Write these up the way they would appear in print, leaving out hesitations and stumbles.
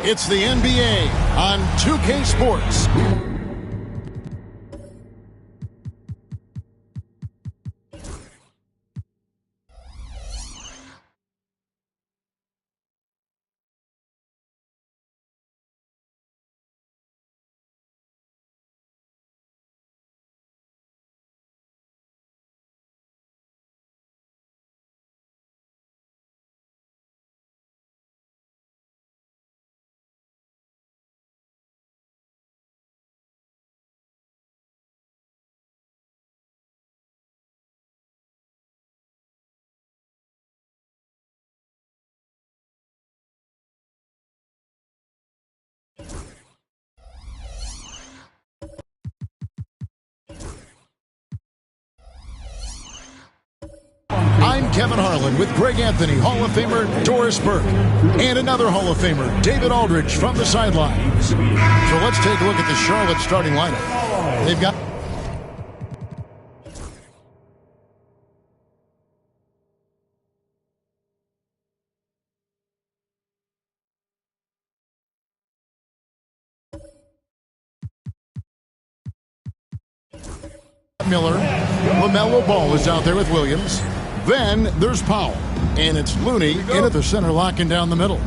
It's the NBA on 2K Sports. I'm Kevin Harlan with Greg Anthony, Hall of Famer Doris Burke, and another Hall of Famer, David Aldridge, from the sidelines. So let's take a look at the Charlotte starting lineup. They've got Miller. LaMelo Ball is out there with Williams. Then there's Powell. And it's Looney in at the center, locking down the middle.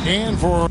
And for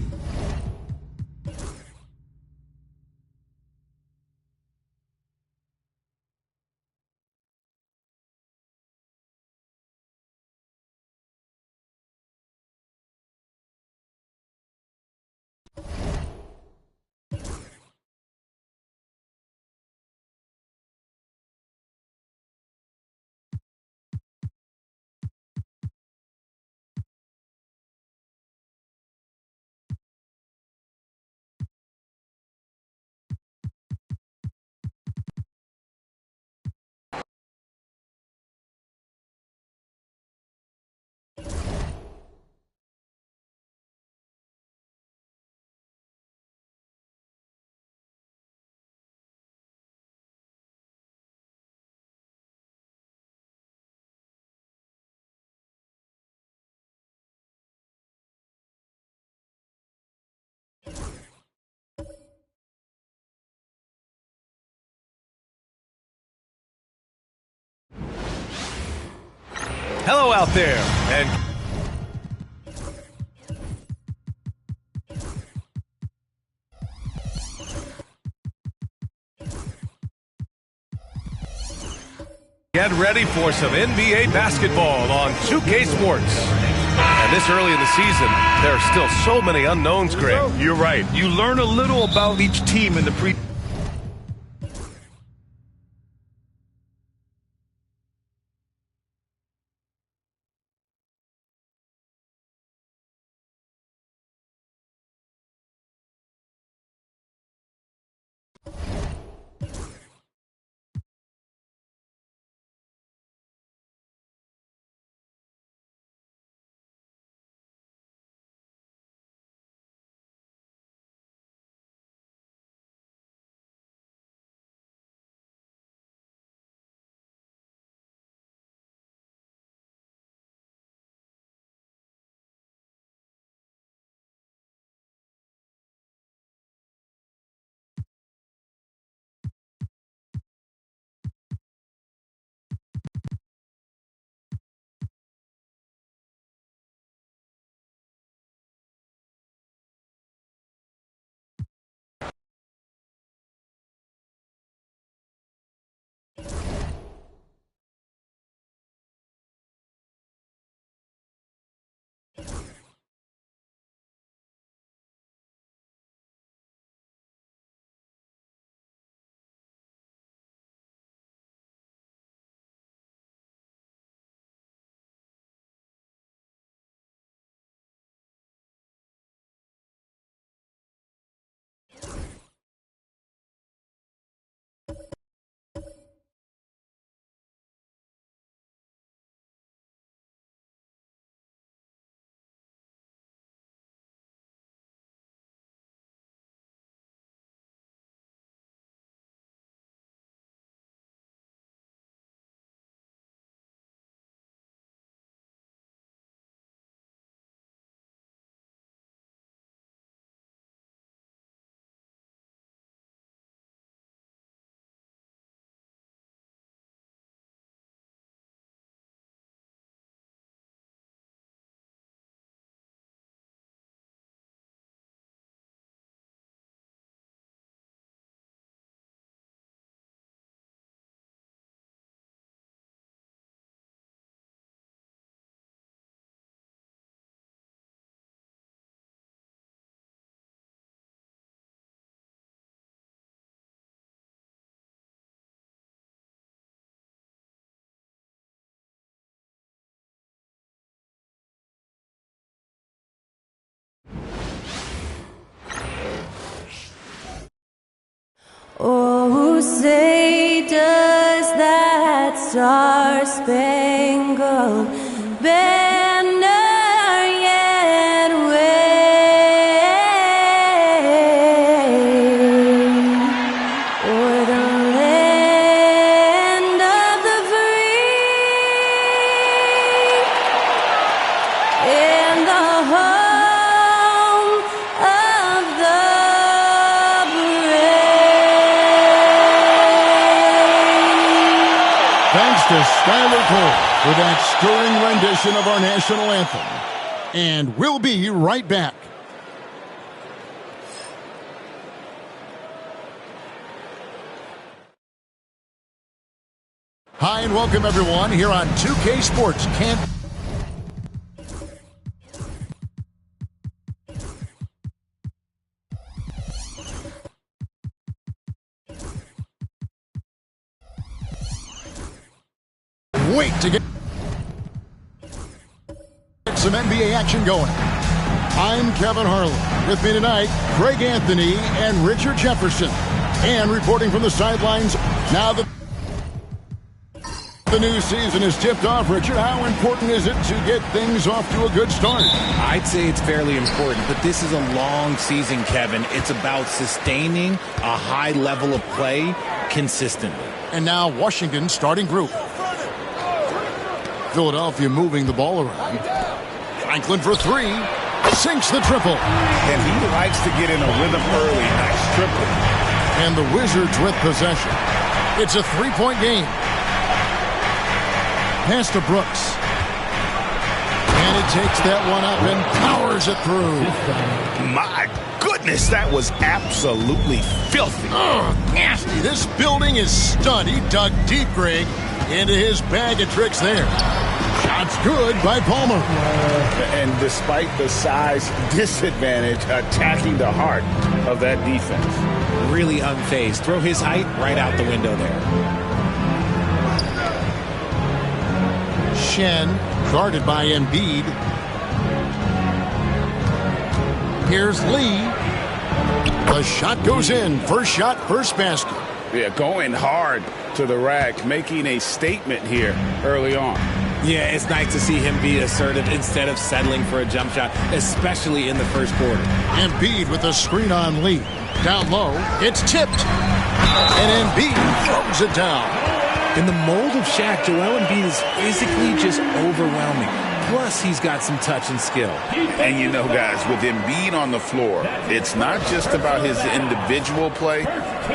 Hello out there, and get ready for some NBA basketball on 2K Sports. And this early in the season, there are still so many unknowns, Greg. You're right. You learn a little about each team in the pre you say, does that star-spangled banner yet wave o'er the land of the free and the home of the brave? Thanks to Skylar Cole for that stirring rendition of our national anthem. And we'll be right back. Hi, and welcome everyone here on 2K Sports. Can't wait to get some NBA action going. I'm Kevin Harlan. With me tonight, Greg Anthony and Richard Jefferson. And reporting from the sidelines, now that the new season is tipped off, Richard, how important is it to get things off to a good start? I'd say it's fairly important, but this is a long season, Kevin. It's about sustaining a high level of play consistently. And now Washington starting group. Philadelphia moving the ball around. Franklin for three. Sinks the triple. And he likes to get in a rhythm early. Nice triple. And the Wizards with possession. It's a three-point game. Pass to Brooks. And it takes that one up and powers it through. My goodness, that was absolutely filthy. Oh, nasty. This building is stunned. He dug deep, Greg, into his bag of tricks there. Shots good by Palmer. And despite the size disadvantage, attacking the heart of that defense. Really unfazed. Throw his height right out the window there. Shen guarded by Embiid. Here's Lee. The shot goes in. First shot, first basket. Yeah, going hard to the rack, making a statement here early on. Yeah, it's nice to see him be assertive instead of settling for a jump shot, especially in the first quarter. Embiid with a screen on Lee. Down low, it's tipped. And Embiid throws it down. In the mold of Shaq, Joel Embiid is physically just overwhelming. Plus, he's got some touch and skill. And you know, guys, with Embiid on the floor, it's not just about his individual play.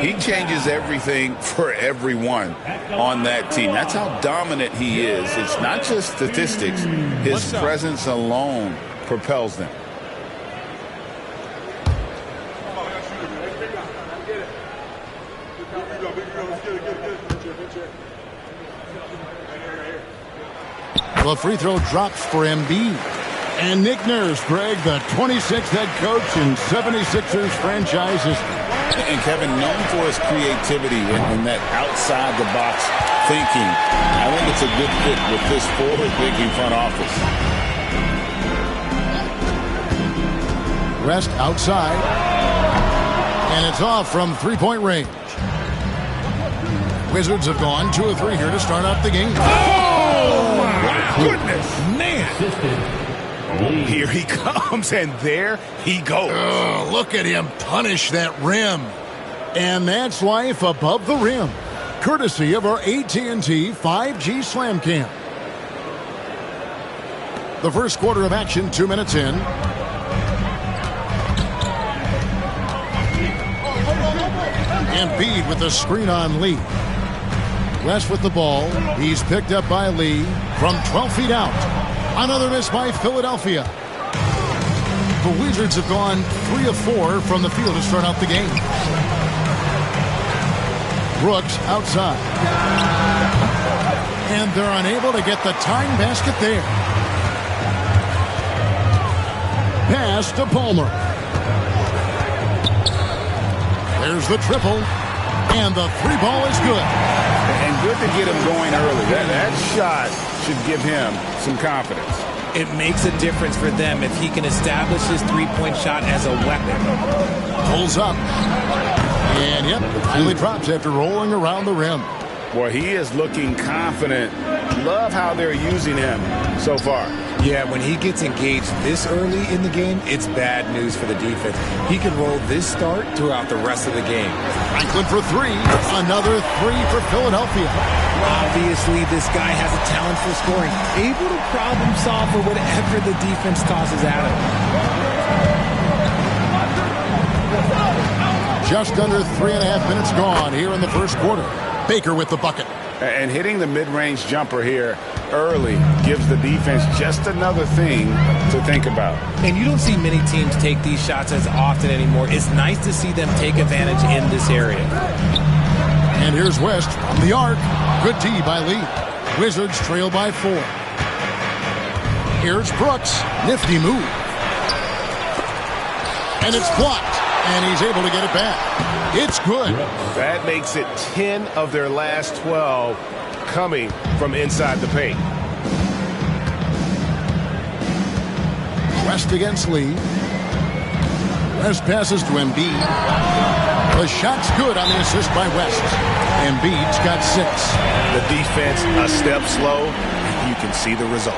He changes everything for everyone on that team. That's how dominant he is. It's not just statistics. His presence alone propels them. The free throw drops for Embiid. And Nick Nurse, Greg, the 26th head coach in 76ers franchise history. And Kevin, known for his creativity and that outside-the-box thinking. I think it's a good fit with this forward-thinking front office. Rest outside. And it's off from three-point range. Wizards have gone 2 of 3 here to start out the game. Oh, my goodness, man. Here he comes, and there he goes. Oh, look at him punish that rim. And that's life above the rim, courtesy of our AT&T 5G Slam Cam. The first quarter of action, 2 minutes in. Embiid with the screen on Lee. West with the ball. He's picked up by Lee from 12 feet out. Another miss by Philadelphia. The Wizards have gone 3 of 4 from the field to start out the game. Brooks outside. And they're unable to get the tying basket there. Pass to Palmer. There's the triple. And the 3-ball is good. And good to get him going early. That shot should give him some confidence. It makes a difference for them if he can establish his three-point shot as a weapon. Pulls up. And yep, it finally drops after rolling around the rim. Boy, he is looking confident. Love how they're using him so far. Yeah, when he gets engaged this early in the game, it's bad news for the defense. He could roll this start throughout the rest of the game. Franklin for three. Another three for Philadelphia. Obviously, this guy has a talent for scoring, able to problem solve for whatever the defense tosses at him. Just under 3.5 minutes gone here in the first quarter. Baker with the bucket. And hitting the mid-range jumper here early gives the defense just another thing to think about. And you don't see many teams take these shots as often anymore. It's nice to see them take advantage in this area. And here's West from the arc. Good D by Lee. Wizards trail by 4. Here's Brooks. Nifty move. And it's blocked. And he's able to get it back. It's good. That makes it 10 of their last 12 coming from inside the paint. West against Lee. West passes to Embiid. The shot's good on the assist by West. Embiid's got 6. The defense a step slow. You can see the result.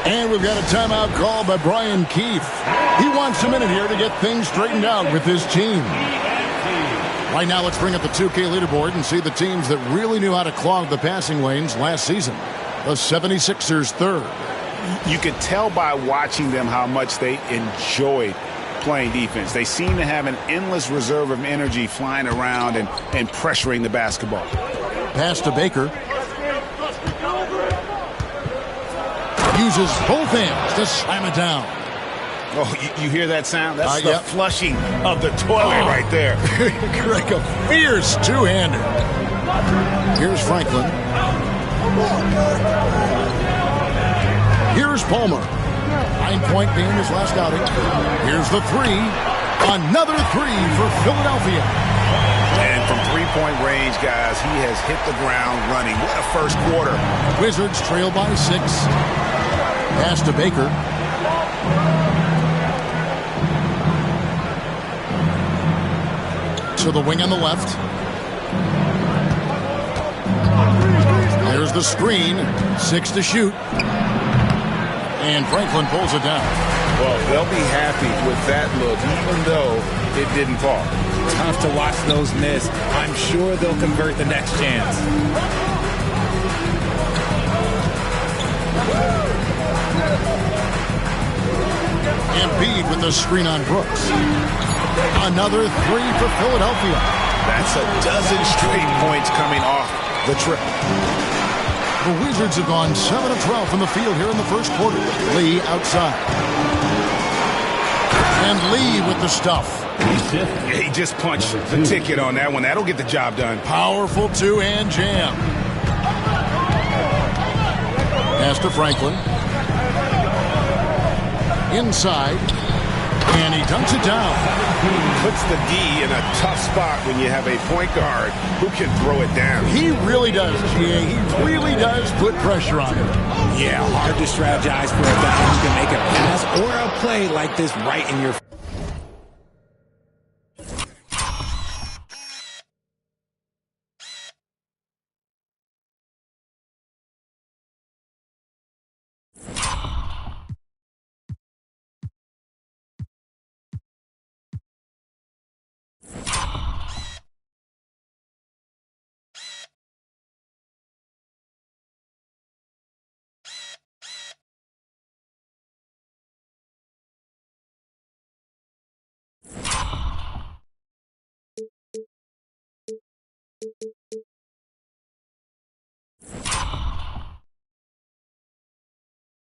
And we've got a timeout called by Brian Keefe. He wants a minute here to get things straightened out with his team. Right now, let's bring up the 2K leaderboard and see the teams that really knew how to clog the passing lanes last season. The 76ers third. You could tell by watching them how much they enjoyed playing defense. They seem to have an endless reserve of energy flying around and pressuring the basketball. Pass to Baker. Uses both hands to slam it down. Oh, you hear that sound? That's the yep. flushing of the toilet right there. Like a fierce two-hander. Here's Franklin. Here's Palmer. 9-point game his last outing. Here's the three. Another three for Philadelphia. And from three-point range, guys, he has hit the ground running. What a first quarter. Wizards trail by 6. Pass to Baker. To the wing on the left. There's the screen. 6 to shoot. And Franklin pulls it down. Well, they'll be happy with that look, even though it didn't fall. Tough to watch those miss. I'm sure they'll convert the next chance. Embiid with the screen on Brooks. Another three for Philadelphia. That's a dozen straight points coming off the trip. The Wizards have gone 7 of 12 from the field here in the first quarter. Lee outside. And Lee with the stuff. He just punched the ticket on that one. That'll get the job done. Powerful two-hand jam. Pass to Franklin. Inside. And he dunks it down. Puts the D in a tough spot when you have a point guard who can throw it down. He really does, GA. He really does put pressure on him. Yeah, hard to strategize for a guy who can make a pass or a play like this right in your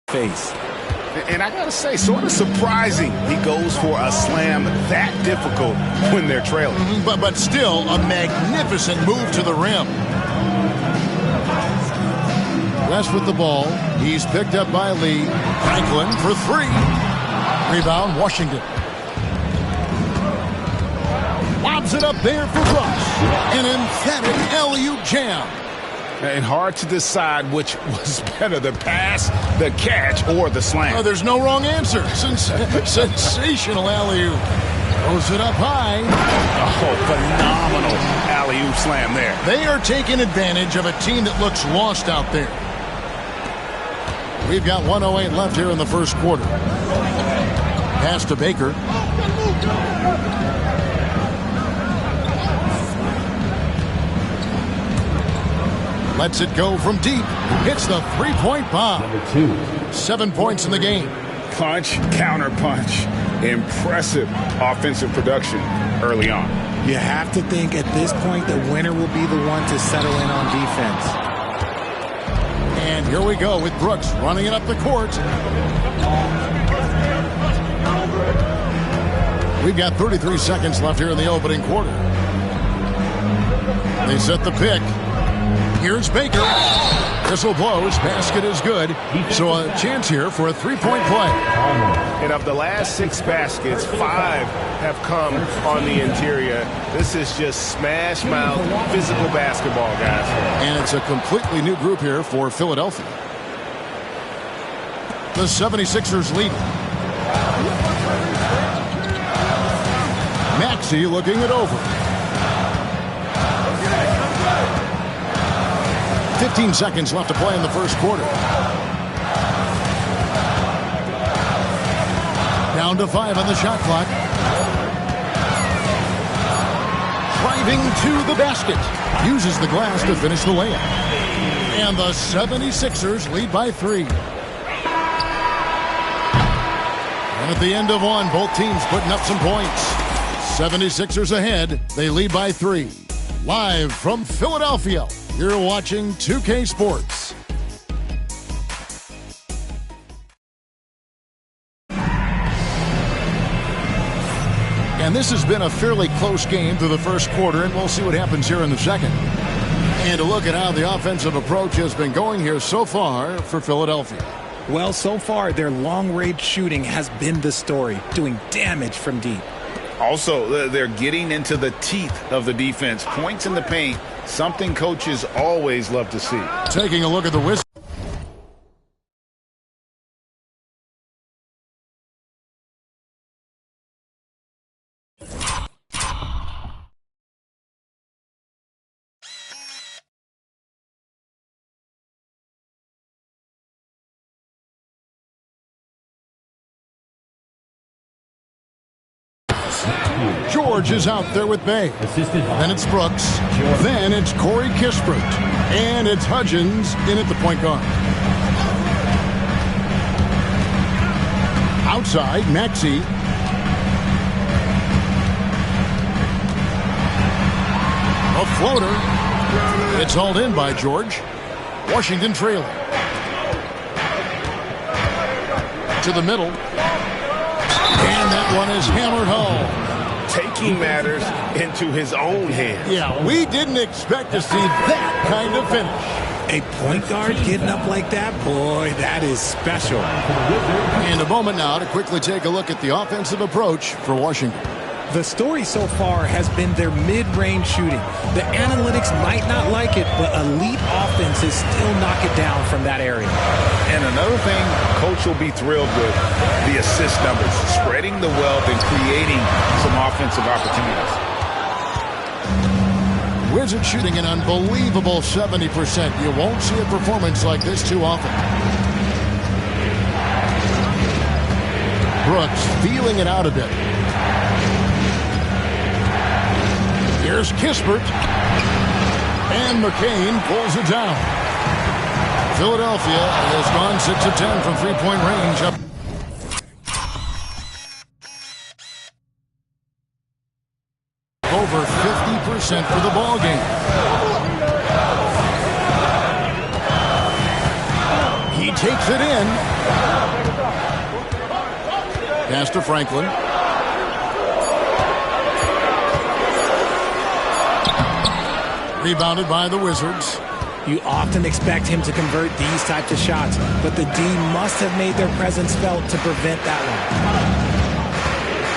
face. And I gotta say, sort of surprising he goes for a slam that difficult when they're trailing. But still, a magnificent move to the rim. West with the ball. He's picked up by Lee. Franklin for three. Rebound, Washington. Lobs it up there for Brooks. An emphatic LU jam. And hard to decide which was better, the pass, the catch, or the slam. Oh, there's no wrong answer. Sensational alley-oop. Throws it up high. Oh, phenomenal alley-oop slam there. They are taking advantage of a team that looks lost out there. We've got 1:08 left here in the first quarter. Pass to Baker. Lets it go from deep. Hits the three-point bomb. Number 2. 7 points in the game. Punch, counter punch. Impressive offensive production early on. You have to think at this point the winner will be the one to settle in on defense. And here we go with Brooks running it up the court. We've got 33 seconds left here in the opening quarter. They set the pick. Here's Baker. Whistle blows. Basket is good. So a chance here for a three-point play. And of the last 6 baskets, 5 have come on the interior. This is just smash mouth physical basketball, guys. And it's a completely new group here for Philadelphia. The 76ers lead. Maxey looking it over. 15 seconds left to play in the first quarter. Down to 5 on the shot clock. Driving to the basket. Uses the glass to finish the layup. And the 76ers lead by 3. And at the end of one, both teams putting up some points. 76ers ahead. They lead by 3. Live from Philadelphia. You're watching 2K Sports. And this has been a fairly close game through the first quarter, and we'll see what happens here in the second. And to look at how the offensive approach has been going here so far for Philadelphia. Well, so far, their long-range shooting has been the story, doing damage from deep. Also, they're getting into the teeth of the defense. Points in the paint, something coaches always love to see. Taking a look at the Wizards. George is out there with Bay. Then it's Brooks. Then it's Corey Kispert. And it's Hudgens in at the point guard. Outside, Maxey. A floater. It's hauled in by George. Washington trailing. To the middle. And that one is hammered home. Taking matters into his own hands. Yeah, we didn't expect to see that kind of finish. A point guard getting up like that, boy, that is special. And a moment now to quickly take a look at the offensive approach for Washington. The story so far has been their mid-range shooting. The analytics might not like it, but elite offenses still knock it down from that area. And another thing coach will be thrilled with, the assist numbers, spreading the wealth and creating some offensive opportunities. Wizards shooting an unbelievable 70%. You won't see a performance like this too often. Brooks feeling it out a bit. Here's Kispert. And McCain pulls it down. Philadelphia has gone 6 of 10 from three-point range. Over 50% for the ball game. He takes it in. Pass to Franklin. Rebounded by the Wizards. You often expect him to convert these types of shots, but the D must have made their presence felt to prevent that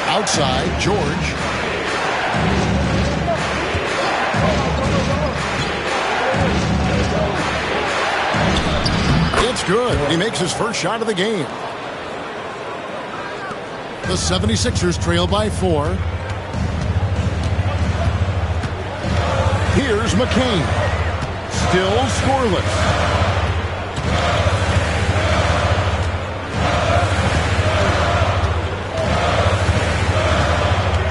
one. Outside, George. It's good. He makes his first shot of the game. The 76ers trail by 4. Here's McCain. Still scoreless.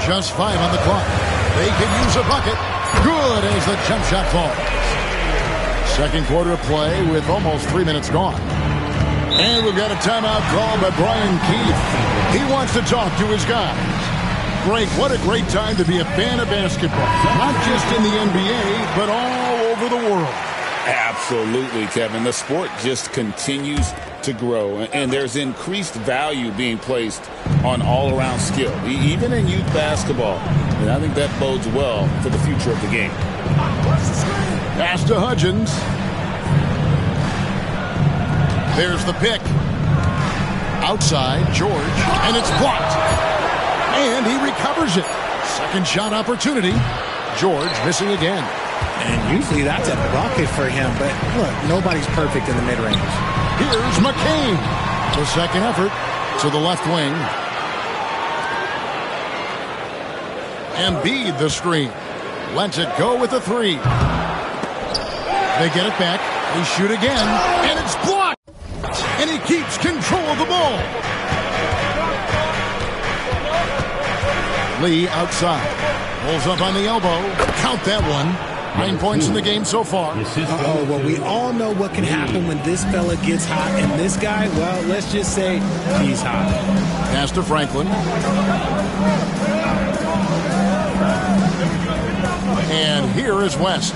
Just 5 on the clock. They can use a bucket. Good as the jump shot falls. Second quarter of play with almost 3 minutes gone. And we've got a timeout called by Brian Keith. He wants to talk to his guys. Greg, what a great time to be a fan of basketball. Not just in the NBA, but all over the world. Absolutely, Kevin. The sport just continues to grow, and there's increased value being placed on all-around skill, even in youth basketball. And I think that bodes well for the future of the game. Pass to Hudgens. There's the pick. Outside, George, and it's blocked. And he recovers it. Second shot opportunity. George missing again. And usually that's a bucket for him, but look, nobody's perfect in the mid-range. Here's McCain. The second effort to the left wing. Embiid the screen. Lets it go with the 3. They get it back. They shoot again. And it's blocked. And he keeps control of the ball. Lee outside. Pulls up on the elbow. Count that one. 9 points in the game so far. Uh-oh, well, we all know what can happen when this fella gets hot. And this guy, well, let's just say he's hot. Pass to Franklin. And here is West.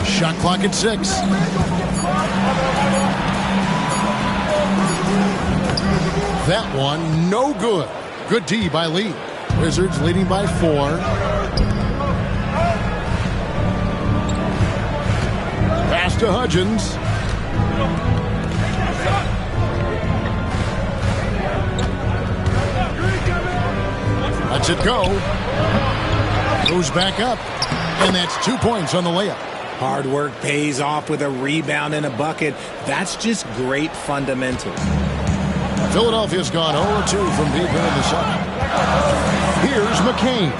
Shot clock at 6. That one, no good. Good D by Lee. Wizards leading by 4. Pass to Hudgens. Lets it go. Goes back up. And that's 2 points on the layup. Hard work pays off with a rebound and a bucket. That's just great fundamentals. Philadelphia's gone 0-2 from deep in the second. Here's McCain.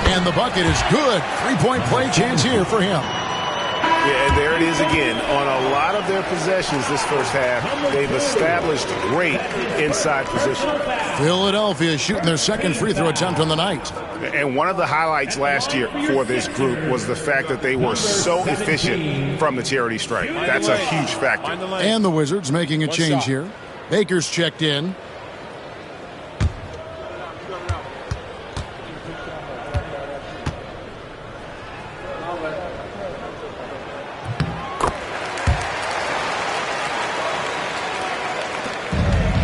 And the bucket is good. 3-point play chance here for him. Yeah, and there it is again. On a lot of their possessions this first half, they've established great inside position. Philadelphia shooting their second free throw attempt on the night. And one of the highlights last year for this group was the fact that they were so efficient from the charity stripe. That's a huge factor. And the Wizards making a change here. Baker's checked in.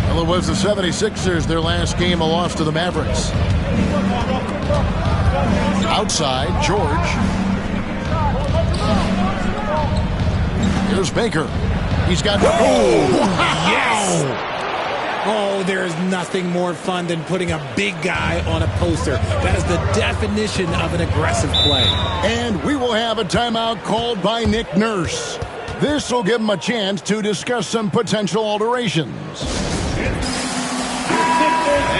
Well, it was the 76ers, their last game, a loss to the Mavericks. Outside, George. Here's Baker. He's got... Yes! Oh, there's nothing more fun than putting a big guy on a poster. That is the definition of an aggressive play. And we will have a timeout called by Nick Nurse. This will give him a chance to discuss some potential alterations.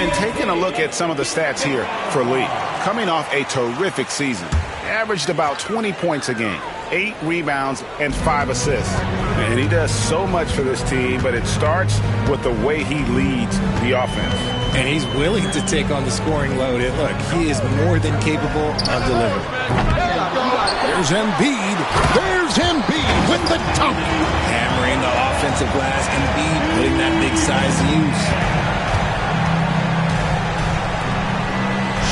And taking a look at some of the stats here for Lee. Coming off a terrific season. Averaged about 20 points a game. 8 rebounds and 5 assists. And he does so much for this team, but it starts with the way he leads the offense. And he's willing to take on the scoring load. And look, he is more than capable of delivering. There's Embiid. There's Embiid with the dunk. Hammering the offensive glass. Embiid putting that big size to use.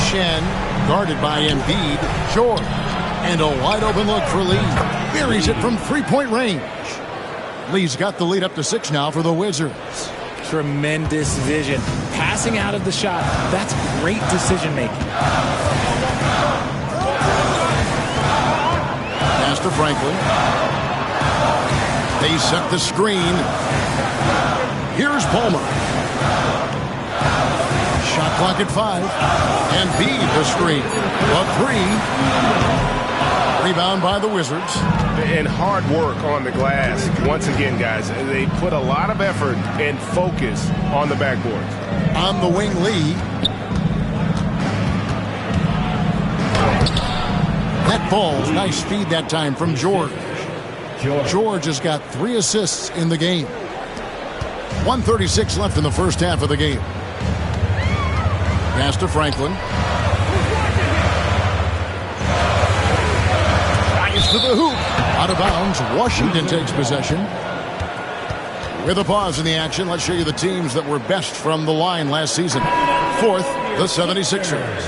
Shen, guarded by Embiid. George. And a wide open look for Lee. Buries it from 3-point range. Lee's got the lead up to 6 now for the Wizards. Tremendous vision. Passing out of the shot. That's great decision making. Pass to Franklin. They set the screen. Here's Palmer. Shot clock at 5. And Embiid the screen. A 3. Rebound by the Wizards. And hard work on the glass. Once again, guys, they put a lot of effort and focus on the backboard. On the wing, Lee. That ball, nice speed that time from George. George has got 3 assists in the game. 1:36 left in the first half of the game. Pass to Franklin. Drives to the hoop. Out of bounds. Washington takes possession. With a pause in the action, let's show you the teams that were best from the line last season. Fourth, the 76ers.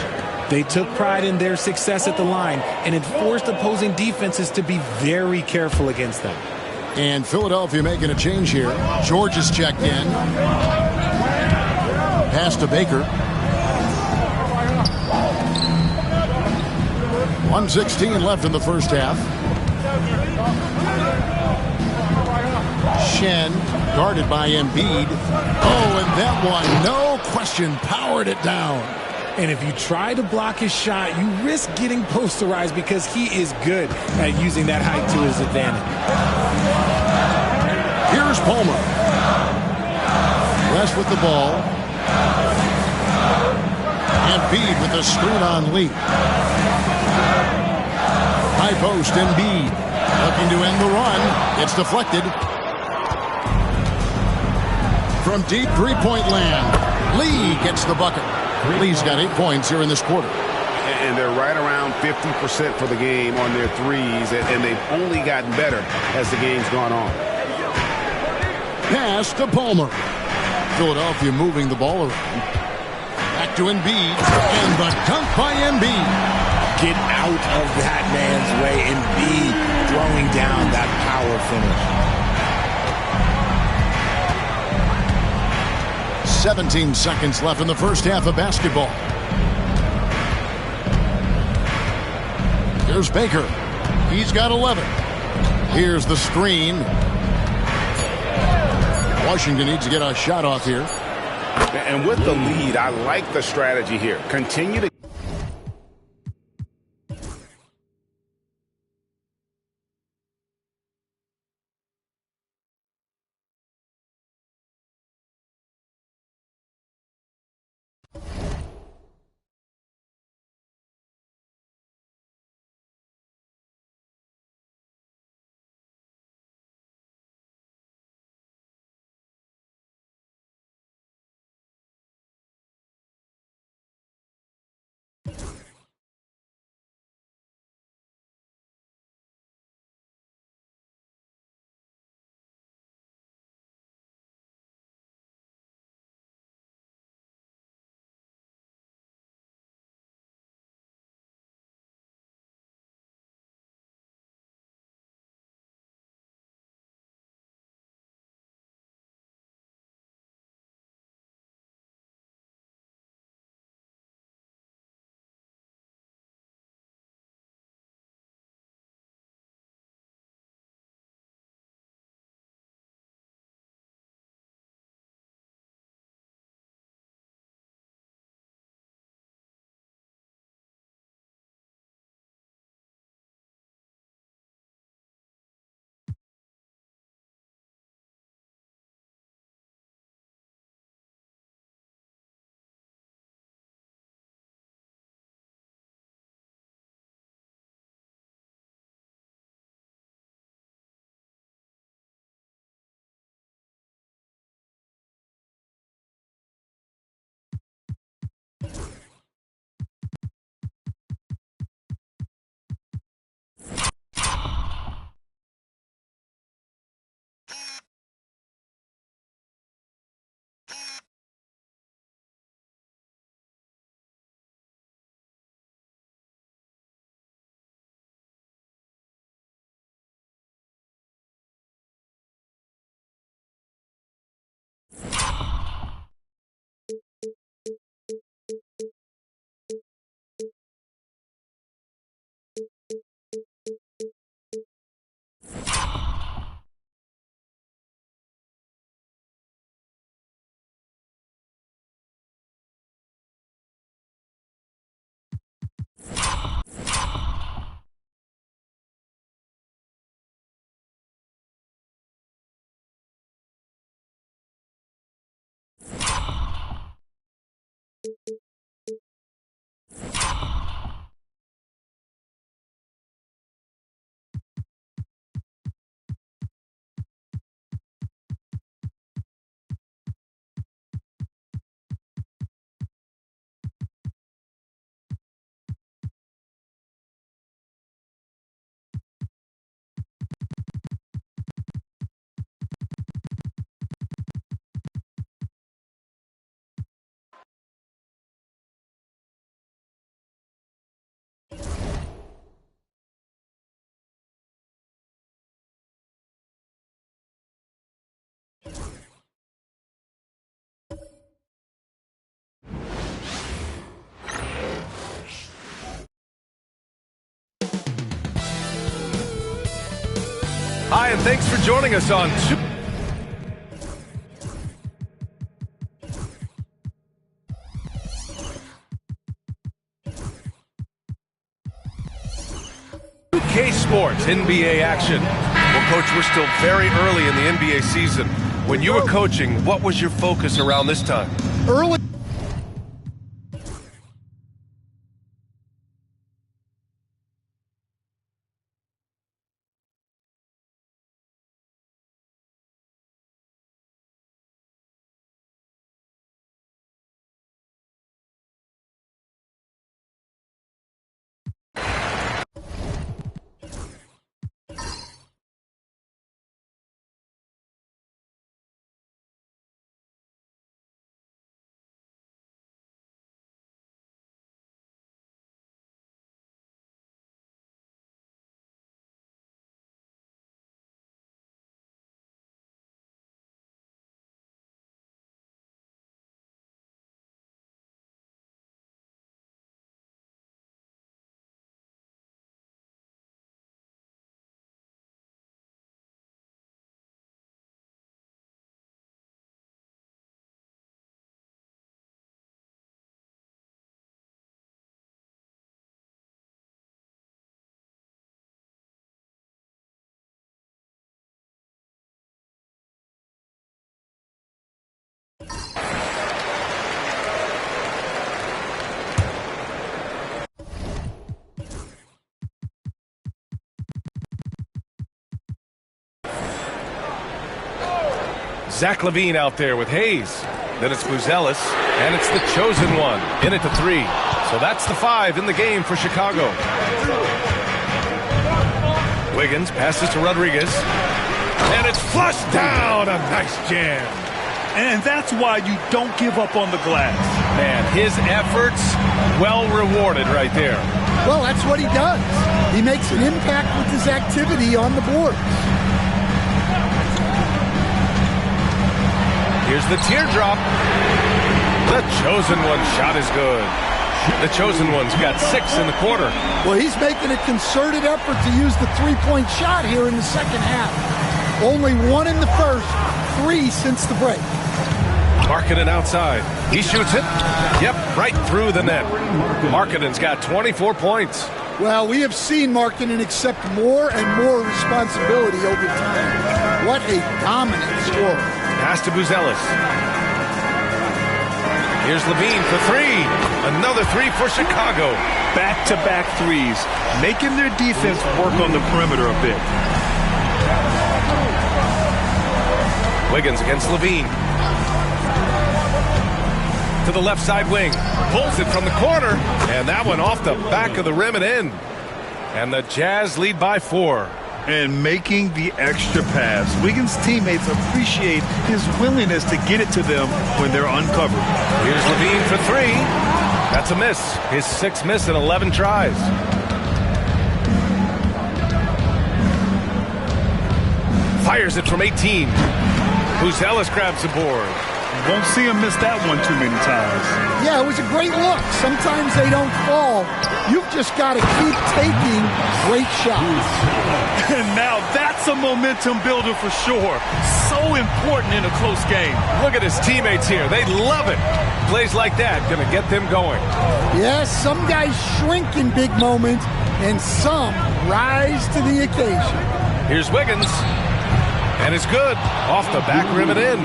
They took pride in their success at the line, and it forced opposing defenses to be very careful against them. And Philadelphia making a change here. George is checked in. Pass to Baker. 1:16 left in the first half. Shen guarded by Embiid. Oh, and that one, no question, powered it down. And if you try to block his shot, you risk getting posterized because he is good at using that height to his advantage. Here's Palmer. West with the ball. Embiid with the screen on Lee. High post, Embiid. Looking to end the run. It's deflected. From deep three-point land, Lee gets the bucket. Lee's got 8 points here in this quarter. And they're right around 50% for the game on their threes, and they've only gotten better as the game's gone on. Pass to Palmer. Philadelphia moving the ball around. Back to Embiid. And the dunk by Embiid. Get out of that man's way. Embiid throwing down that power finish. 17 seconds left in the first half of basketball. Here's Baker. He's got 11. Here's the screen. Washington needs to get a shot off here. And with the lead, I like the strategy here. Continue to Hi, and thanks for joining us on 2K Sports NBA action. Well, Coach, we're still very early in the NBA season. When you were coaching, what was your focus around this time? Early. Zach LaVine out there with Hayes. Then it's Buzelis, and it's the chosen one. In it to 3. So that's the 5 in the game for Chicago. Wiggins passes to Rodriguez. And it's flushed down. A nice jam. And that's why you don't give up on the glass. Man, his efforts well rewarded right there. Well, that's what he does. He makes an impact with his activity on the board. Here's the teardrop. The chosen one shot is good. The chosen one's got 6 in the quarter. Well, he's making a concerted effort to use the three-point shot here in the second half. Only 1 in the first, 3 since the break. Markkanen outside. He shoots it. Yep, right through the net. Markkanen's got 24 points. Well, we have seen Markkanen accept more and more responsibility over time. What a dominant scorer. Pass to Buzelis. Here's LaVine for 3. Another 3 for Chicago. Back-to-back threes, making their defense work on the perimeter a bit. Wiggins against LaVine. To the left side wing. Pulls it from the corner. And that one off the back of the rim and in. And the Jazz lead by 4. And making the extra pass. Wiggins' teammates appreciate his willingness to get it to them when they're uncovered. Here's LaVine for 3. That's a miss. His 6th miss in 11 tries. Fires it from 18. Buzelis grabs the board. Won't see him miss that one too many times. Yeah, it was a great look. Sometimes they don't fall. You've just got to keep taking great shots. And now that's a momentum builder for sure. So important in a close game. Look at his teammates here. They love it. Plays like that going to get them going. Yes, some guys shrink in big moments, and some rise to the occasion. Here's Wiggins. And it's good. Off the back rim and in.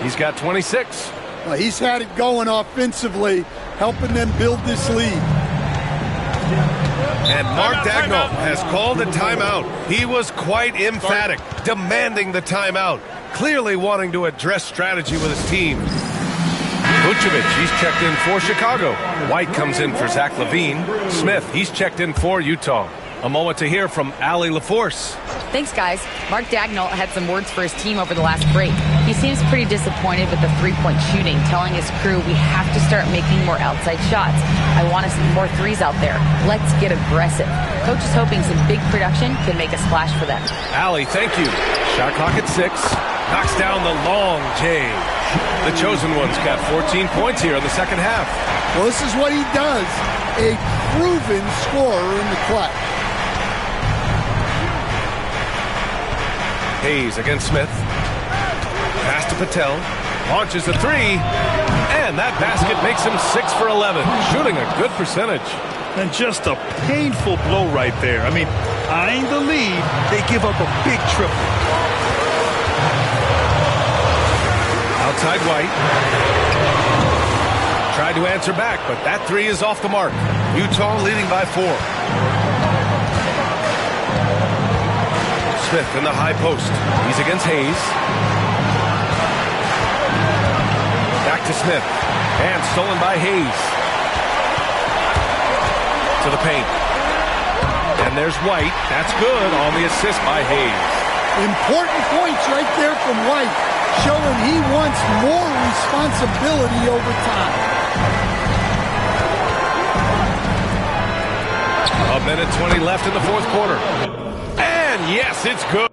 He's got 26. Well, he's had it going offensively, helping them build this lead. And Mark Dagnall has called a timeout. He was quite emphatic, demanding the timeout, clearly wanting to address strategy with his team. Vucevic, he's checked in for Chicago. White comes in for Zach LaVine. Smith, he's checked in for Utah. A moment to hear from Allie LaForce. Thanks, guys. Mark Dagnall had some words for his team over the last break. He seems pretty disappointed with the three-point shooting, telling his crew we have to start making more outside shots. I want to see more threes out there. Let's get aggressive. Coach is hoping some big production can make a splash for them. Allie, thank you. Shot clock at 6. Knocks down the long J. The chosen one's got 14 points here in the second half. Well, this is what he does. A proven scorer in the clutch. Hayes against Smith. Pass to Patel. Launches a three. And that basket makes him 6 for 11. Shooting a good percentage. And just a painful blow right there. I mean, eyeing the lead, they give up a big triple. Outside White. Tried to answer back, but that three is off the mark. Utah leading by 4. Smith in the high post. He's against Hayes. Back to Smith. And stolen by Hayes. To the paint. And there's White. That's good on the assist by Hayes. Important points right there from White, showing he wants more responsibility over time. A minute 20 left in the fourth quarter. And yes, it's good.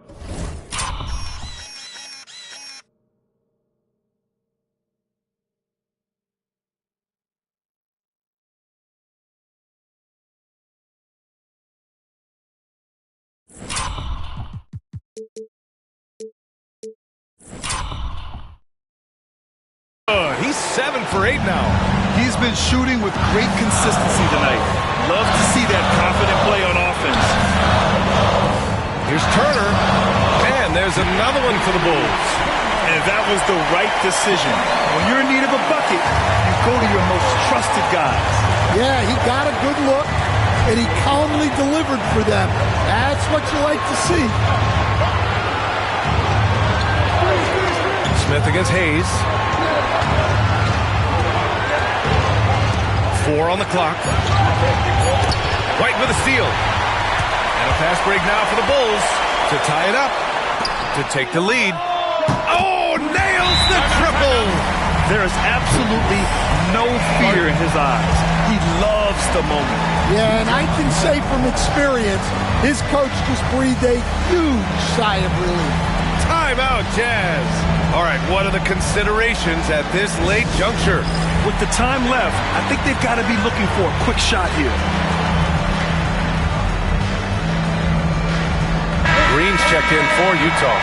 He's 7 for 8 now. He's been shooting with great consistency tonight. Love to see that confident play on offense. Here's Turner. And there's another one for the Bulls. And that was the right decision. When you're in need of a bucket, you go to your most trusted guys. Yeah, he got a good look, and he calmly delivered for them. That's what you like to see. Smith against Hayes. 4 on the clock. White with a steal. And a fast break now for the Bulls to tie it up, to take the lead. Oh, nails the triple! There is absolutely no fear in his eyes. He loves the moment. Yeah, and I can say from experience, his coach just breathed a huge sigh of relief. Timeout, Jazz. All right, what are the considerations at this late juncture? With the time left, I think they've got to be looking for a quick shot here. Green's checked in for Utah.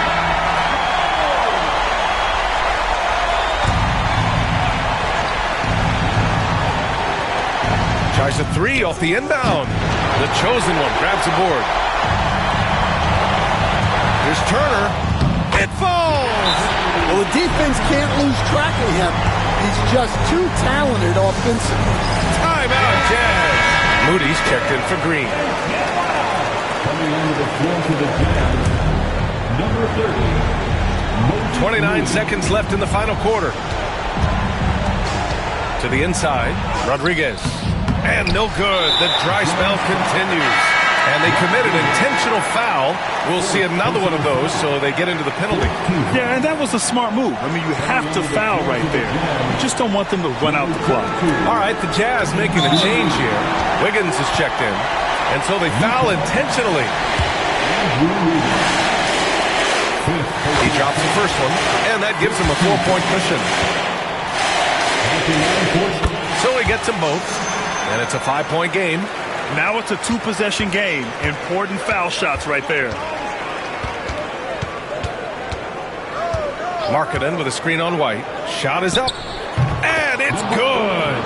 Tries a three off the inbound. The chosen one grabs a board. Here's Turner. It falls! Well, the defense can't lose track of him. He's just too talented offensively. Timeout, Jazz. Moody's checked in for Green. Coming into the floor to the Jazz, number 30. 29 seconds left in the final quarter. To the inside, Rodriguez. And no good. The dry spell continues. And they committed intentional foul. We'll see another one of those, so they get into the penalty. Yeah, and that was a smart move. I mean, you have to foul right there. You just don't want them to run out the clock. All right, the Jazz making a change here. Wiggins is checked in. And so they foul intentionally. He drops the first one, and that gives him a 4-point cushion. So he gets them both, and it's a 5-point game. Now it's a 2-possession game. Important foul shots right there. Markkanen with a screen on White. Shot is up, and it's good.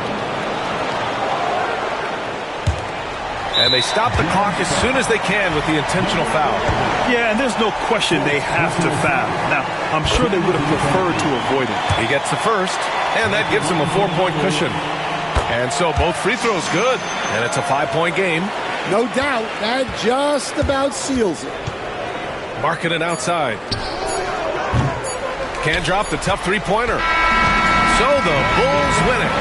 And they stop the clock as soon as they can with the intentional foul. Yeah, and there's no question they have to foul. Now, I'm sure they would have preferred to avoid it. He gets the first, and that gives him a 4-point cushion. And so both free throws good, and it's a 5-point game. No doubt, that just about seals it. Marking it outside. Can't drop the tough three-pointer. So the Bulls win it.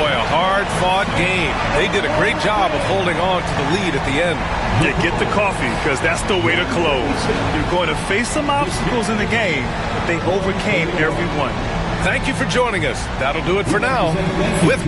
Boy, a hard-fought game. They did a great job of holding on to the lead at the end. Yeah, get the coffee, because that's the way to close. You're going to face some obstacles in the game, but they overcame every one. Thank you for joining us. That'll do it for now. With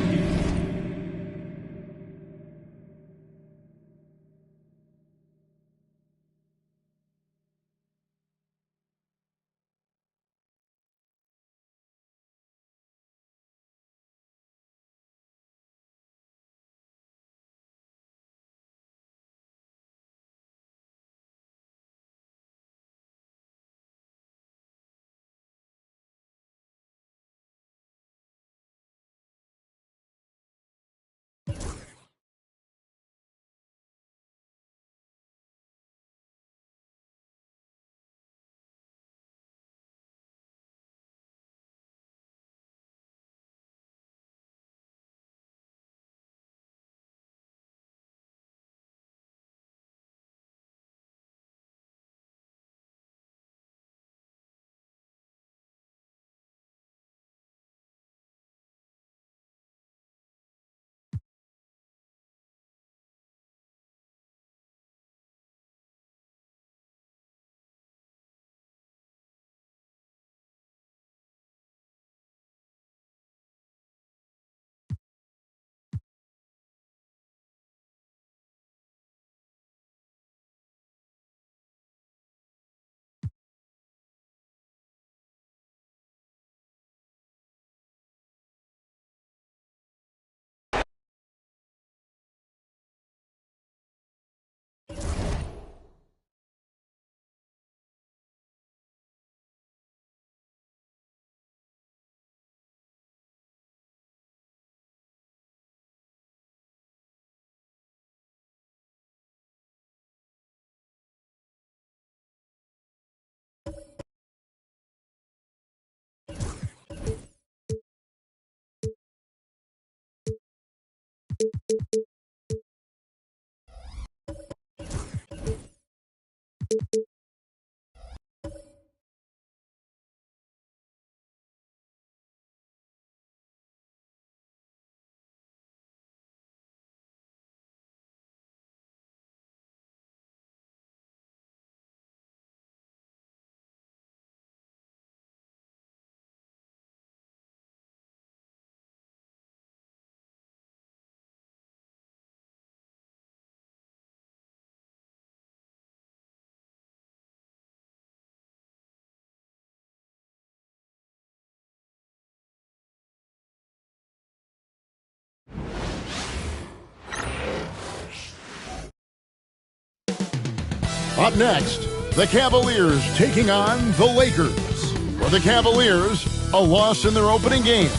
Up next, the Cavaliers taking on the Lakers. For the Cavaliers, a loss in their opening game.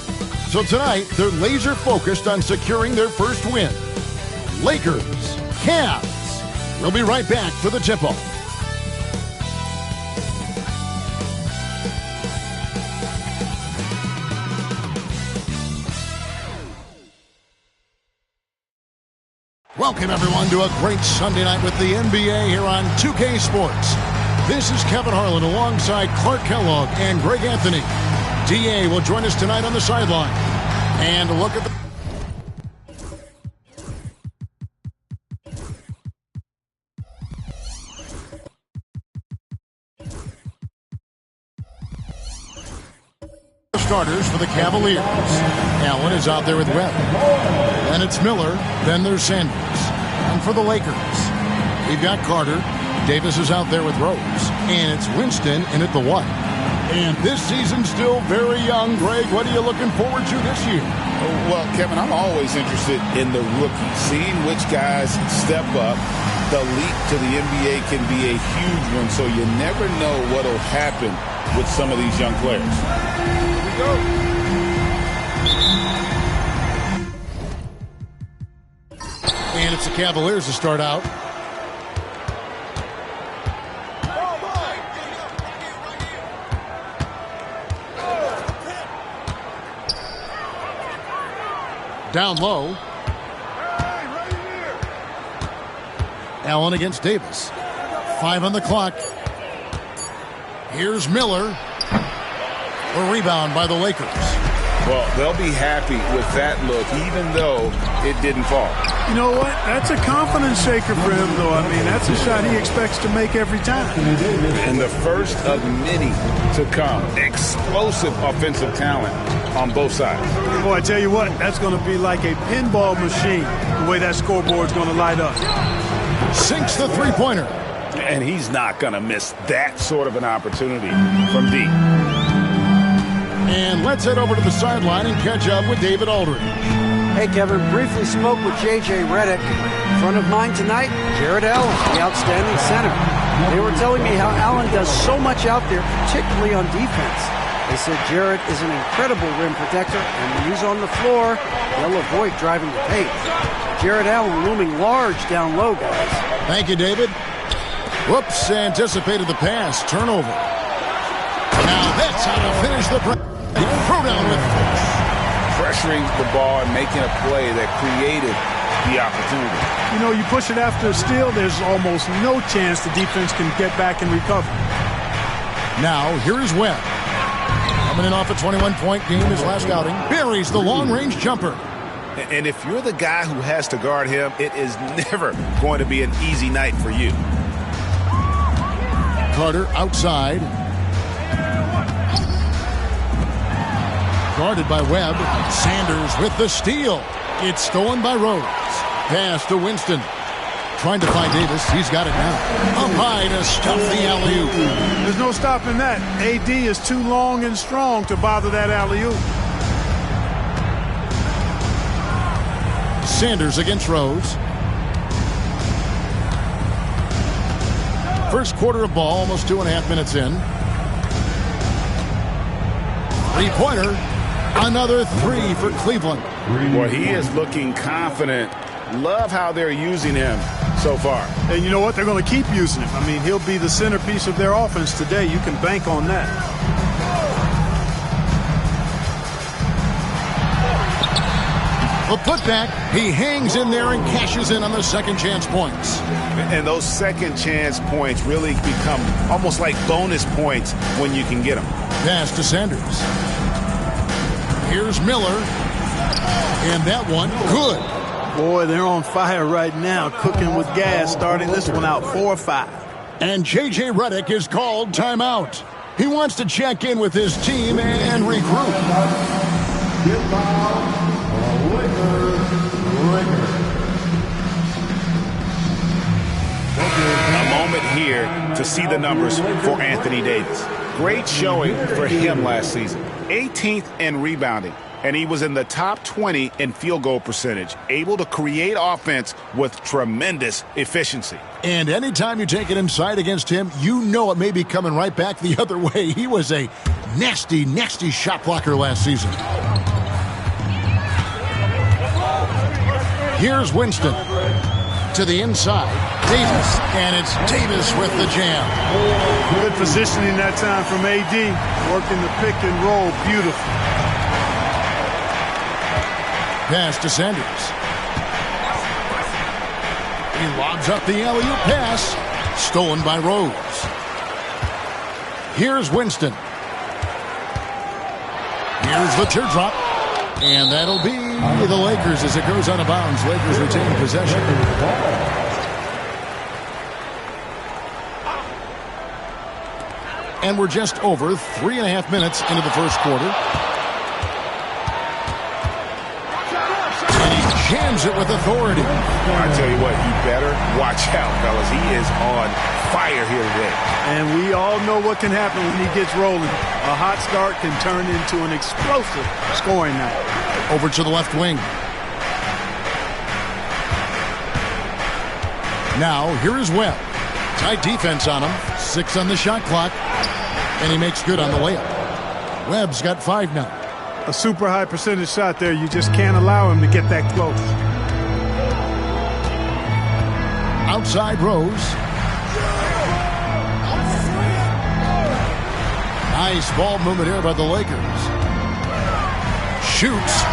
So tonight, they're laser focused on securing their first win. Lakers, Cavs. We'll be right back for the tip-off. Welcome, everyone, to a great Sunday night with the NBA here on 2K Sports. This is Kevin Harlan alongside Clark Kellogg and Greg Anthony. DA will join us tonight on the sideline. And look at the... starters for the Cavaliers. Allen is out there with Webb. Then it's Miller. Then there's Sanders. And for the Lakers, we've got Carter. Davis is out there with Rose. And it's Winston in at the 1. And this season's still very young. Greg, what are you looking forward to this year? Well, Kevin, I'm always interested in the rookies, seeing which guys step up. The leap to the NBA can be a huge one, so you never know what will happen with some of these young players. Here we go. And it's It's the Cavaliers to start out. Down low. Allen against Davis. 5 on the clock. Here's Miller. A rebound by the Lakers. Well, they'll be happy with that look, even though it didn't fall. You know what? That's a confidence shaker for him, though. I mean, that's a shot he expects to make every time. And the first of many to come. Explosive offensive talent on both sides. Boy, I tell you what, that's going to be like a pinball machine, the way that scoreboard's going to light up. Sinks the three-pointer. And he's not going to miss that sort of an opportunity from deep. And let's head over to the sideline and catch up with David Aldridge. Hey, Kevin, briefly spoke with J.J. Redick. In front of mine tonight, Jared Allen, the outstanding center. They were telling me how Allen does so much out there, particularly on defense. They said Jared is an incredible rim protector, and when he's on the floor, they'll avoid driving the paint. Jared Allen looming large down low, guys. Thank you, David. Whoops, anticipated the pass. Turnover. Now that's how to finish the break. Throw down with force. Pressuring the ball and making a play that created the opportunity. You know, you push it after a steal, there's almost no chance the defense can get back and recover. Now, here is Webb. Coming in off a 21-point game his last outing. Buries the long-range jumper. And if you're the guy who has to guard him, it is never going to be an easy night for you. Carter outside. Guarded by Webb. Sanders with the steal. It's stolen by Rose. Pass to Winston. Trying to find Davis. He's got it now. Up high to stuff the alley-oop. There's no stopping that. AD is too long and strong to bother that alley-oop. Sanders against Rose. First quarter of ball, almost 2.5 minutes in. Three-pointer. Another three for Cleveland. Well, he is looking confident. Love how they're using him so far. And you know what? They're going to keep using him. I mean, he'll be the centerpiece of their offense today. You can bank on that. The putback, he hangs in there and cashes in on the second chance points. And those second chance points really become almost like bonus points when you can get them. Pass to Sanders. Here's Miller. And that one, good. Boy, they're on fire right now, cooking with gas, starting this one out 4-5. And J.J. Redick is called timeout. He wants to check in with his team and regroup. A moment here to see the numbers for Anthony Davis. Great showing for him last season. 18th in rebounding, and he was in the top 20 in field goal percentage, able to create offense with tremendous efficiency. And anytime you take it inside against him, you know it may be coming right back the other way. He was a nasty, nasty shot blocker last season. Here's Winston to the inside. Davis, and it's Davis with the jam. Good positioning that time from AD. Working the pick and roll. Beautiful. Pass to Sanders. He lobs up the alley-oop pass. Stolen by Rose. Here's Winston. Here's the teardrop. And that'll be the Lakers as it goes out of bounds. Lakers retain possession. And we're just over 3.5 minutes into the first quarter. And he jams it with authority. I tell you what, you better watch out, fellas. He is on fire here today. And we all know what can happen when he gets rolling. A hot start can turn into an explosive scoring night. Over to the left wing. Now, here is Webb. Tight defense on him. 6 on the shot clock. And he makes good on the layup. Webb's got 5 now. A super high percentage shot there. You just can't allow him to get that close. outside Rose. Nice ball movement here by the Lakers. Shoots.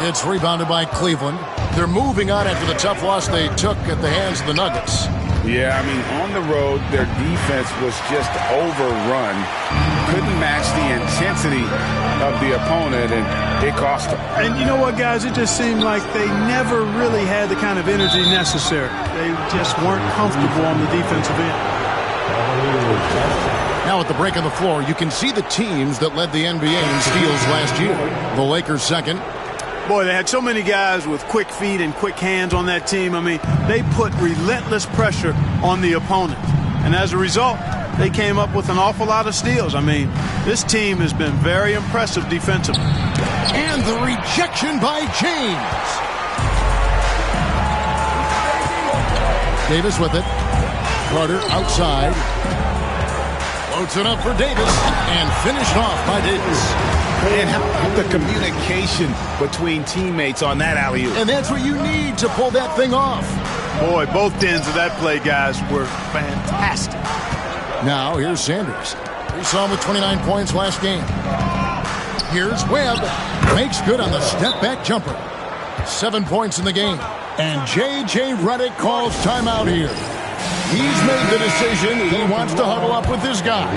It's rebounded by Cleveland. They're moving on after the tough loss they took at the hands of the Nuggets. Yeah, I mean, on the road, their defense was just overrun. Couldn't match the intensity of the opponent, and it cost them. And you know what, guys? It just seemed like they never really had the kind of energy necessary. They just weren't comfortable on the defensive end. Now at the break on the floor, you can see the teams that led the NBA in steals last year. The Lakers second. Boy, they had so many guys with quick feet and quick hands on that team. I mean, they put relentless pressure on the opponent. And as a result, they came up with an awful lot of steals. I mean, this team has been very impressive defensively. And the rejection by James. Davis with it. Carter outside. Floats it up for Davis. And finished off by Davis. And how about the communication between teammates on that alley-oop? And that's what you need to pull that thing off. Boy, both ends of that play, guys, were fantastic. Now, here's Sanders. We saw him with 29 points last game. Here's Webb. Makes good on the step-back jumper. 7 points in the game. And J.J. Redick calls timeout here. He's made the decision. He wants to huddle up with this guy.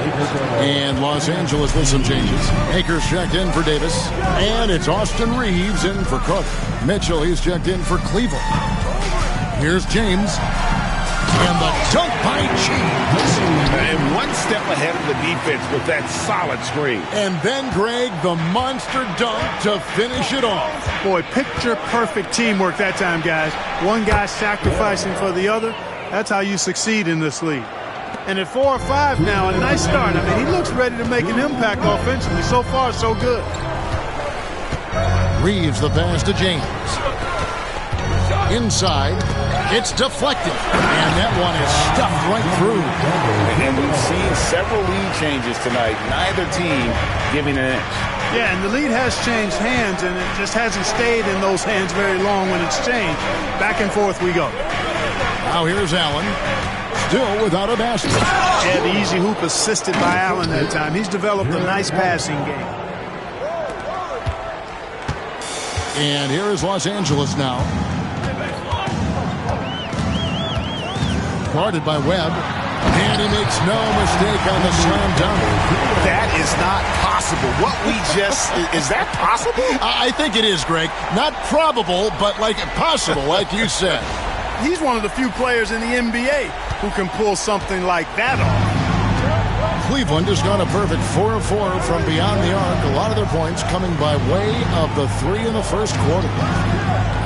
And Los Angeles with some changes. Akers checked in for Davis. And it's Austin Reeves in for Cook. Mitchell, he's checked in for Cleveland. Here's James. And the dunk by James. And one step ahead of the defense with that solid screen. And then, Greg, the monster dunk to finish it off. Boy, picture-perfect teamwork that time, guys. One guy sacrificing for the other. That's how you succeed in this league. And at 4 or 5 now, a nice start. I mean, he looks ready to make an impact offensively. So far, so good. Reeves the pass to James. Inside, it's deflected. And that one is stuffed right through. And we've seen several lead changes tonight. Neither team giving an inch. Yeah, and the lead has changed hands, and it just hasn't stayed in those hands very long when it's changed. Back and forth we go. Now here's Allen, still without a basket. Yeah, the easy hoop assisted by Allen that time. He's developed a nice passing game. And here is Los Angeles now. Guarded by Webb. And he makes no mistake on the slam dunk. That is not possible. What we just... Is that possible? I think it is, Greg. Not probable, but like possible, like you said. He's one of the few players in the NBA who can pull something like that off. Cleveland has gone a perfect 4 of 4 from beyond the arc. A lot of their points coming by way of the 3 in the first quarter.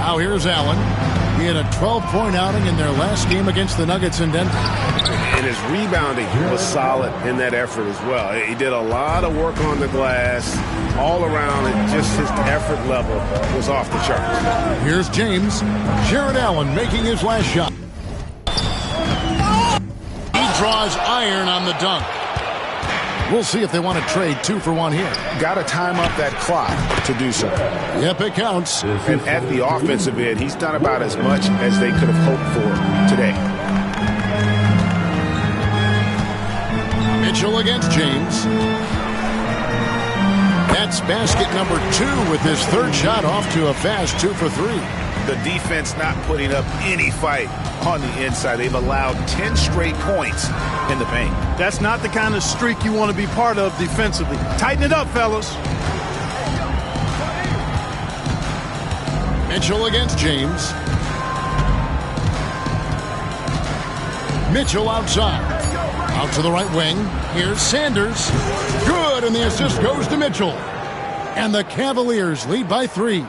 Now here's Allen. He had a 12-point outing in their last game against the Nuggets in Denver. And his rebounding was solid in that effort as well. He did a lot of work on the glass all around, and just his effort level was off the charts. Here's James. Jared Allen making his last shot. He draws iron on the dunk. We'll see if they want to trade 2 for 1 here. Got to time up that clock to do so. Yep, it counts. And at the offensive end, he's done about as much as they could have hoped for today. Mitchell against James. That's basket number 2 with his 3rd shot off to a fast 2 for 3. The defense not putting up any fight on the inside. They've allowed 10 straight points in the paint. That's not the kind of streak you want to be part of defensively. Tighten it up, fellas. Mitchell against James. Mitchell outside. Out to the right wing. Here's Sanders. Good, and the assist goes to Mitchell. And the Cavaliers lead by 3.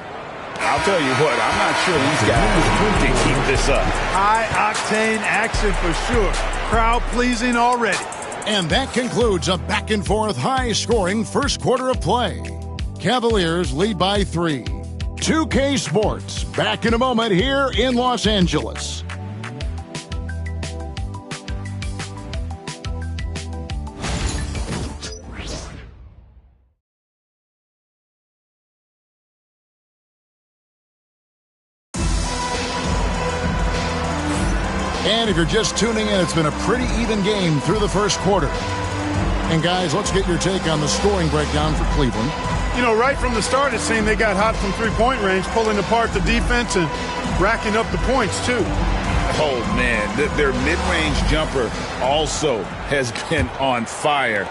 I'll tell you what, I'm not sure these guys can keep this up. High-octane action for sure. Crowd-pleasing already. And that concludes a back-and-forth, high-scoring first quarter of play. Cavaliers lead by 3. 2K Sports, back in a moment here in Los Angeles. And if you're just tuning in, it's been a pretty even game through the first quarter. And guys, let's get your take on the scoring breakdown for Cleveland. You know, right from the start, it seemed they got hot from three-point range, pulling apart the defense and racking up the points, too. Oh, man, their mid-range jumper also has been on fire.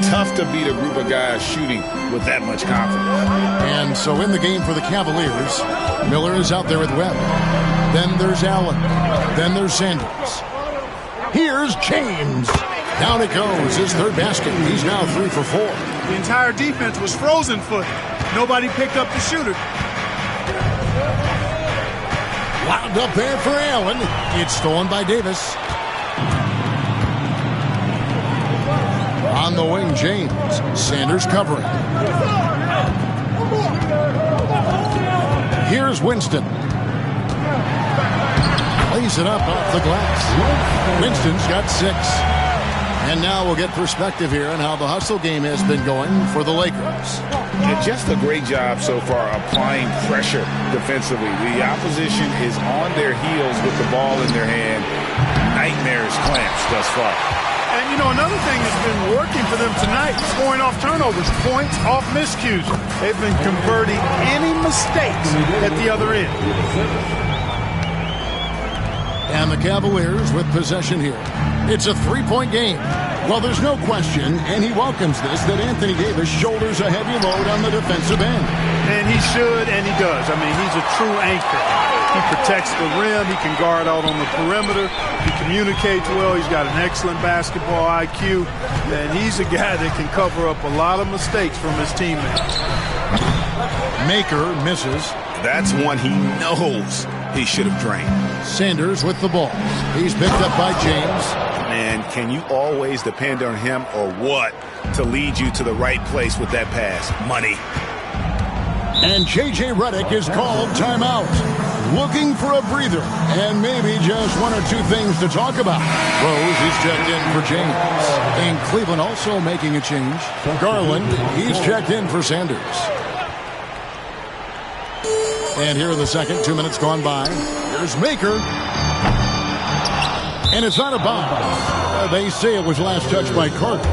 Tough to beat a group of guys shooting with that much confidence. And so in the game for the Cavaliers, Miller is out there with Webb. Then there's Allen. Then there's Sanders. Here's James. Down it goes, his third basket. He's now 3 for 4. The entire defense was frozen foot. Nobody picked up the shooter. Wound up there for Allen. It's stolen by Davis. On the wing, James. Sanders covering. Here's Winston. Lays it up off the glass. Winston's got 6. And now we'll get perspective here on how the hustle game has been going for the Lakers. Just a great job so far applying pressure defensively. The opposition is on their heels with the ball in their hand. Nightmares clamps thus far. And, you know, another thing that's been working for them tonight, scoring off turnovers, points off miscues. They've been converting any mistakes at the other end. And the Cavaliers with possession here. It's a 3-point game. Well, there's no question, and he welcomes this, that Anthony Davis shoulders a heavy load on the defensive end. And he should, and he does. I mean, he's a true anchor. He protects the rim. He can guard out on the perimeter. He communicates well. He's got an excellent basketball IQ. And he's a guy that can cover up a lot of mistakes from his teammates. Maker misses. That's one he knows he should have drained. Sanders with the ball. He's picked up by James. And can you always depend on him or what to lead you to the right place with that pass? Money. And J.J. Redick is called timeout. Looking for a breather and maybe just 1 or 2 things to talk about. Rose is checked in for James. And Cleveland also making a change. Garland, he's checked in for Sanders. And here in the second, 2 minutes gone by. Here's Maker. And it's out of bounds. They say it was last touched by Carter.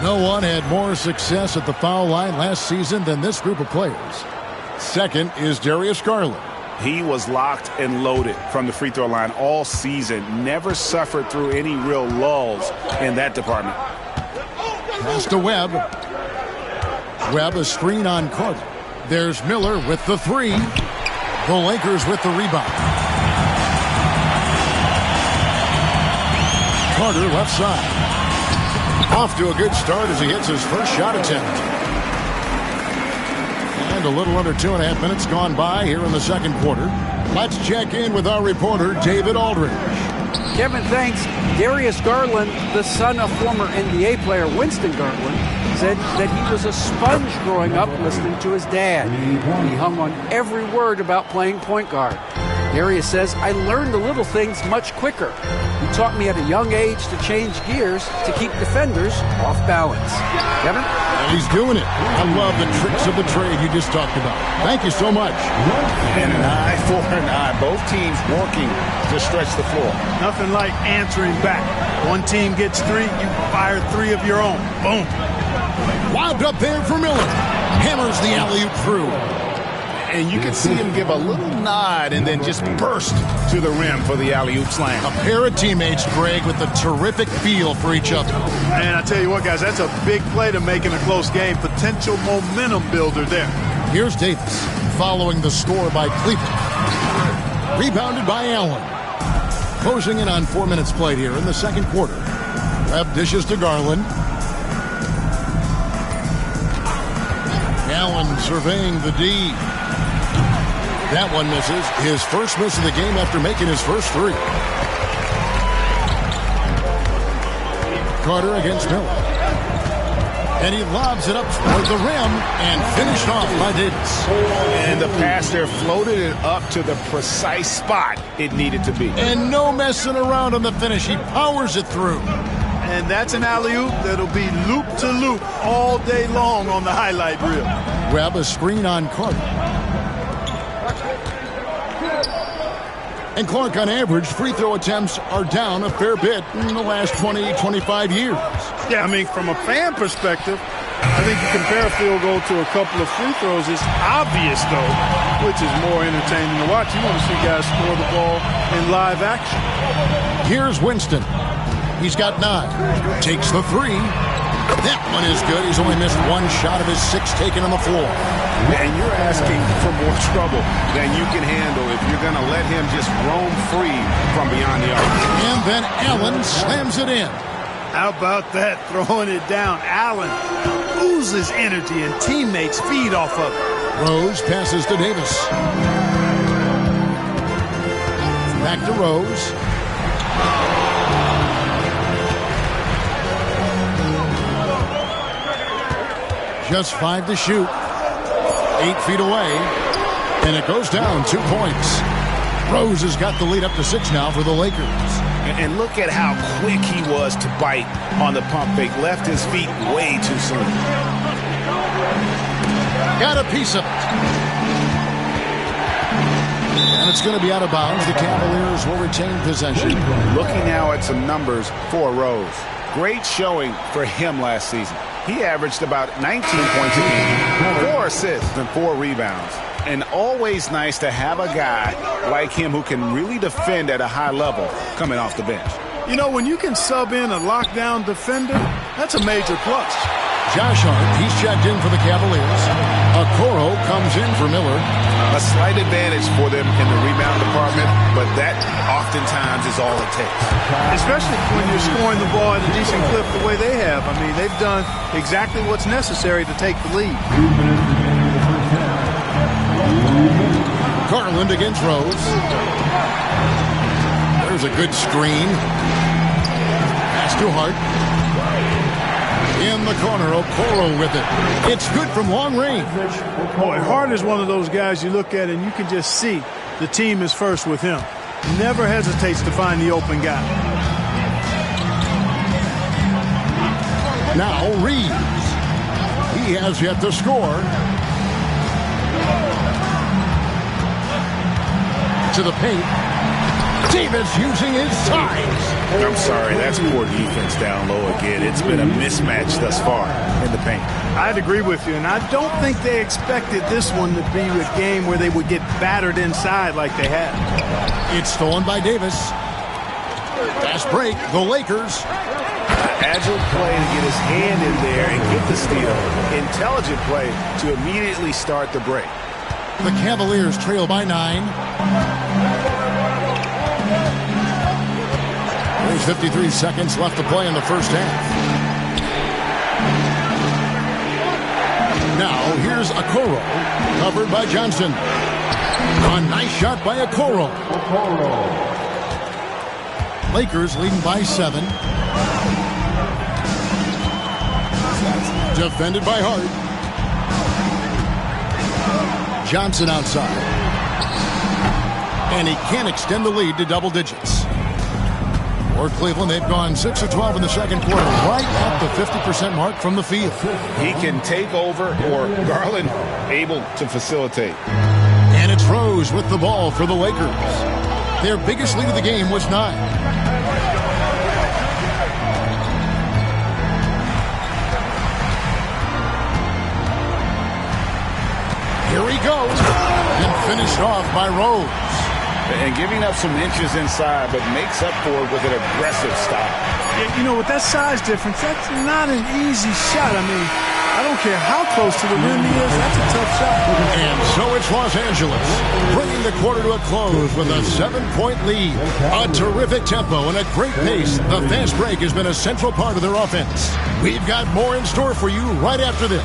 No one had more success at the foul line last season than this group of players. Second is Darius Garland. He was locked and loaded from the free throw line all season. Never suffered through any real lulls in that department. Pass to Webb. Webb a screen on Carter. There's Miller with the 3. The Lakers with the rebound. Carter left side. Off to a good start as he hits his first shot attempt. And a little under 2.5 minutes gone by here in the second quarter. Let's check in with our reporter, David Aldridge. Kevin, thanks. Darius Garland, the son of former NBA player Winston Garland, said that he was a sponge growing up listening to his dad. He hung on every word about playing point guard. Darius says, I learned the little things much quicker. He taught me at a young age to change gears to keep defenders off balance. Kevin? And he's doing it. I love the tricks of the trade you just talked about. Thank you so much. And an eye for an eye. Both teams working to stretch the floor. Nothing like answering back. One team gets 3, you fire 3 of your own. Boom. Wound up there for Miller. Hammers the alley-oop through. And you can see him give a little nod and then just burst to the rim for the alley-oop slam. A pair of teammates, Greg, with a terrific feel for each other. And I tell you what, guys, that's a big play to make in a close game. Potential momentum builder there. Here's Davis following the score by Cleveland. Rebounded by Allen. Closing in on 4 minutes played here in the second quarter. Webb dishes to Garland. Allen surveying the D. That one misses. His first miss of the game after making his first 3. Carter against Miller. And he lobs it up toward the rim and finished off by Davis. And the pass there floated it up to the precise spot it needed to be. And no messing around on the finish. He powers it through. And that's an alley-oop that'll be loop-to-loop all day long on the highlight reel. Webb a screen on Carter. And Clark, on average, free throw attempts are down a fair bit in the last 20, 25 years. Yeah, I mean, from a fan perspective, I think you compare a field goal to a couple of free throws. It's obvious, though, which is more entertaining to watch. You want to see guys score the ball in live action. Here's Winston. He's got 9. Takes the 3. That one is good. He's only missed 1 shot of his 6 taken on the floor. And you're asking for more trouble than you can handle if you're going to let him just roam free from beyond the arc. And then Allen slams it in. How about that, throwing it down? Allen oozes energy, and teammates feed off of it. Rose passes to Davis. Back to Rose. Just 5 to shoot. 8 feet away. And it goes down 2 points. Rose has got the lead up to 6 now for the Lakers. And look at how quick he was to bite on the pump fake. Left his feet way too soon. Got a piece of it. And it's going to be out of bounds. The Cavaliers will retain possession. Looking now at some numbers for Rose. Great showing for him last season. He averaged about 19 points a game, 4 assists and 4 rebounds. And always nice to have a guy like him who can really defend at a high level coming off the bench. You know, when you can sub in a lockdown defender, that's a major plus. Josh Hart, he's checked in for the Cavaliers. Okoro comes in for Miller. A slight advantage for them in the rebound department, but that oftentimes is all it takes. Especially when you're scoring the ball at a decent clip the way they have. I mean, they've done exactly what's necessary to take the lead. Garland against Rose. There's a good screen. Pass to Hart. In the corner, Okoro with it. It's good from long range. Boy, Hart is one of those guys you look at and you can just see the team is first with him. Never hesitates to find the open guy. Now Reeves. He has yet to score. To the paint. Davis using his size. I'm sorry, that's poor defense down low again. It's been a mismatch thus far in the paint. I'd agree with you, and I don't think they expected this one to be a game where they would get battered inside like they had. It's stolen by Davis. Fast break, the Lakers. Agile play to get his hand in there and get the steal. Intelligent play to immediately start the break. The Cavaliers trail by 9. There's 53 seconds left to play in the first half. Now here's Okoro, covered by Johnson. A nice shot by Okoro. Lakers leading by 7. Defended by Hart. Johnson outside. And he can't extend the lead to double digits. For Cleveland, they've gone 6 of 12 in the second quarter, right at the 50% mark from the field. He can take over, or Garland able to facilitate. And it's Rose with the ball for the Lakers. Their biggest lead of the game was 9. Here he goes, and finished off by Rose. And giving up some inches inside, but makes up for it with an aggressive stop. You know, with that size difference, that's not an easy shot. I mean, I don't care how close to the rim he is, that's a tough shot. And so it's Los Angeles, bringing the quarter to a close with a 7-point lead. A terrific tempo and a great pace. The fast break has been a central part of their offense. We've got more in store for you right after this.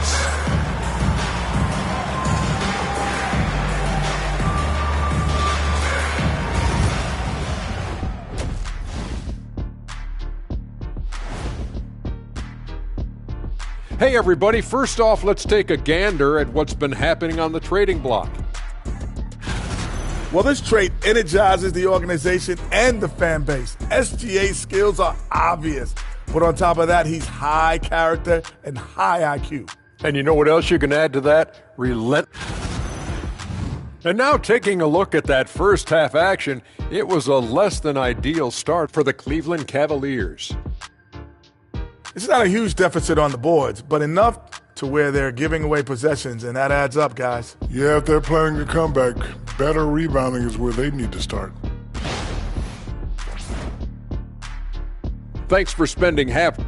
Hey everybody, first off, let's take a gander at what's been happening on the trading block. Well, this trade energizes the organization and the fan base. SGA's skills are obvious, but on top of that, he's high character and high IQ. And you know what else you can add to that? And now taking a look at that first half action, it was a less than ideal start for the Cleveland Cavaliers. It's not a huge deficit on the boards, but enough to where they're giving away possessions, and that adds up, guys. Yeah, if they're planning a comeback, better rebounding is where they need to start. Thanks for spending half.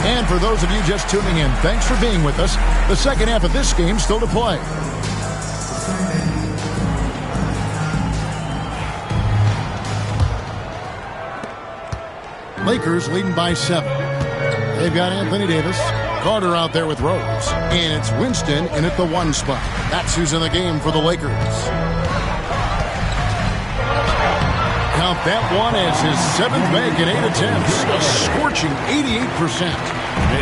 And for those of you just tuning in, thanks for being with us. The second half of this game still to play. Lakers leading by 7. They've got Anthony Davis, Carter out there with Rose, and it's Winston in at the 1 spot. That's who's in the game for the Lakers. Count that one as his 7th make in 8 attempts, a scorching 88%.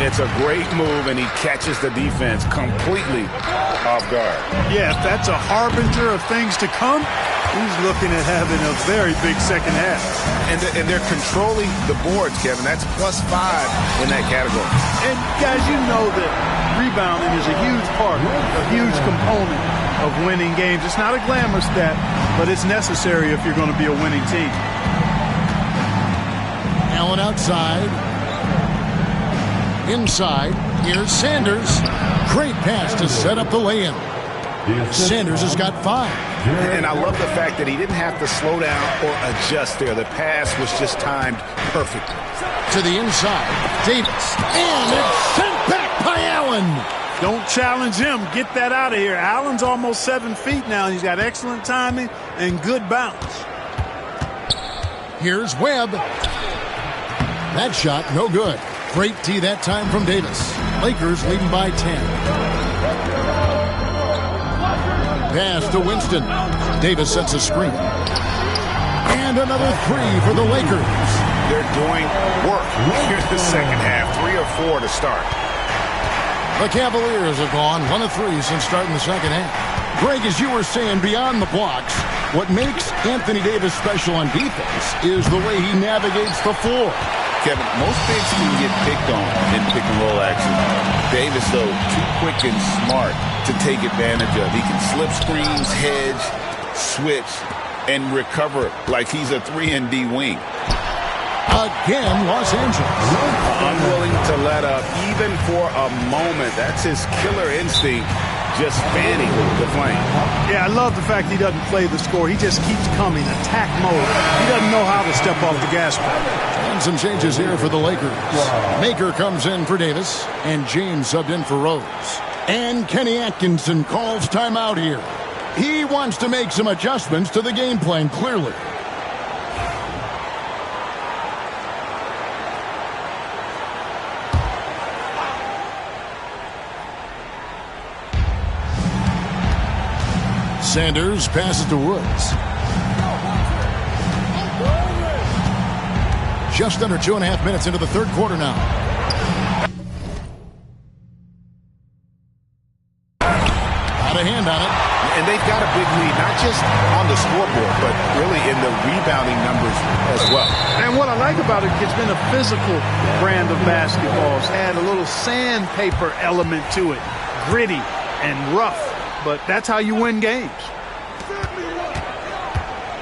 It's a great move, and he catches the defense completely off guard. Yeah, if that's a harbinger of things to come, he's looking at having a very big second half. And they're controlling the boards, Kevin. That's +5 in that category. And, guys, you know that rebounding is a huge part, a huge component of winning games. It's not a glamorous stat, but it's necessary if you're going to be a winning team. Allen outside. Inside. Here's Sanders. Great pass to set up the lay-in. Sanders has got 5. And I love the fact that he didn't have to slow down or adjust there. The pass was just timed perfectly. To the inside. Davis. And it's sent back by Allen. Don't challenge him. Get that out of here. Allen's almost 7 feet now. He's got excellent timing and good bounce. Here's Webb. That shot, no good. Great tee that time from Davis. Lakers leading by 10. Pass to Winston. Davis sets a screen. And another 3 for the Lakers. They're doing work here in the second half. 3 or 4 to start. The Cavaliers have gone 1 of 3 since starting the second half. Greg, as you were saying, beyond the blocks, what makes Anthony Davis special on defense is the way he navigates the floor. Kevin, most bigs can get picked on in pick-and-roll action. Davis, though, too quick and smart to take advantage of. He can slip screens, hedge, switch, and recover like he's a 3-and-D wing. Again, Los Angeles. Unwilling to let up even for a moment. That's his killer instinct, just fanning the flame. Yeah, I love the fact he doesn't play the score. He just keeps coming, attack mode. He doesn't know how to step off the gas pedal. And some changes here for the Lakers. Maker comes in for Davis, and James subbed in for Rose. And Kenny Atkinson calls timeout here. He wants to make some adjustments to the game plan, clearly. Sanders passes to Woods. Just under 2.5 minutes into the third quarter now. Out of hand on it. And they've got a big lead, not just on the scoreboard, but really in the rebounding numbers as well. And what I like about it, it's been a physical brand of basketball. It's had a little sandpaper element to it. Gritty and rough. But that's how you win games.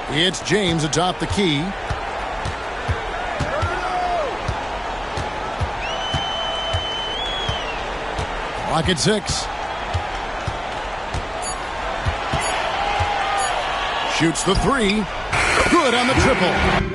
It's James atop the key. Clock at 6. Shoots the 3. Good on the triple.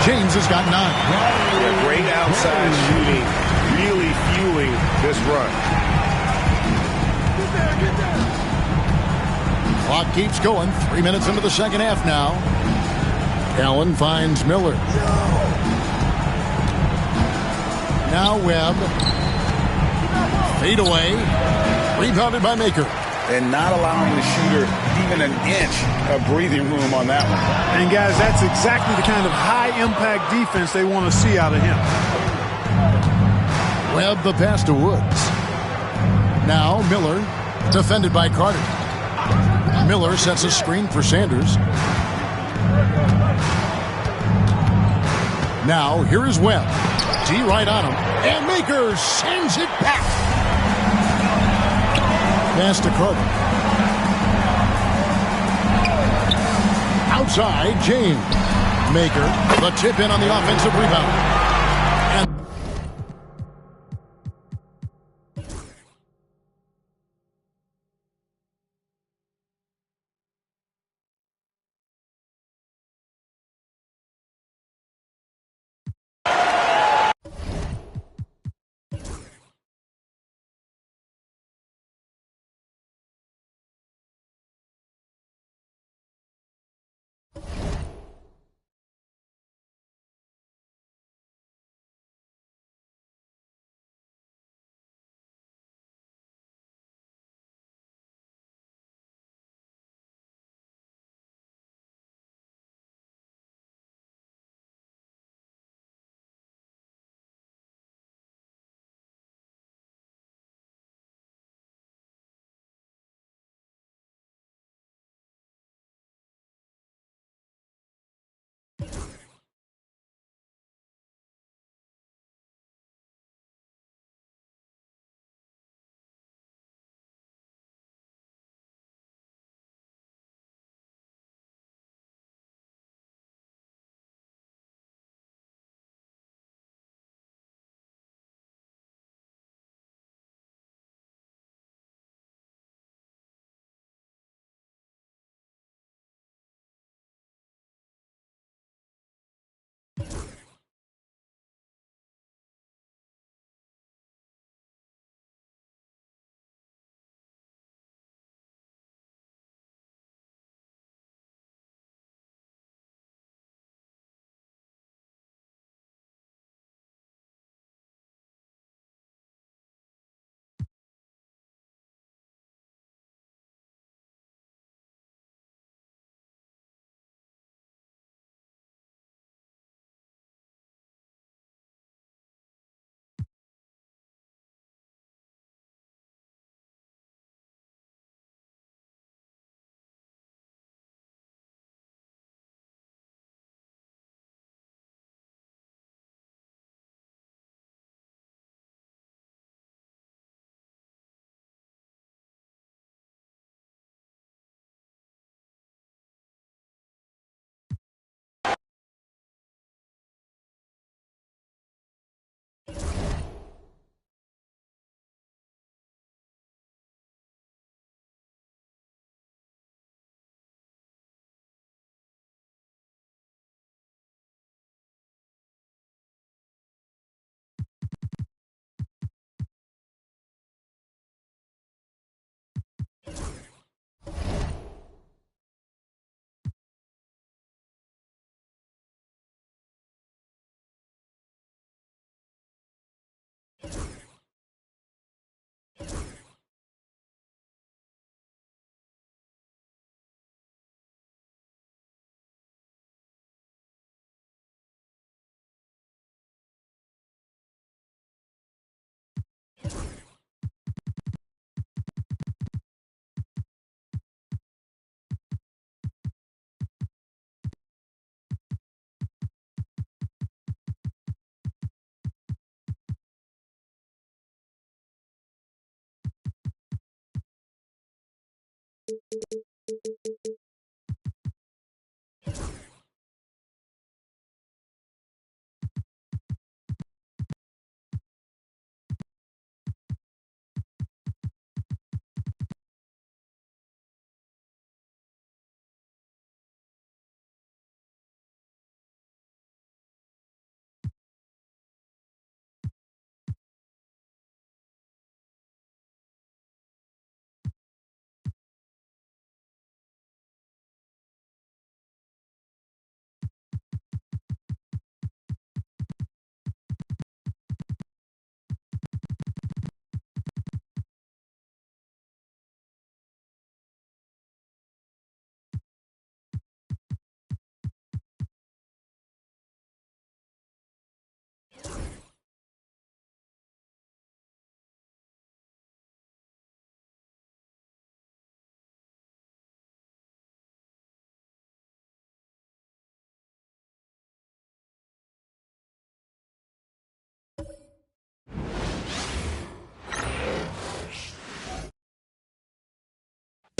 James has got 9. Yeah, great outside shooting, really fueling this run. Clock keeps going. 3 minutes into the second half now. Allen finds Miller. Now Webb. Fade away. Rebounded by Maker. And not allowing the shooter even an inch of breathing room on that one. And, guys, that's exactly the kind of high-impact defense they want to see out of him. Webb the pass to Woods. Now Miller, defended by Carter. Miller sets a screen for Sanders. Now here is Webb. D right on him. And Maker sends it back. Pass to Carter. Outside, James. Maker, the tip in on the offensive rebound. And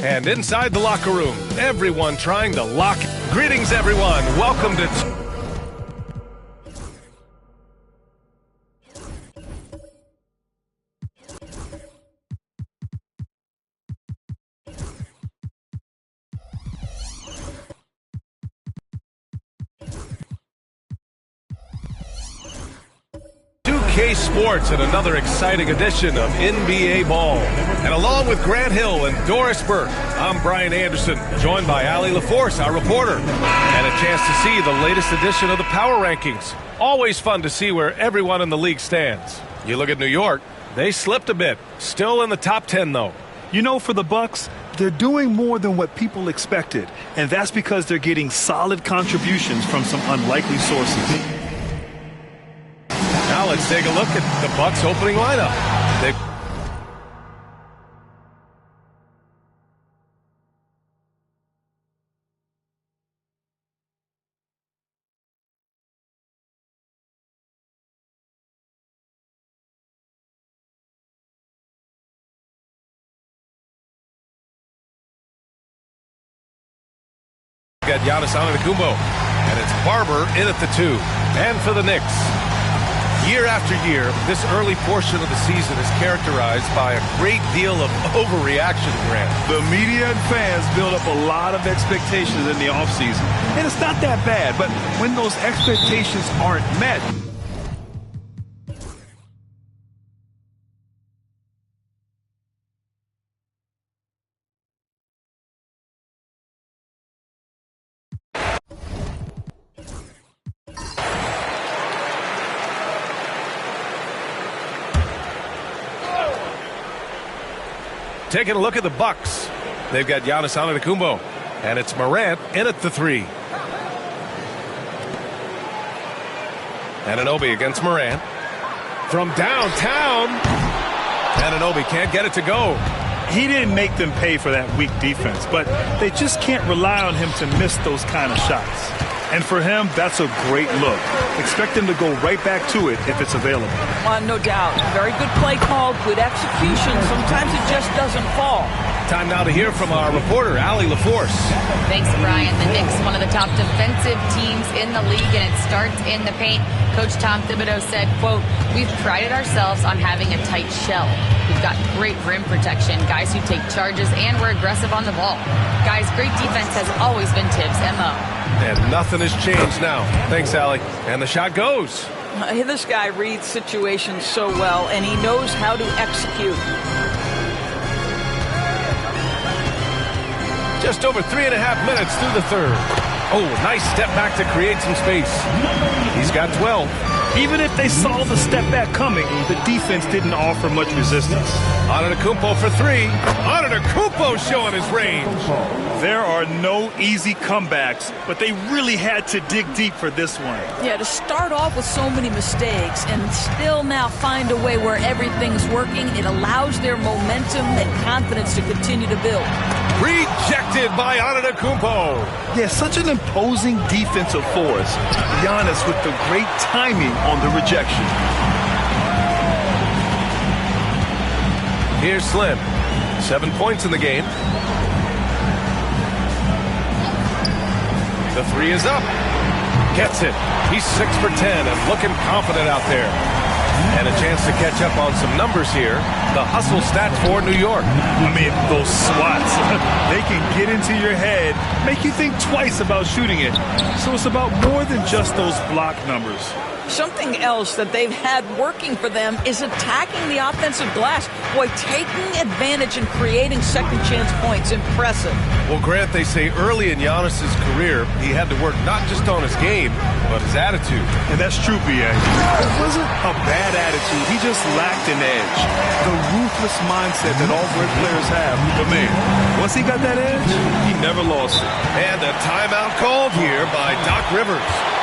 And inside the locker room, everyone trying to lock. Greetings, everyone. Welcome to 2K Sports and another exciting edition of NBA Ball. And along with Grant Hill and Doris Burke, I'm Brian Anderson, joined by Allie LaForce, our reporter, and a chance to see the latest edition of the Power Rankings. Always fun to see where everyone in the league stands. You look at New York, they slipped a bit. Still in the top 10, though. You know, for the Bucks, they're doing more than what people expected, and that's because they're getting solid contributions from some unlikely sources. Now let's take a look at the Bucks opening lineup. Got Giannis Antetokounmpo, and it's Barber in at the 2. And for the Knicks, year after year, this early portion of the season is characterized by a great deal of overreaction, Grant. The media and fans build up a lot of expectations in the offseason, and it's not that bad, but when those expectations aren't met, taking a look at the Bucks. They've got Giannis Antetokounmpo, and it's Morant in at the 3. Anunoby against Morant. From downtown, Anunoby can't get it to go. he didn't make them pay for that weak defense, but they just can't rely on him to miss those kind of shots. And for him, that's a great look. Expect him to go right back to it if it's available. No doubt. Very good play call, good execution. Sometimes it just doesn't fall. Time now to hear from our reporter, Allie LaForce. Thanks, Brian. The Knicks, one of the top defensive teams in the league, and it starts in the paint. Coach Tom Thibodeau said, quote, "We've prided ourselves on having a tight shell. We've got great rim protection, guys who take charges, and we're aggressive on the ball. Guys, great defense has always been Tibbs' MO." And nothing has changed now. Thanks, Allie. And the shot goes. This guy reads situations so well, and he knows how to execute. Just over 3.5 minutes through the third. Oh, nice step back to create some space. He's got 12. Even if they saw the step back coming, the defense didn't offer much resistance. Antetokounmpo for three. Antetokounmpo showing his range. There are no easy comebacks, but they really had to dig deep for this one. Yeah, to start off with so many mistakes and still now find a way where everything's working, it allows their momentum and confidence to continue to build. Rejected by Antetokounmpo. Yeah, such an imposing defensive force. Giannis with the great timing on the rejection. Here's Slim. 7 points in the game. The three is up. Gets it. He's 6 for 10 and looking confident out there. And a chance to catch up on some numbers here. The hustle stats for New York. I mean, those swats, they can get into your head, make you think twice about shooting it. So it's about more than just those block numbers. Something else that they've had working for them is attacking the offensive glass. Boy, taking advantage and creating second chance points. Impressive. Well, Grant, they say early in Giannis' career, he had to work not just on his game, but his attitude. And that's true, B.A. It wasn't a bad attitude. He just lacked an edge. The ruthless mindset that all great players have. But, man, once he got that edge, he never lost it. And a timeout called here by Doc Rivers.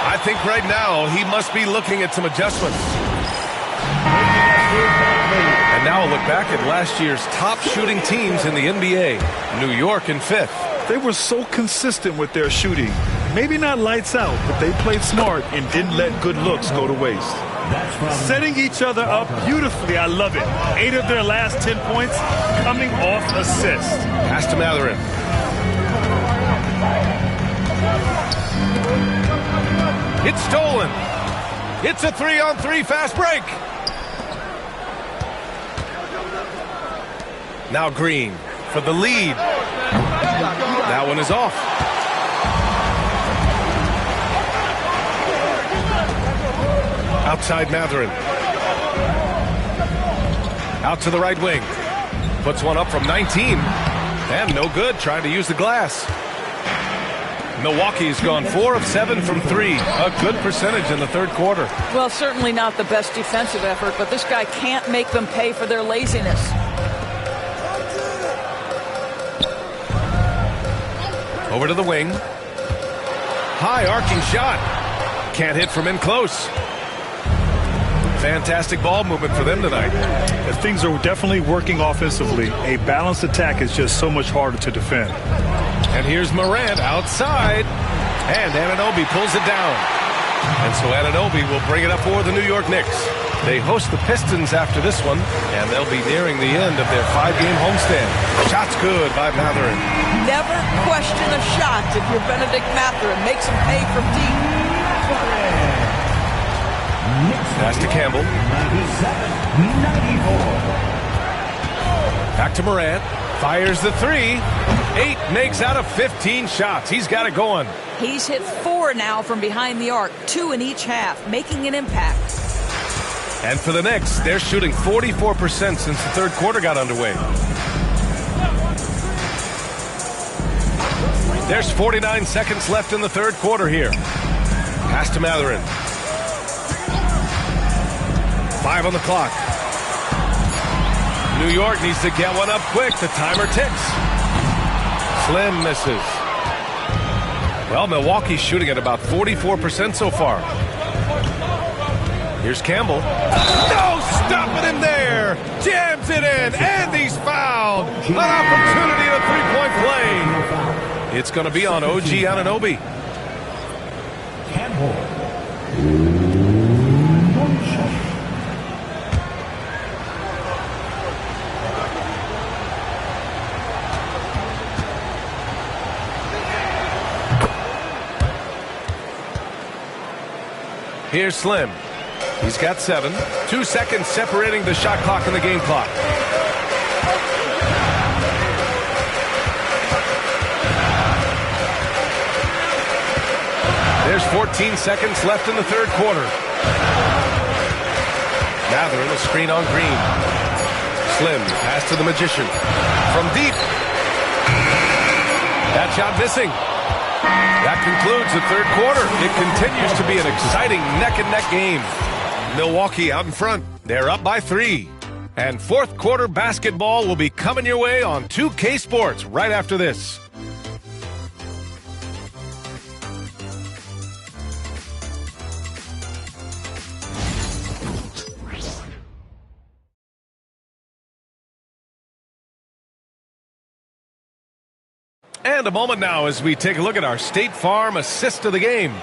I think right now he must be looking at some adjustments. And now a look back at last year's top shooting teams in the NBA. New York in 5th. They were so consistent with their shooting. Maybe not lights out, but they played smart and didn't let good looks go to waste. Setting each other up beautifully. I love it. 8 of their last 10 points coming off assists. Pass to Matherin. It's stolen. It's a 3-on-3 fast break. Now Green for the lead. That one is off. Outside Matherin. Out to the right wing. Puts one up from 19. And no good, trying to use the glass. Milwaukee's gone 4 of 7 from 3. A good percentage in the third quarter. Well, certainly not the best defensive effort, but this guy can't make them pay for their laziness. Over to the wing. High arcing shot. Can't hit from in close. Fantastic ball movement for them tonight. Things are definitely working offensively. A balanced attack is just so much harder to defend. And here's Morant outside. And Anunoby pulls it down. And so Anunoby will bring it up for the New York Knicks. They host the Pistons after this one, and they'll be nearing the end of their 5-game homestand. Shot's good by Matherin. Never question a shot if you're Benedict Matherin. Makes him pay from deep. Pass to Campbell. 94. Back to Morant. Fires the 3. 8 makes out of 15 shots. He's got it going. He's hit 4 now from behind the arc, 2 in each half, making an impact. And for the Knicks, they're shooting 44% since the third quarter got underway. There's 49 seconds left in the third quarter here. Pass to Matherin. 5 on the clock. New York needs to get one up quick. The timer ticks. Slim misses. Well, Milwaukee's shooting at about 44% so far. Here's Campbell. No, stopping him there. Jams it in, and he's fouled. An opportunity at a three-point play. It's going to be on OG Anunoby. Here's Slim. He's got 7. 2 seconds separating the shot clock and the game clock. There's 14 seconds left in the third quarter. Matherin, a screen on Green. Slim, pass to the Magician. From deep. That shot missing. That concludes the third quarter. It continues to be an exciting neck-and-neck game. Milwaukee out in front. They're up by 3. And fourth quarter basketball will be coming your way on 2K Sports right after this. And a moment now as we take a look at our State Farm assist of the game.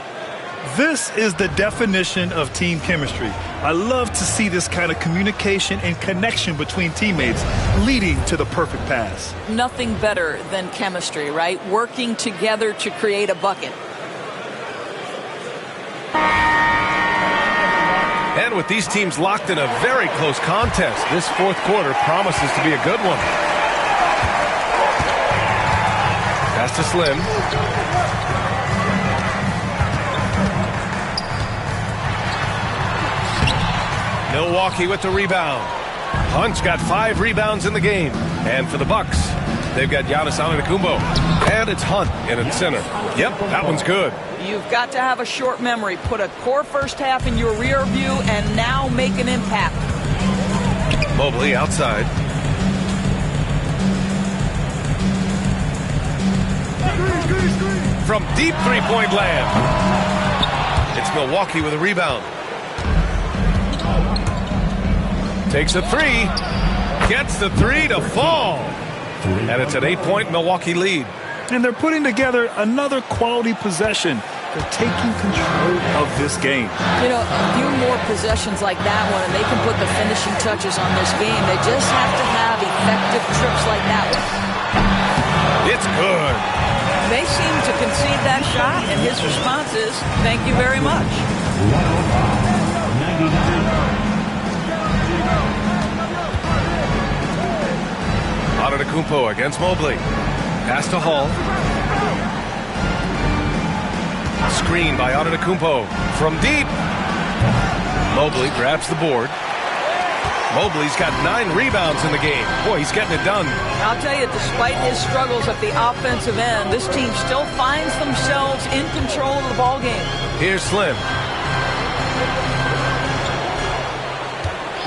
This is the definition of team chemistry. I love to see this kind of communication and connection between teammates leading to the perfect pass. Nothing better than chemistry, right? Working together to create a bucket. And with these teams locked in a very close contest, this fourth quarter promises to be a good one. Pass to Slim. Milwaukee with the rebound. Hunt's got 5 rebounds in the game. And for the Bucks, they've got Giannis Antetokounmpo. And it's Hunt in at center. Yep, that one's good. You've got to have a short memory. Put a core first half in your rear view and now make an impact. Mobley outside. From deep three-point land. It's Milwaukee with a rebound. Takes a 3. Gets the 3 to fall. And it's an 8-point Milwaukee lead. And they're putting together another quality possession. They're taking control of this game. You know, a few more possessions like that one, and they can put the finishing touches on this game. They just have to have effective trips like that one. It's good. They seem to concede that shot, and his response is, thank you very much. 105-99. Antetokounmpo against Mobley. Pass to Hall. Screen by Antetokounmpo from deep. Mobley grabs the board. Mobley's got 9 rebounds in the game. Boy, he's getting it done. I'll tell you, despite his struggles at the offensive end, this team still finds themselves in control of the ball game. Here's Slim.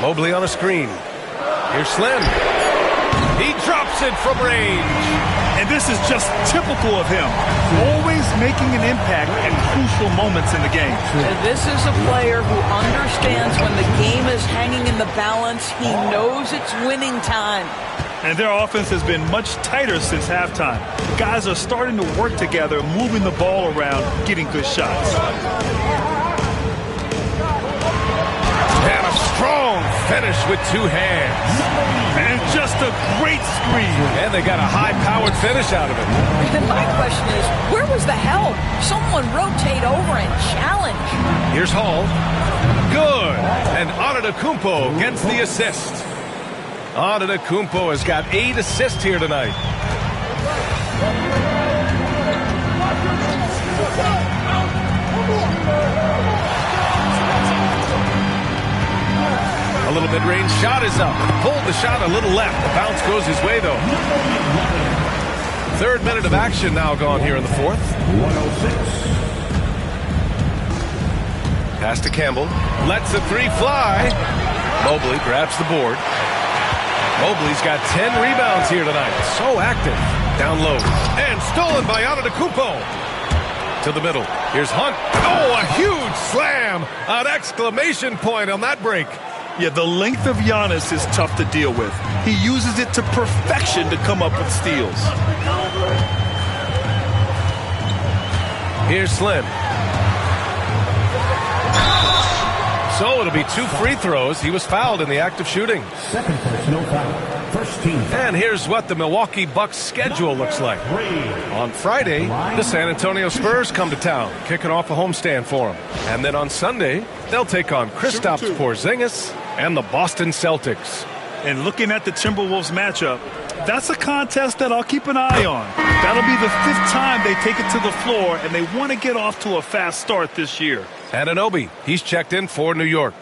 Mobley on a screen. Here's Slim. He drops it from range. And this is just typical of him. Always making an impact at crucial moments in the game. And this is a player who understands when the game is hanging in the balance. He knows it's winning time. And their offense has been much tighter since halftime. Guys are starting to work together, moving the ball around, getting good shots. And a strong finish with 2 hands. And just a great screen. And they got a high-powered finish out of it. And my question is, where was the help? Someone rotate over and challenge. Here's Hall. Good. And Antetokounmpo gets the assist. Antetokounmpo has got 8 assists here tonight. A little mid-range shot is up. Pulled the shot a little left. The bounce goes his way, though. 3rd minute of action now gone here in the 4th. 106. Pass to Campbell. Lets the 3 fly. Mobley grabs the board. Mobley's got 10 rebounds here tonight. So active. Down low. And stolen by Antetokounmpo. To the middle. Here's Hunt. Oh, a huge slam. An exclamation point on that break. Yeah, the length of Giannis is tough to deal with. He uses it to perfection to come up with steals. Here's Slim. So it'll be 2 free throws. He was fouled in the act of shooting. 2nd personal foul. First team. And here's what the Milwaukee Bucks schedule looks like. On Friday, the San Antonio Spurs come to town, kicking off a homestand for them. And then on Sunday, they'll take on Kristaps Porzingis and the Boston Celtics. And looking at the Timberwolves matchup, that's a contest that I'll keep an eye on. That'll be the 5th time they take it to the floor, and they want to get off to a fast start this year. Anunoby, he's checked in for New York.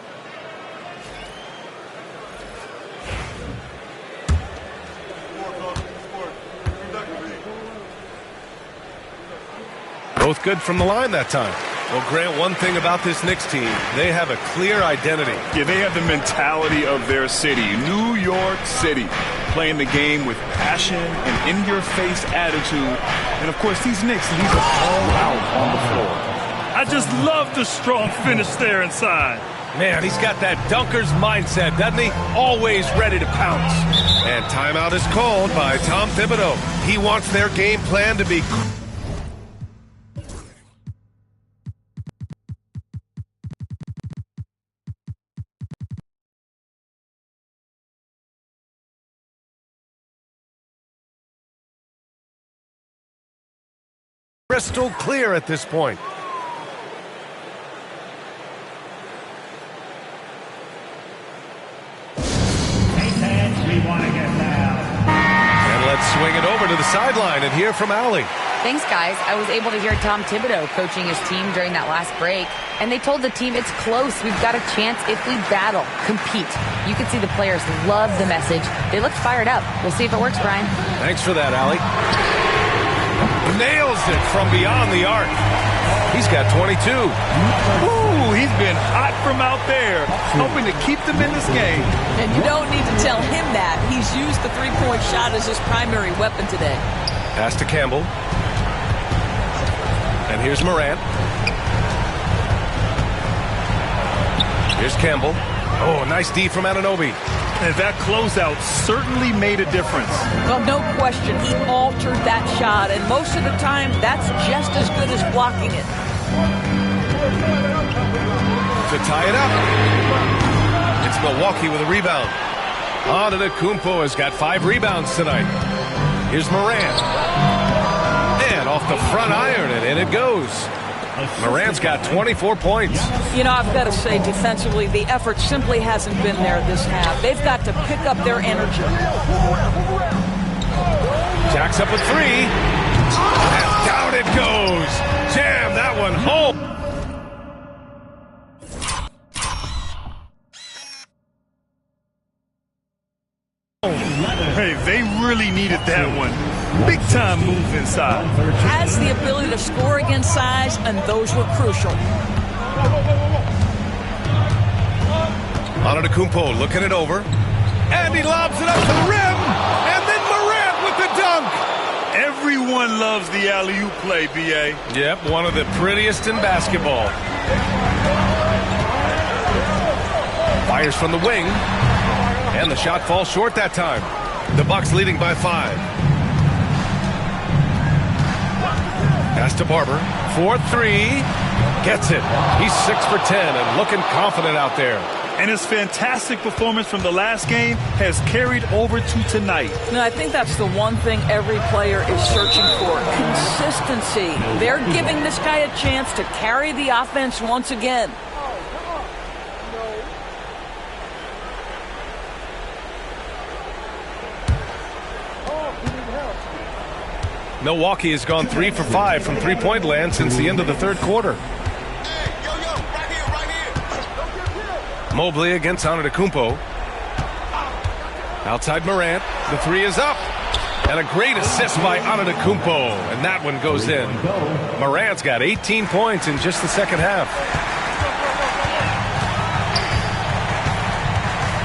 Both good from the line that time. Well, Grant, one thing about this Knicks team, they have a clear identity. Yeah, they have the mentality of their city, New York City, playing the game with passion and in-your-face attitude. And, of course, these Knicks leave it all out on the floor. I just love the strong finish there inside. Man, he's got that dunker's mindset, doesn't he? Always ready to pounce. And timeout is called by Tom Thibodeau. He wants their game plan to be crystal clear at this point. And let's swing it over to the sideline and hear from Allie. Thanks, guys. I was able to hear Tom Thibodeau coaching his team during that last break, and they told the team it's close. We've got a chance if we battle, compete. You can see the players love the message. They look fired up. We'll see if it works, Brian. Thanks for that, Allie. Nails it from beyond the arc. He's got 22. Ooh, he's been hot from out there, hoping to keep them in this game. And you don't need to tell him that. He's used the three-point shot as his primary weapon today. Pass to Campbell. And here's Morant. Here's Campbell. Oh, nice D from Anunoby. And that closeout certainly made a difference. Well, no question. He altered that shot, and most of the time, that's just as good as blocking it. To tie it up. It's Milwaukee with a rebound. Antetokounmpo has got 5 rebounds tonight. Here's Morant. And off the front iron, and in it goes. Morant's got 24 points. You know, I've got to say, defensively, the effort simply hasn't been there this half. They've got to pick up their energy. Jacks up a 3. And down it goes. Jam that one home. Hey, they really needed that one. Big time move inside. Has the ability to score against size, and those were crucial. Antetokounmpo looking it over. And he lobs it up to the rim. And then Morant with the dunk. Everyone loves the alley-oop play, B.A. Yep, one of the prettiest in basketball. Fires from the wing. And the shot falls short that time. The Bucks leading by 5. Pass to Barber. 4-3. Gets it. He's 6 for 10 and looking confident out there. And his fantastic performance from the last game has carried over to tonight. No, I think that's the one thing every player is searching for. Consistency. They're giving this guy a chance to carry the offense once again. Milwaukee has gone 3 for 5 from three-point land since the end of the third quarter. Mobley against Antetokounmpo. Outside Morant. The 3 is up. And a great assist by Antetokounmpo. And that one goes in. Morant's got 18 points in just the second half.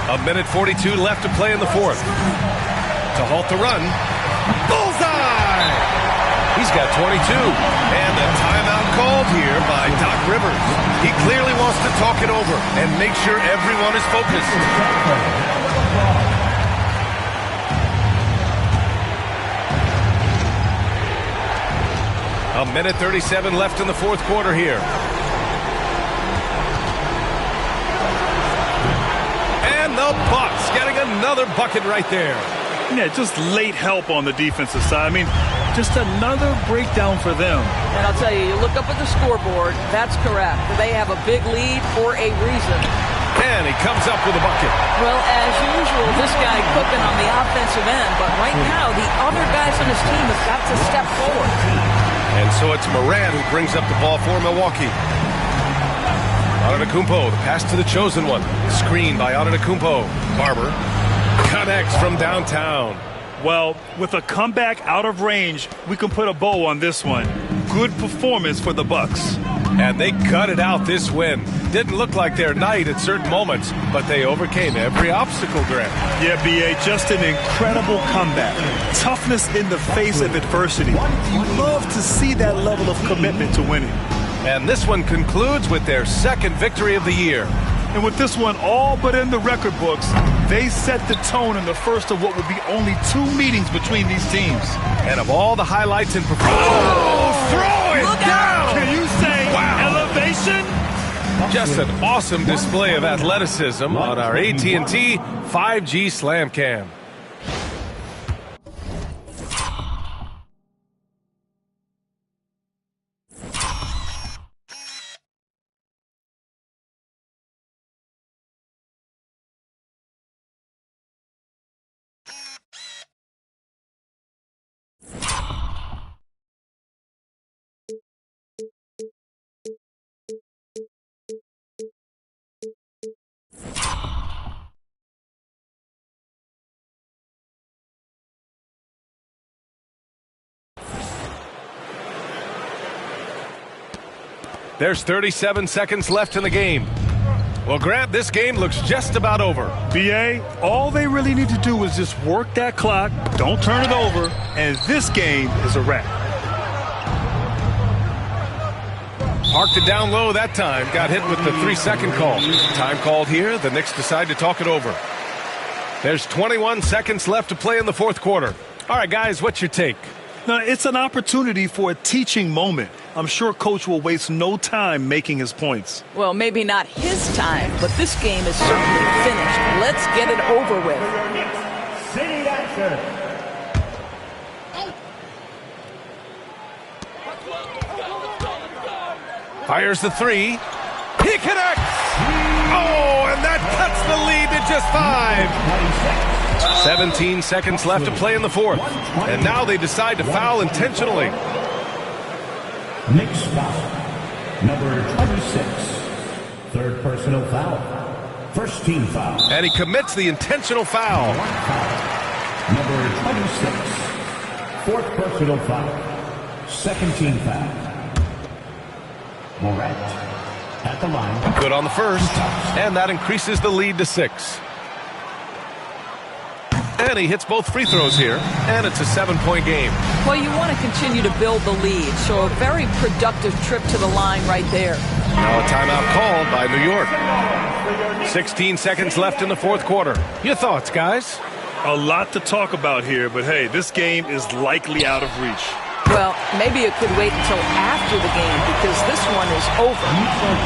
1:42 left to play in the fourth. To halt the run. Bullseye! He's got 22. And a timeout called here by Doc Rivers. He clearly wants to talk it over and make sure everyone is focused. A 1:37 left in the fourth quarter here. And the Bucks getting another bucket right there. Yeah, just late help on the defensive side. I mean, just another breakdown for them. And I'll tell you, you look up at the scoreboard, that's correct. They have a big lead for a reason. And he comes up with a bucket. Well, as usual, this guy cooking on the offensive end. But right now, the other guys on his team have got to step forward. And so it's Morant who brings up the ball for Milwaukee. Antetokounmpo, the pass to the chosen one. Screen by Antetokounmpo. Barber connects from downtown. Well, with a comeback out of range, we can put a bow on this one. Good performance for the Bucks. And they gutted out this win. Didn't look like their night at certain moments, but they overcame every obstacle, Grant. Yeah, B.A., just an incredible comeback. Toughness in the face of adversity. You love to see that level of commitment to winning. And this one concludes with their second victory of the year. And with this one all but in the record books, they set the tone in the first of what will be only 2 meetings between these teams. And of all the highlights in performance, throw it down! Can you say elevation? Just an awesome display of athleticism on our AT&T 5G Slam Cam. There's 37 seconds left in the game. Well, Grant, this game looks just about over. B.A., all they really need to do is just work that clock, don't turn it over, and this game is a wrap. Parked it down low that time. Got hit with the 3-second call. Time called here. The Knicks decide to talk it over. There's 21 seconds left to play in the fourth quarter. All right, guys, what's your take? Now, it's an opportunity for a teaching moment. I'm sure Coach will waste no time making his points. Well, maybe not his time, but this game is certainly finished. Let's get it over with. City action. Fires the three. He connects! Oh, and that cuts the lead to just 5. 17 seconds left to play in the fourth. And now they decide to foul intentionally. Next foul. Number 26. Third personal foul. First team foul. And he commits the intentional foul. Number 26. Fourth personal foul. Second team foul. Morant at the line. Good on the first. And that increases the lead to 6. And he hits both free throws here. And it's a 7-point game. Well, you want to continue to build the lead, so a very productive trip to the line right there. Now a timeout called by New York. 16 seconds left in the fourth quarter. Your thoughts, guys? A lot to talk about here, but hey, this game is likely out of reach. Well, maybe it could wait until after the game because this one is over.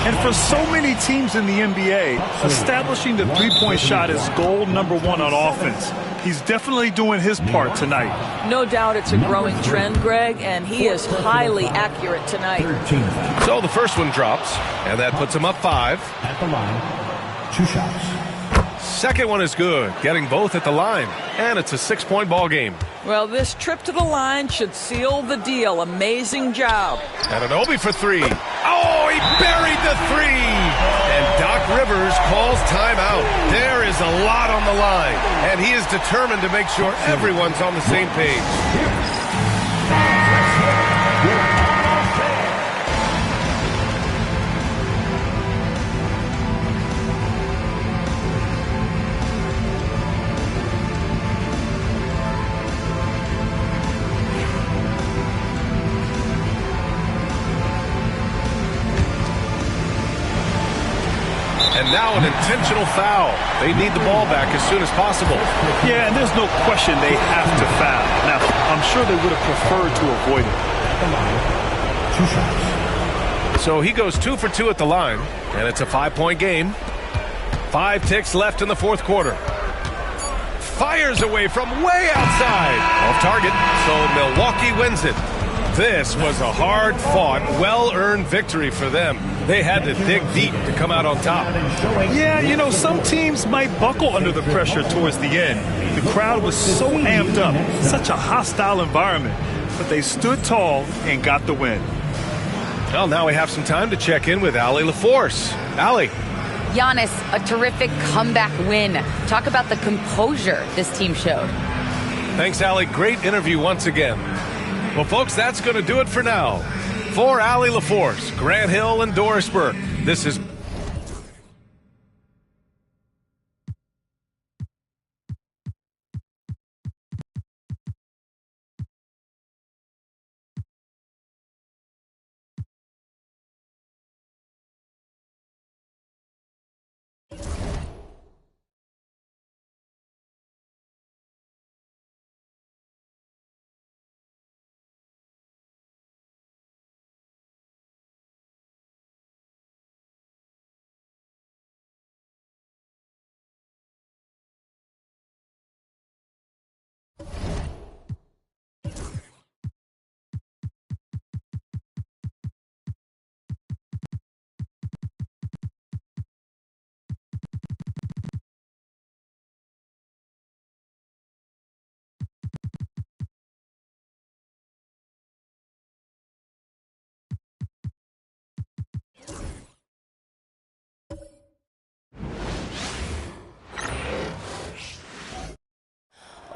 And for so many teams in the NBA, establishing the three-point shot is goal number 1 on offense. He's definitely doing his part tonight. No doubt it's a growing trend, Greg, and he is highly accurate tonight. So the first one drops, and that puts him up 5. At the line, 2 shots. Second one is good, getting both at the line. And it's a 6-point ball game. Well, this trip to the line should seal the deal. Amazing job. And an Obi for 3. Oh, he buried the 3. And Doc Rivers calls timeout. There is a lot on the line. And he is determined to make sure everyone's on the same page. And now an intentional foul. They need the ball back as soon as possible. Yeah, and there's no question they have to foul. Now, I'm sure they would have preferred to avoid it. 2 shots. So he goes 2 for 2 at the line, and it's a 5-point game. 5 ticks left in the fourth quarter. Fires away from way outside. Off target, so Milwaukee wins it. This was a hard-fought, well-earned victory for them. They had to dig deep to come out on top. Yeah, you know, some teams might buckle under the pressure towards the end. The crowd was so amped up, such a hostile environment. But they stood tall and got the win. Well, now we have some time to check in with Allie LaForce. Allie. Giannis, a terrific comeback win. Talk about the composure this team showed. Thanks, Allie. Great interview once again. Well, folks, that's going to do it for now. For Allie LaForce, Grant Hill, and Doris Burke, this is...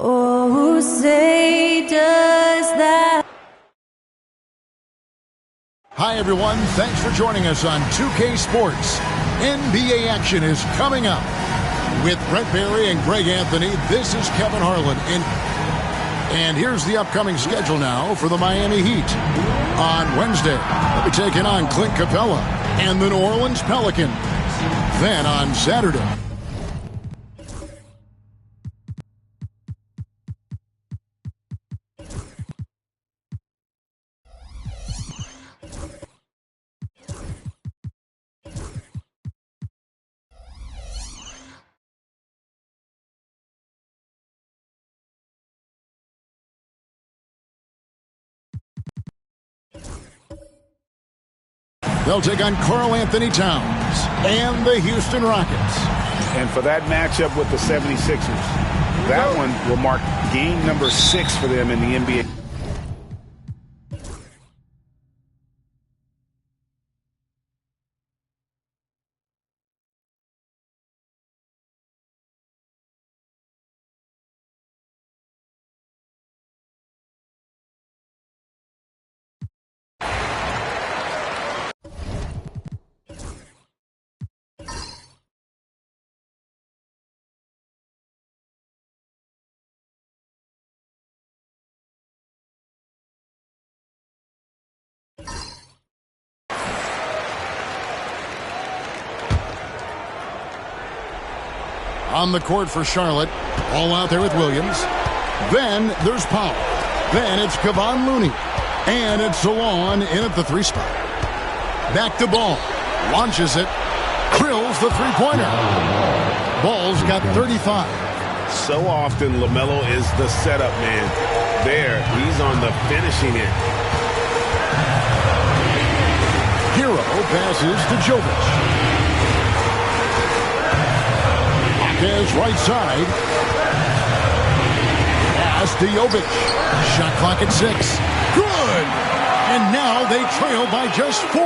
Oh, say does that. Hi, everyone. Thanks for joining us on 2K Sports. NBA action is coming up. With Brent Barry and Greg Anthony, this is Kevin Harlan. And here's the upcoming schedule now for the Miami Heat. On Wednesday, they'll be taking on Clint Capella and the New Orleans Pelicans. Then on Saturday, They'll take on Karl Anthony Towns and the Houston Rockets. And for that matchup with the 76ers, that one will mark game number 6 for them in the NBA. On the court for Charlotte. All out there with Williams. Then there's Powell. Then it's Kevon Looney. And it's Salon in at the 3 spot. Back to Ball. Launches it. Drills the three-pointer. Ball's got 35. So often LaMelo is the setup man. There, he's on the finishing end. Hero passes to Jovic. His right side. Pass to Jovic. Shot clock at 6. Good! And now they trail by just 4.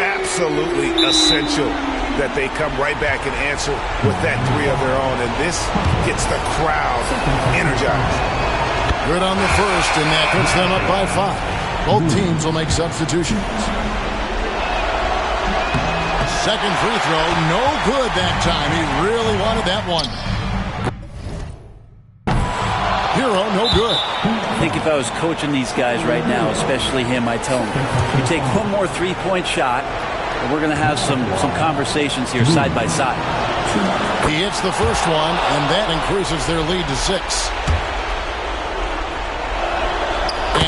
Absolutely essential that they come right back and answer with that 3 of their own. And this gets the crowd energized. Good on the first, and that puts them up by 5. Both teams will make substitutions. Second free throw, no good that time. He really wanted that one. Hero, no good. I think if I was coaching these guys right now, especially him, I'd tell him, you take one more three-point shot, and we're going to have some conversations here side by side. He hits the first one, and that increases their lead to 6.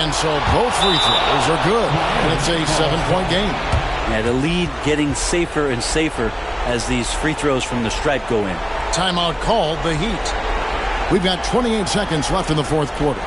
And so both free throws are good, and it's a 7-point game. Yeah, the lead getting safer and safer as these free throws from the stripe go in. Timeout called, the Heat. We've got 28 seconds left in the fourth quarter.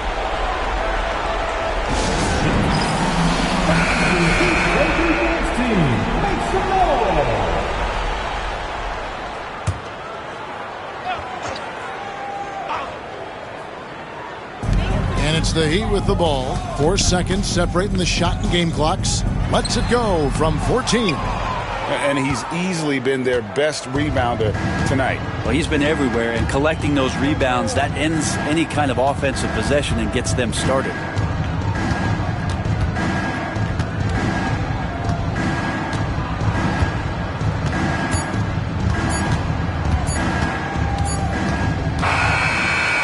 And it's the Heat with the ball. 4 seconds separating the shot and game clocks. Lets it go from 14. And he's easily been their best rebounder tonight. Well, he's been everywhere, and collecting those rebounds, that ends any kind of offensive possession and gets them started.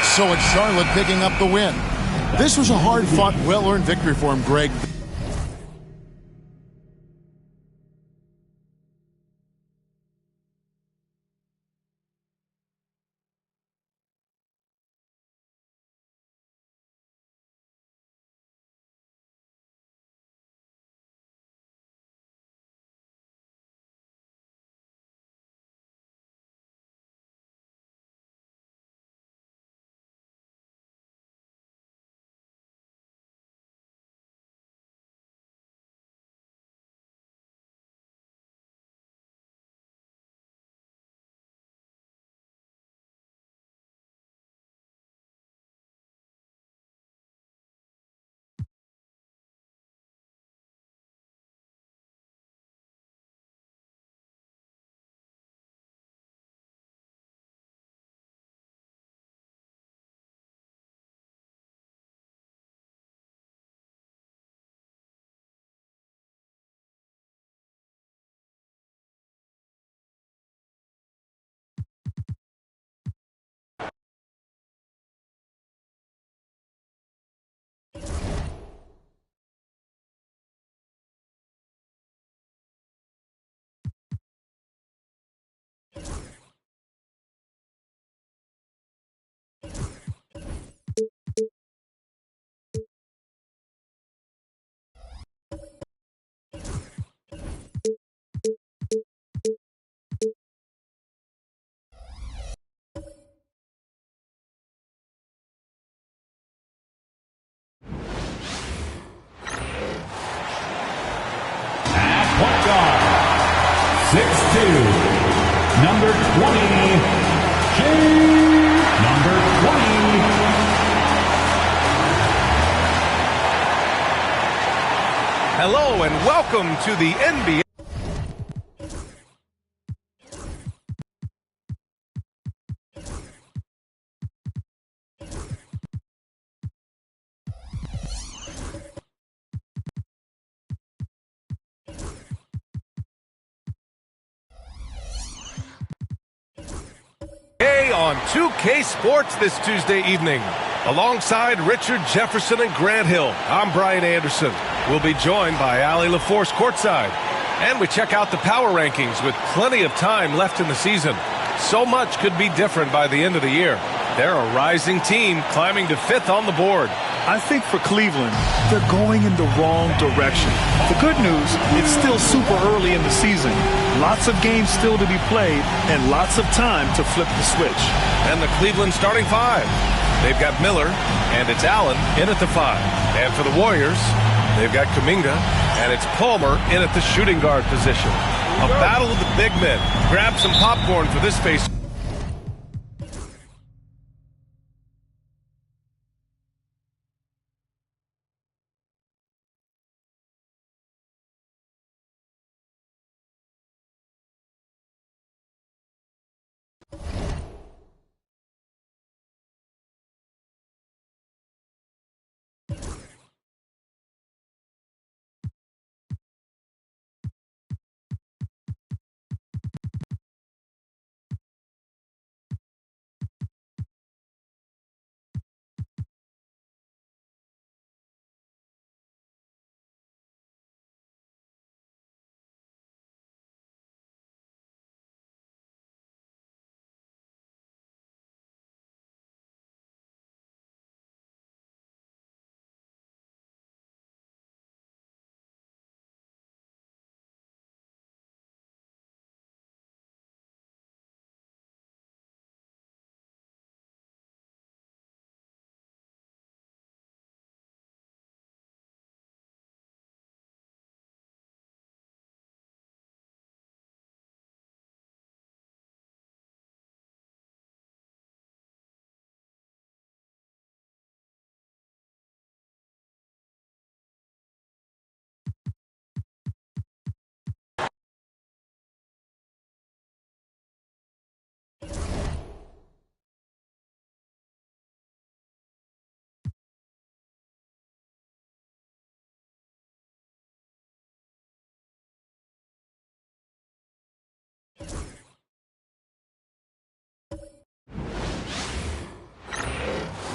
So it's Charlotte picking up the win. This was a hard-fought, well-earned victory for him, Greg. number 20, number 20. Hello and welcome to the NBA. On 2K Sports this Tuesday evening. Alongside Richard Jefferson and Grant Hill, I'm Brian Anderson. We'll be joined by Allie LaForce courtside. And we check out the power rankings with plenty of time left in the season. So much could be different by the end of the year. They're a rising team climbing to 5th on the board. I think for Cleveland, they're going in the wrong direction. The good news, it's still super early in the season. Lots of games still to be played and lots of time to flip the switch. And the Cleveland starting 5. They've got Miller, and it's Allen in at the 5. And for the Warriors, they've got Kuminga, and it's Palmer in at the shooting guard position. A battle of the big men. Grab some popcorn for this face.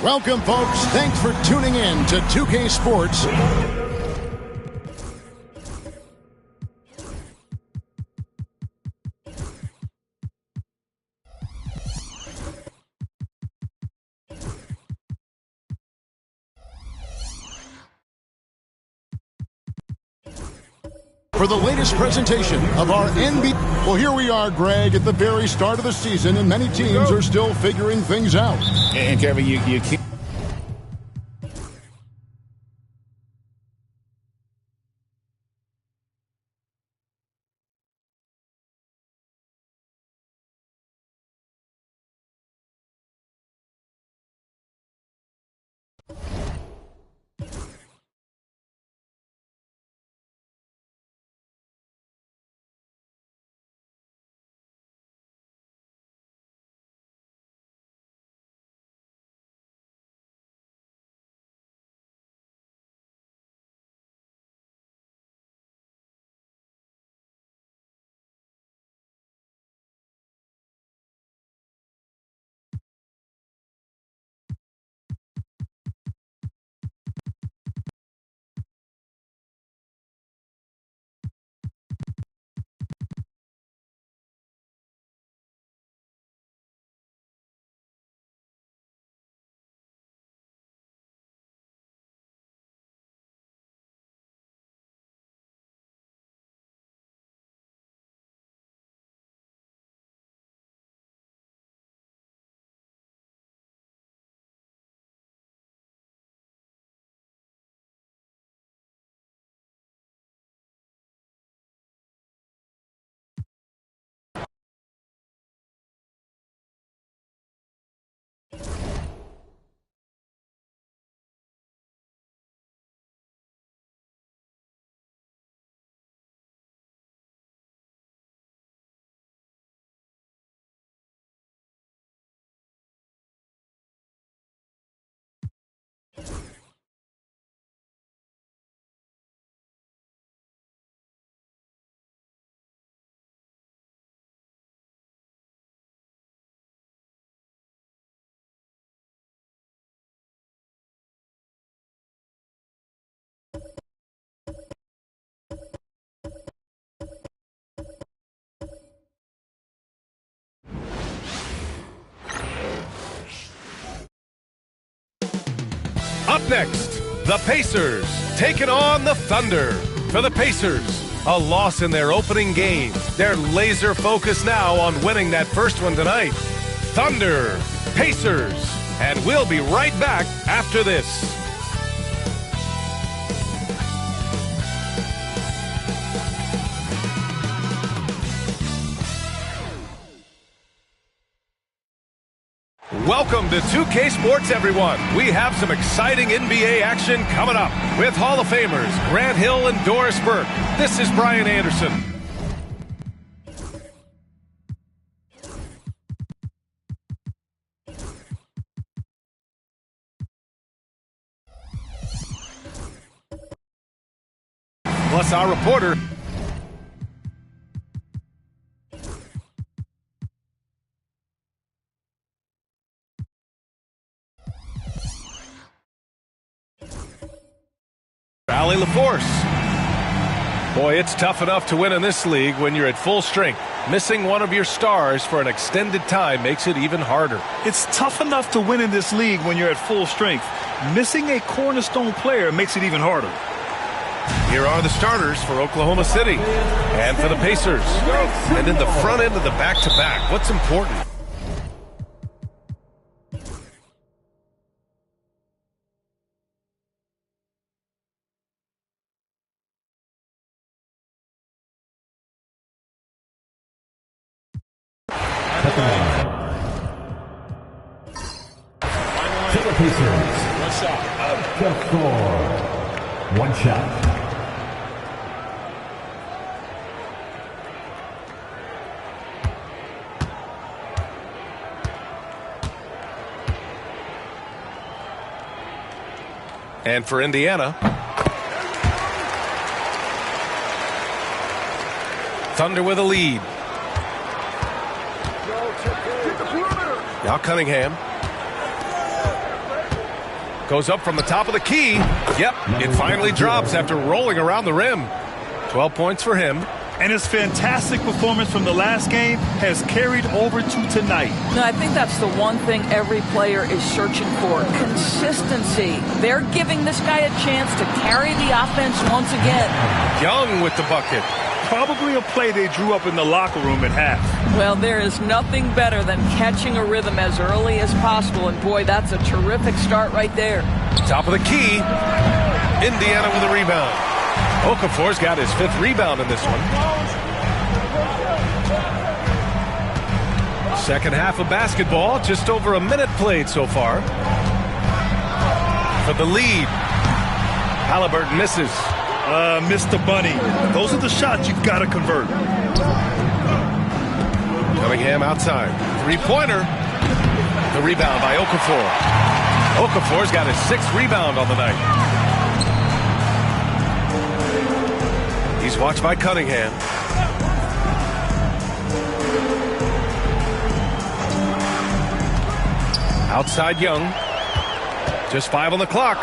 Welcome, folks. Thanks for tuning in to 2K Sports. For the latest presentation of our NBA. Well, here we are, Greg, at the very start of the season, and many teams are still figuring things out. And Kevin, you can't. Up next, the Pacers taking on the Thunder. For the Pacers, a loss in their opening game. They're laser focused now on winning that first one tonight. Thunder, Pacers, and we'll be right back after this. Welcome to 2K Sports, everyone. We have some exciting NBA action coming up with Hall of Famers Grant Hill and Doris Burke. This is Brian Anderson. Plus our reporter, Allie LaForce. Boy, it's tough enough to win in this league when you're at full strength. Missing one of your stars for an extended time makes it even harder. It's tough enough to win in this league when you're at full strength. Missing a cornerstone player makes it even harder. Here are the starters for Oklahoma City and for the Pacers. And in the front end of the back-to-back, what's important? To the Pacers. One shot. And for Indiana, Thunder with a lead. Now Cunningham goes up from the top of the key. Yep, it finally drops after rolling around the rim. 12 points for him. And his fantastic performance from the last game has carried over to tonight. No, I think that's the one thing every player is searching for. Consistency. They're giving this guy a chance to carry the offense once again. Young with the bucket. Probably a play they drew up in the locker room at half. Well, there is nothing better than catching a rhythm as early as possible. And boy, that's a terrific start right there. Top of the key. Indiana with a rebound. Okafor's got his 5th rebound in this one. Second half of basketball, just over a minute played so far. For the lead, Halliburton misses. Mr. Bunny. Those are the shots you've got to convert. Cunningham outside. Three-pointer. The rebound by Okafor. Okafor's got his 6th rebound on the night. He's watched by Cunningham. Outside Young. Just 5 on the clock.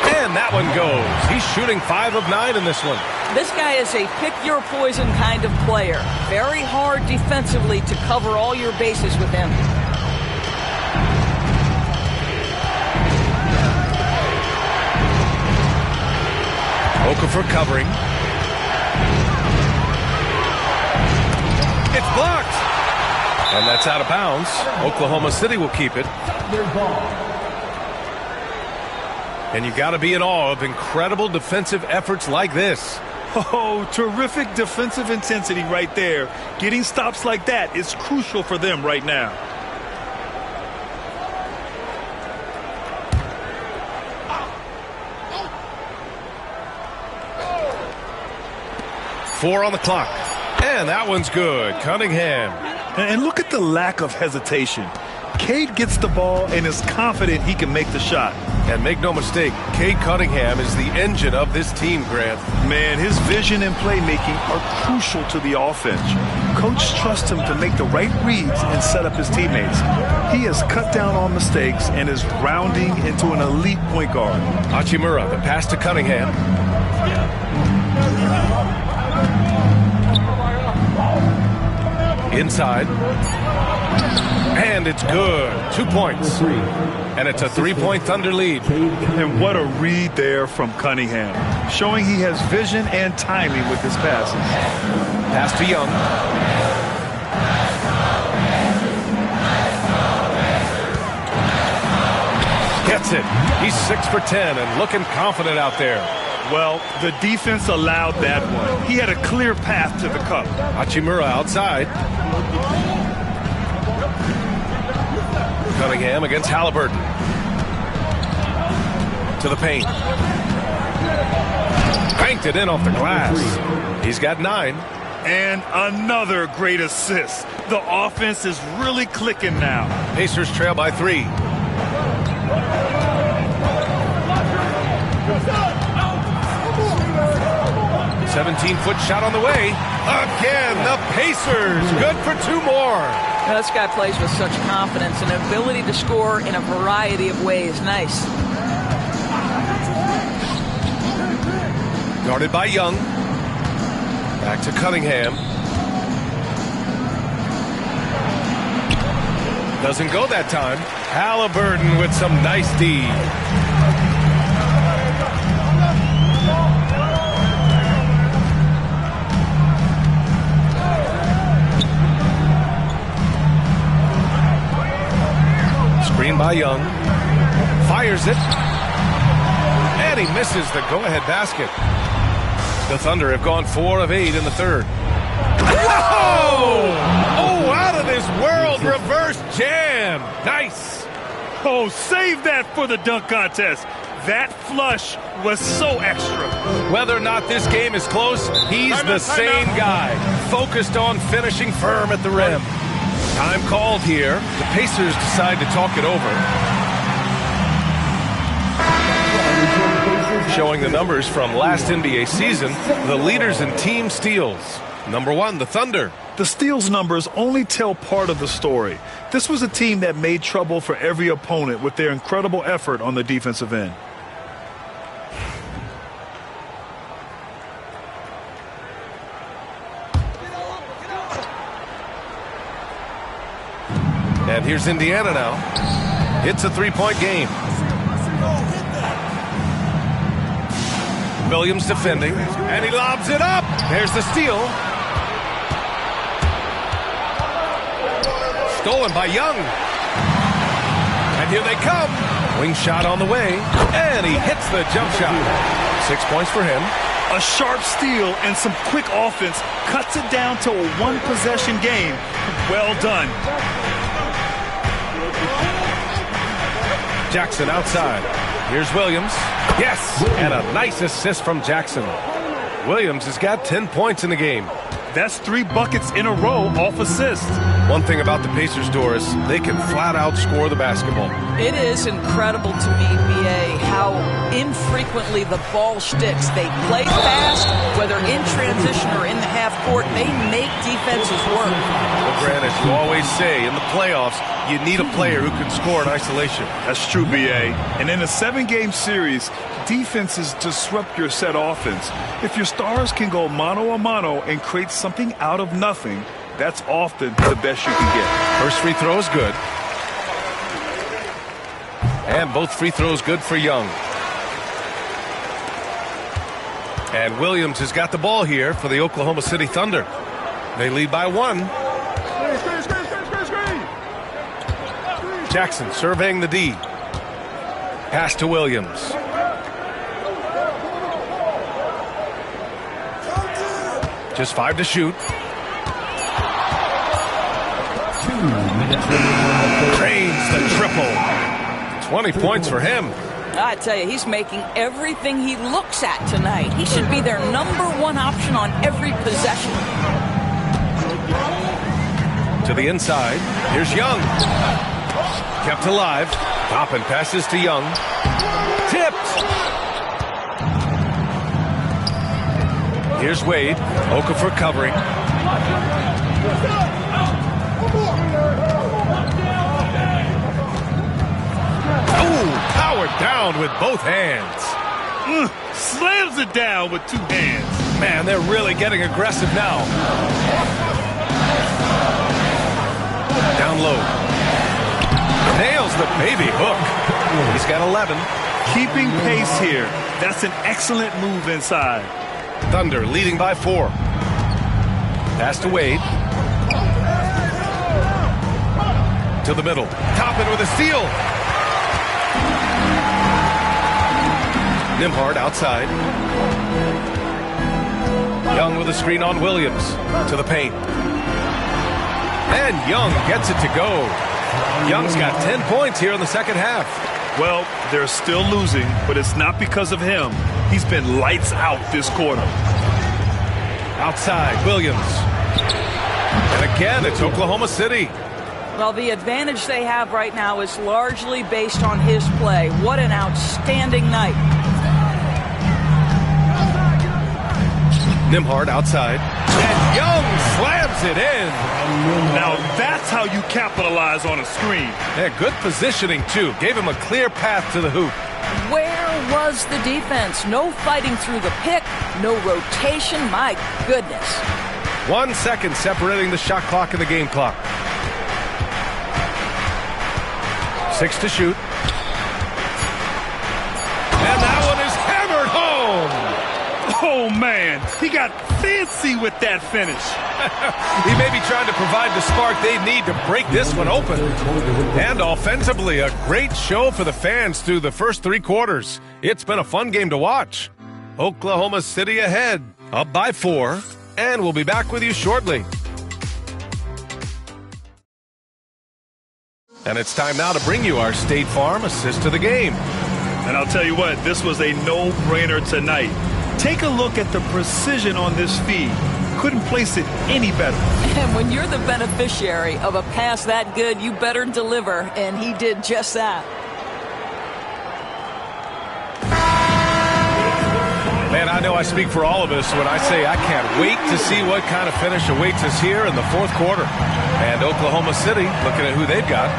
And that one goes. He's shooting 5 of 9 in this one. This guy is a pick-your-poison kind of player. Very hard defensively to cover all your bases with him. Okafor covering. It's blocked. And that's out of bounds. Oklahoma City will keep it. And you got to be in awe of incredible defensive efforts like this. Oh, terrific defensive intensity right there. Getting stops like that is crucial for them right now. Four on the clock. And that one's good. Cunningham. And look at the lack of hesitation. Cade gets the ball and is confident he can make the shot. And make no mistake, Cade Cunningham is the engine of this team, Grant. Man, his vision and playmaking are crucial to the offense. Coach trusts him to make the right reads and set up his teammates. He has cut down on mistakes and is rounding into an elite point guard. Hachimura, the pass to Cunningham. Inside. And it's good. 2 points. And it's a 3-point Thunder lead. And what a read there from Cunningham, showing he has vision and timing with his passes. Pass to Young. Gets it. He's 6 for 10 and looking confident out there. Well, the defense allowed that one. He had a clear path to the cup. Hachimura outside. Cunningham against Halliburton. To the paint. Banked it in off the glass. He's got 9. And another great assist. The offense is really clicking now. Pacers trail by 3. A 17-foot shot on the way. Again, the Pacers. Good for 2 more. Now, this guy plays with such confidence and ability to score in a variety of ways. Nice. Guarded by Young. Back to Cunningham. Doesn't go that time. Halliburton with some nice D. Screen by Young. Fires it. And he misses the go-ahead basket. The Thunder have gone 4 of 8 in the third. Whoa! Oh, out of this world reverse jam. Nice. Oh, save that for the dunk contest. That flush was so extra. Whether or not this game is close, he's the same guy. Focused on finishing firm at the rim. Time called here. The Pacers decide to talk it over. Showing the numbers from last NBA season, the leaders in team steals. Number 1, the Thunder. The steals numbers only tell part of the story. This was a team that made trouble for every opponent with their incredible effort on the defensive end. And here's Indiana now. It's a 3-point game. Williams defending, and he lobs it up. There's the steal. Stolen by Young. And here they come. Wing shot on the way, and he hits the jump shot. 6 points for him. A sharp steal and some quick offense cuts it down to a one-possession game. Well done. Jackson outside. Here's Williams. Yes! And a nice assist from Jackson. Williams has got 10 points in the game. That's 3 buckets in a row off assist. One thing about the Pacers, Doris, they can flat out score the basketball. It is incredible to me, B.A., how infrequently the ball sticks. They play fast, whether in transition or in the half court. They make defenses work. Well, Grant, as you always say, in the playoffs, you need a player who can score in isolation. That's true, B.A. And in a 7-game series, defenses disrupt your set offense. If your stars can go mano-a-mano and create something out of nothing, that's often the best you can get. First free throw is good. And both free throws good for Young. And Williams has got the ball here for the Oklahoma City Thunder. They lead by 1. Jackson surveying the D. Pass to Williams. Just 5 to shoot. Drains the triple. 20 points for him. I tell you, he's making everything he looks at tonight. He should be their #1 option on every possession. To the inside. Here's Young. Kept alive. Toppin passes to Young. Tipped. Here's Wade. Okafor covering. Oh, powered down with both hands. Slams it down with 2 hands. Man, they're really getting aggressive now. Down low. Nails the baby hook. He's got 11. Keeping pace here. That's an excellent move inside. Thunder leading by 4. Pass to Wade. To the middle. Toppin with a steal. Nembhard outside. Young with a screen on Williams. To the paint. And Young gets it to go. Young's got 10 points here in the second half. Well, they're still losing, but it's not because of him. He's been lights out this quarter. Outside, Williams. And again, it's Oklahoma City. Well, the advantage they have right now is largely based on his play. What an outstanding night. Nembhard outside. And Young slams it in. Now that's how you capitalize on a screen. Yeah, good positioning, too. Gave him a clear path to the hoop. Where was the defense? No fighting through the pick, no rotation. My goodness. 1 second separating the shot clock and the game clock. 6 to shoot. And that one is hammered home. Oh, man. He got fancy with that finish. He may be trying to provide the spark they need to break this one open. And offensively, a great show for the fans through the first 3 quarters. It's been a fun game to watch. Oklahoma City ahead, up by 4, and we'll be back with you shortly. And it's time now to bring you our State Farm assist to the game. And I'll tell you what, this was a no-brainer tonight. Take a look at the precision on this feed. Couldn't place it any better. And when you're the beneficiary of a pass that good, you better deliver, and he did just that. Man, I know I speak for all of us when I say I can't wait to see what kind of finish awaits us here in the fourth quarter. And Oklahoma City, looking at who they've got.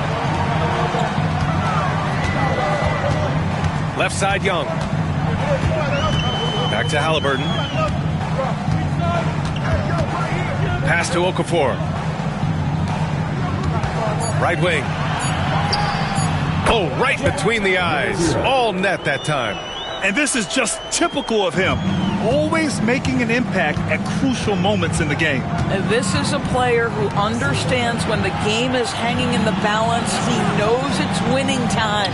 Left side, Young. Back to Halliburton. Pass to Okafor. Right wing. Oh, right between the eyes. All net that time. And this is just typical of him. Always making an impact at crucial moments in the game. And this is a player who understands when the game is hanging in the balance. He knows it's winning time.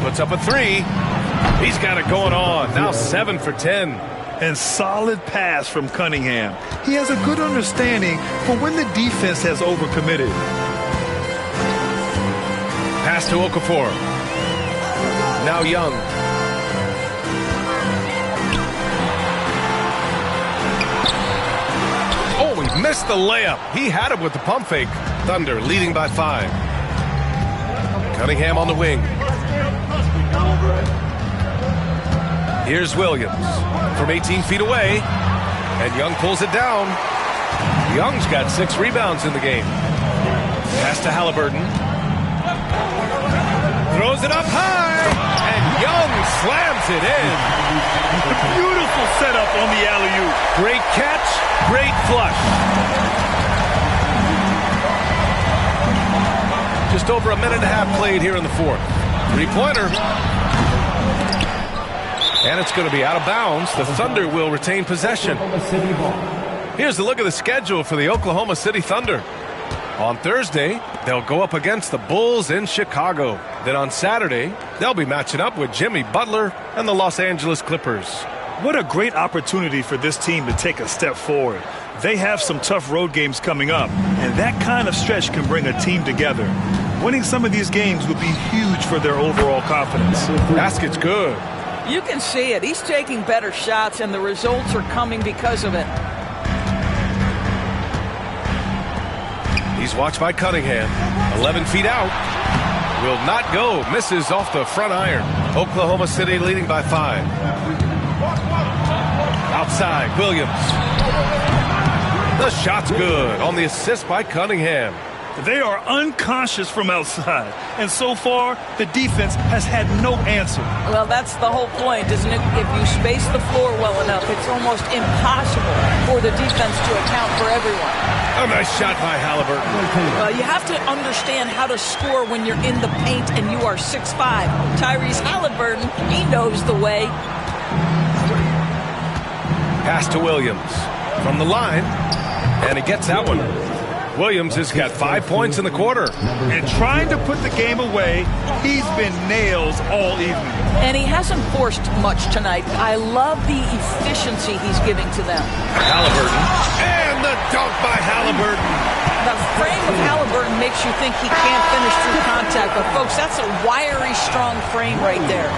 Puts up a 3. He's got it going on. Now 7 for 10. And solid pass from Cunningham. He has a good understanding for when the defense has overcommitted. Pass to Okafor. Now Young. Oh, he missed the layup. He had it with the pump fake. Thunder leading by 5. Cunningham on the wing. Here's Williams from 18 feet away. And Young pulls it down. Young's got 6 rebounds in the game. Pass to Halliburton. Throws it up high. And Young slams it in. Beautiful setup on the alley-oop. Great catch, great flush. Just over a minute and a half played here in the fourth. 3-pointer. And it's going to be out of bounds. The Thunder will retain possession. Here's a look at the schedule for the Oklahoma City Thunder. On Thursday, they'll go up against the Bulls in Chicago. Then on Saturday, they'll be matching up with Jimmy Butler and the Los Angeles Clippers. What a great opportunity for this team to take a step forward. They have some tough road games coming up, and that kind of stretch can bring a team together. Winning some of these games would be huge for their overall confidence. Basket's good. You can see it. He's taking better shots, and the results are coming because of it. He's watched by Cunningham. 11 feet out. Will not go. Misses off the front iron. Oklahoma City leading by 5. Outside, Williams. The shot's good on the assist by Cunningham. They are unconscious from outside, and so far, the defense has had no answer. Well, that's the whole point, isn't it? If you space the floor well enough, it's almost impossible for the defense to account for everyone. A nice shot by Halliburton. You have to understand how to score when you're in the paint and you are 6'5". Tyrese Halliburton, he knows the way. Pass to Williams from the line, and he gets that one. Williams has got 5 points in the quarter. And trying to put the game away, he's been nails all evening. And he hasn't forced much tonight. I love the efficiency he's giving to them. Halliburton, and the dunk by Halliburton. The frame of Halliburton makes you think he can't finish through contact, but folks, that's a wiry, strong frame right there.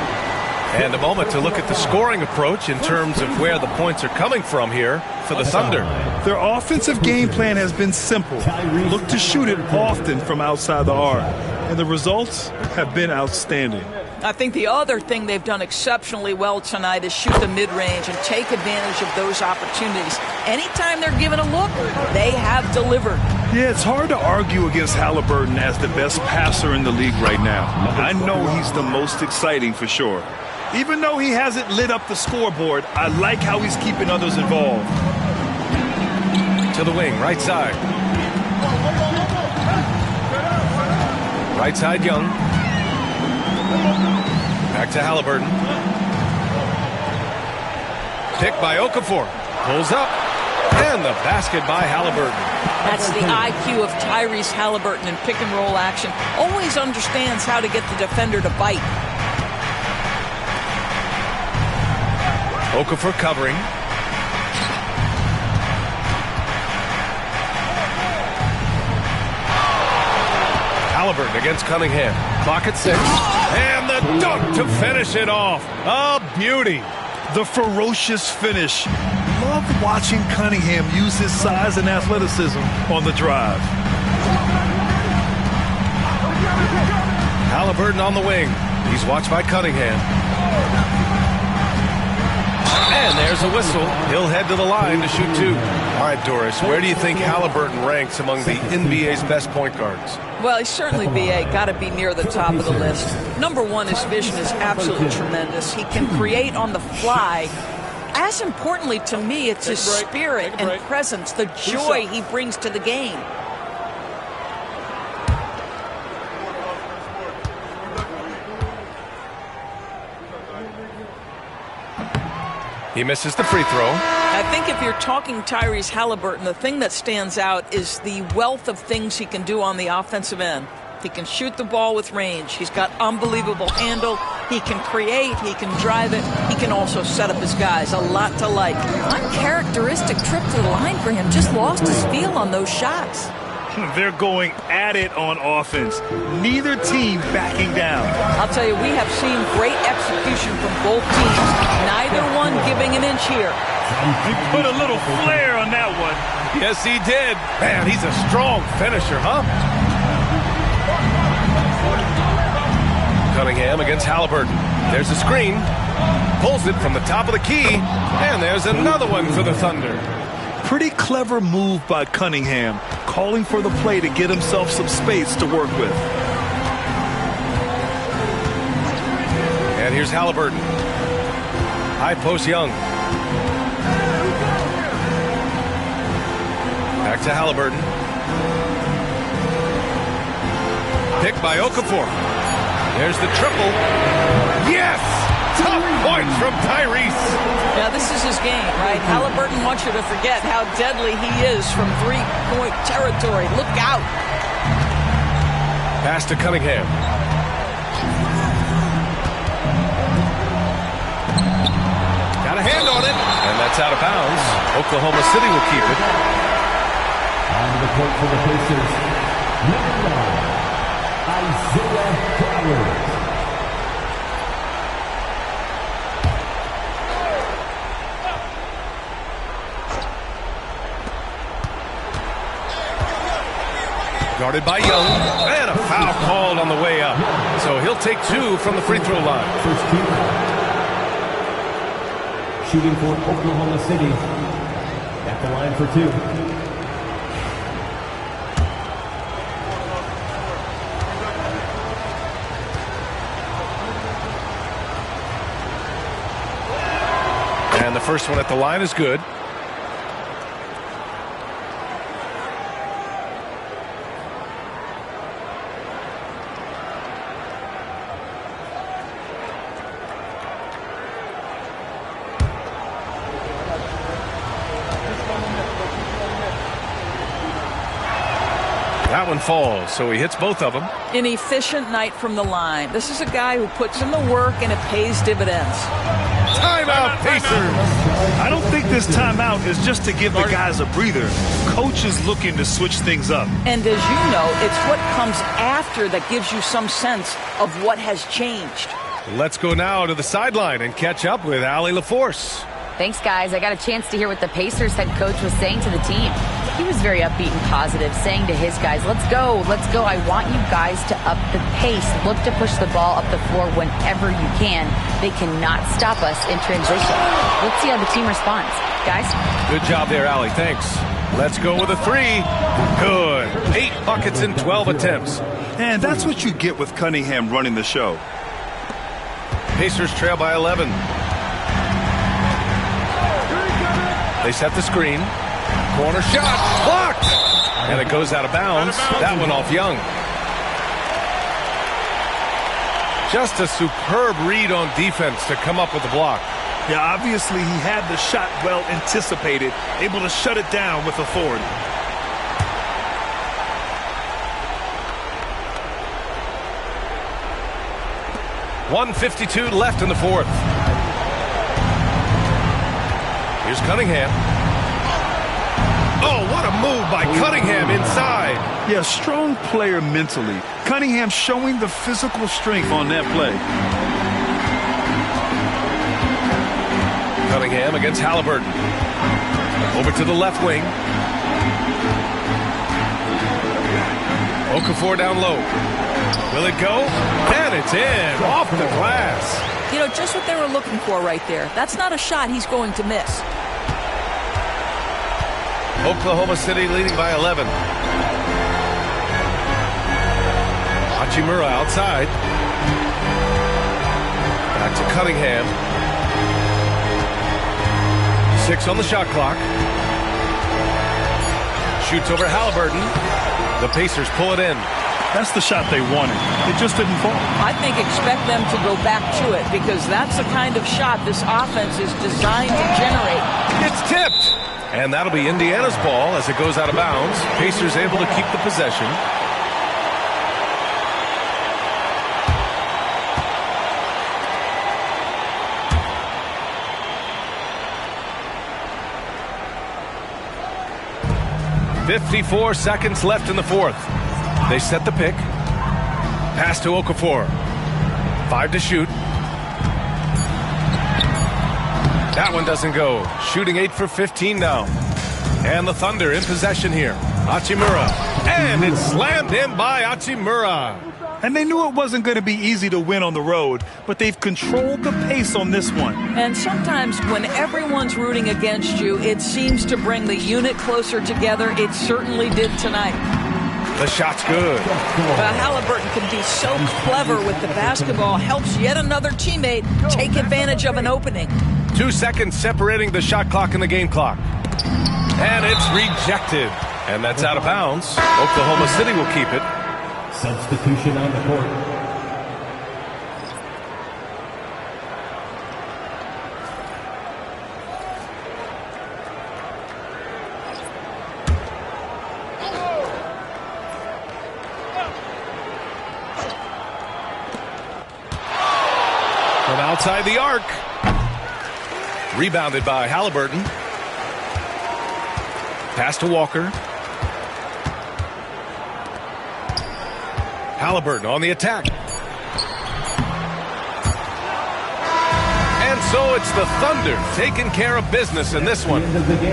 And a moment to look at the scoring approach in terms of where the points are coming from here for the Thunder. Their offensive game plan has been simple. Look to shoot it often from outside the arc. And the results have been outstanding. I think the other thing they've done exceptionally well tonight is shoot the mid-range and take advantage of those opportunities. Anytime they're given a look, they have delivered. Yeah, it's hard to argue against Halliburton as the best passer in the league right now. I know he's the most exciting for sure. Even though he hasn't lit up the scoreboard, I like how he's keeping others involved. To the wing, right side. Right side, Young. Back to Halliburton. Pick by Okafor. Pulls up. And the basket by Halliburton. That's the IQ of Tyrese Halliburton in pick-and-roll action. Always understands how to get the defender to bite. Okafor covering. Halliburton against Cunningham. Clock at 6. And the dunk to finish it off. A beauty. The ferocious finish. Love watching Cunningham use his size and athleticism on the drive. Halliburton on the wing. He's watched by Cunningham. And there's a whistle. He'll head to the line to shoot 2. All right, Doris, where do you think Halliburton ranks among the NBA's best point guards? Well, he's certainly, BA, got to be near the top of the list. Number one, his vision is absolutely tremendous. He can create on the fly. As importantly to me, it's his spirit and presence, the joy he brings to the game. He misses the free throw. I think if you're talking Tyrese Halliburton, the thing that stands out is the wealth of things he can do on the offensive end. He can shoot the ball with range. He's got unbelievable handle. He can create. He can drive it. He can also set up his guys. A lot to like. Uncharacteristic trip to the line for him. Just lost his feel on those shots. They're going at it on offense. Neither team backing down. I'll tell you, we have seen great execution from both teams. Neither one giving an inch here. He put a little flair on that one. Yes, he did. Man, he's a strong finisher, huh? Cunningham against Halliburton. There's a screen. Pulls it from the top of the key. And there's another one for the Thunder. Pretty clever move by Cunningham, calling for the play to get himself some space to work with. And here's Halliburton. High post Young. Back to Halliburton. Picked by Okafor. There's the triple. Yes! Tough points from Tyrese. Now, this is his game, right? Halliburton wants you to forget how deadly he is from three-point territory. Look out. Pass to Cunningham. Got a hand on it. And that's out of bounds. Oklahoma City will keep it. On the court for the Pacers, number 9, Isaiah Flowers. Guarded by Young, and a foul called on the way up. So he'll take 2 from the free throw line. First team. Shooting for Oklahoma City. At the line for 2. And the first one at the line is good. That one falls, so he hits both of them. An efficient night from the line. This is a guy who puts in the work and it pays dividends. Timeout, Pacers. I don't think this timeout is just to give the guys a breather. Coach is looking to switch things up. And as you know, it's what comes after that gives you some sense of what has changed. Let's go now to the sideline and catch up with Allie LaForce. Thanks, guys. I got a chance to hear what the Pacers head coach was saying to the team. He was very upbeat and positive, saying to his guys, let's go. I want you guys to up the pace. Look to push the ball up the floor whenever you can. They cannot stop us in transition. Let's see how the team responds. Guys? Good job there, Allie. Thanks. Let's go with a three. Good. 8 buckets in 12 attempts. And that's what you get with Cunningham running the show. Pacers trail by 11. They set the screen. Corner shot. Blocked. And it goes out of bounds. That one off Young. Just a superb read on defense to come up with the block. Yeah, obviously he had the shot well anticipated, able to shut it down with authority. .152 left in the fourth. Here's Cunningham. Oh, what a move by Cunningham inside. Yeah, strong player mentally. Cunningham showing the physical strength on that play. Cunningham against Halliburton. Over to the left wing. Okafor down low. Will it go? And it's in. Off the glass. You know, just what they were looking for right there. That's not a shot he's going to miss. Oklahoma City leading by 11. Hachimura outside. Back to Cunningham. 6 on the shot clock. Shoots over Halliburton. The Pacers pull it in. That's the shot they wanted. It just didn't fall. I think expect them to go back to it because that's the kind of shot this offense is designed to generate. It's tipped. And that'll be Indiana's ball as it goes out of bounds. Pacers able to keep the possession. .54 seconds left in the fourth. They set the pick. Pass to Okafor. 5 to shoot. That one doesn't go. Shooting 8 for 15 now. And the Thunder in possession here. Hachimura. And it's slammed in by Hachimura. And they knew it wasn't going to be easy to win on the road, but they've controlled the pace on this one. And sometimes when everyone's rooting against you, it seems to bring the unit closer together. It certainly did tonight. The shot's good. Halliburton can be so clever with the basketball. Helps yet another teammate take advantage of an opening. 2 seconds separating the shot clock and the game clock. And it's rejected. And that's out of bounds. Oklahoma City will keep it. Substitution on the court. From outside the arc. Rebounded by Halliburton. Pass to Walker. Halliburton on the attack. And so it's the Thunder taking care of business in this one.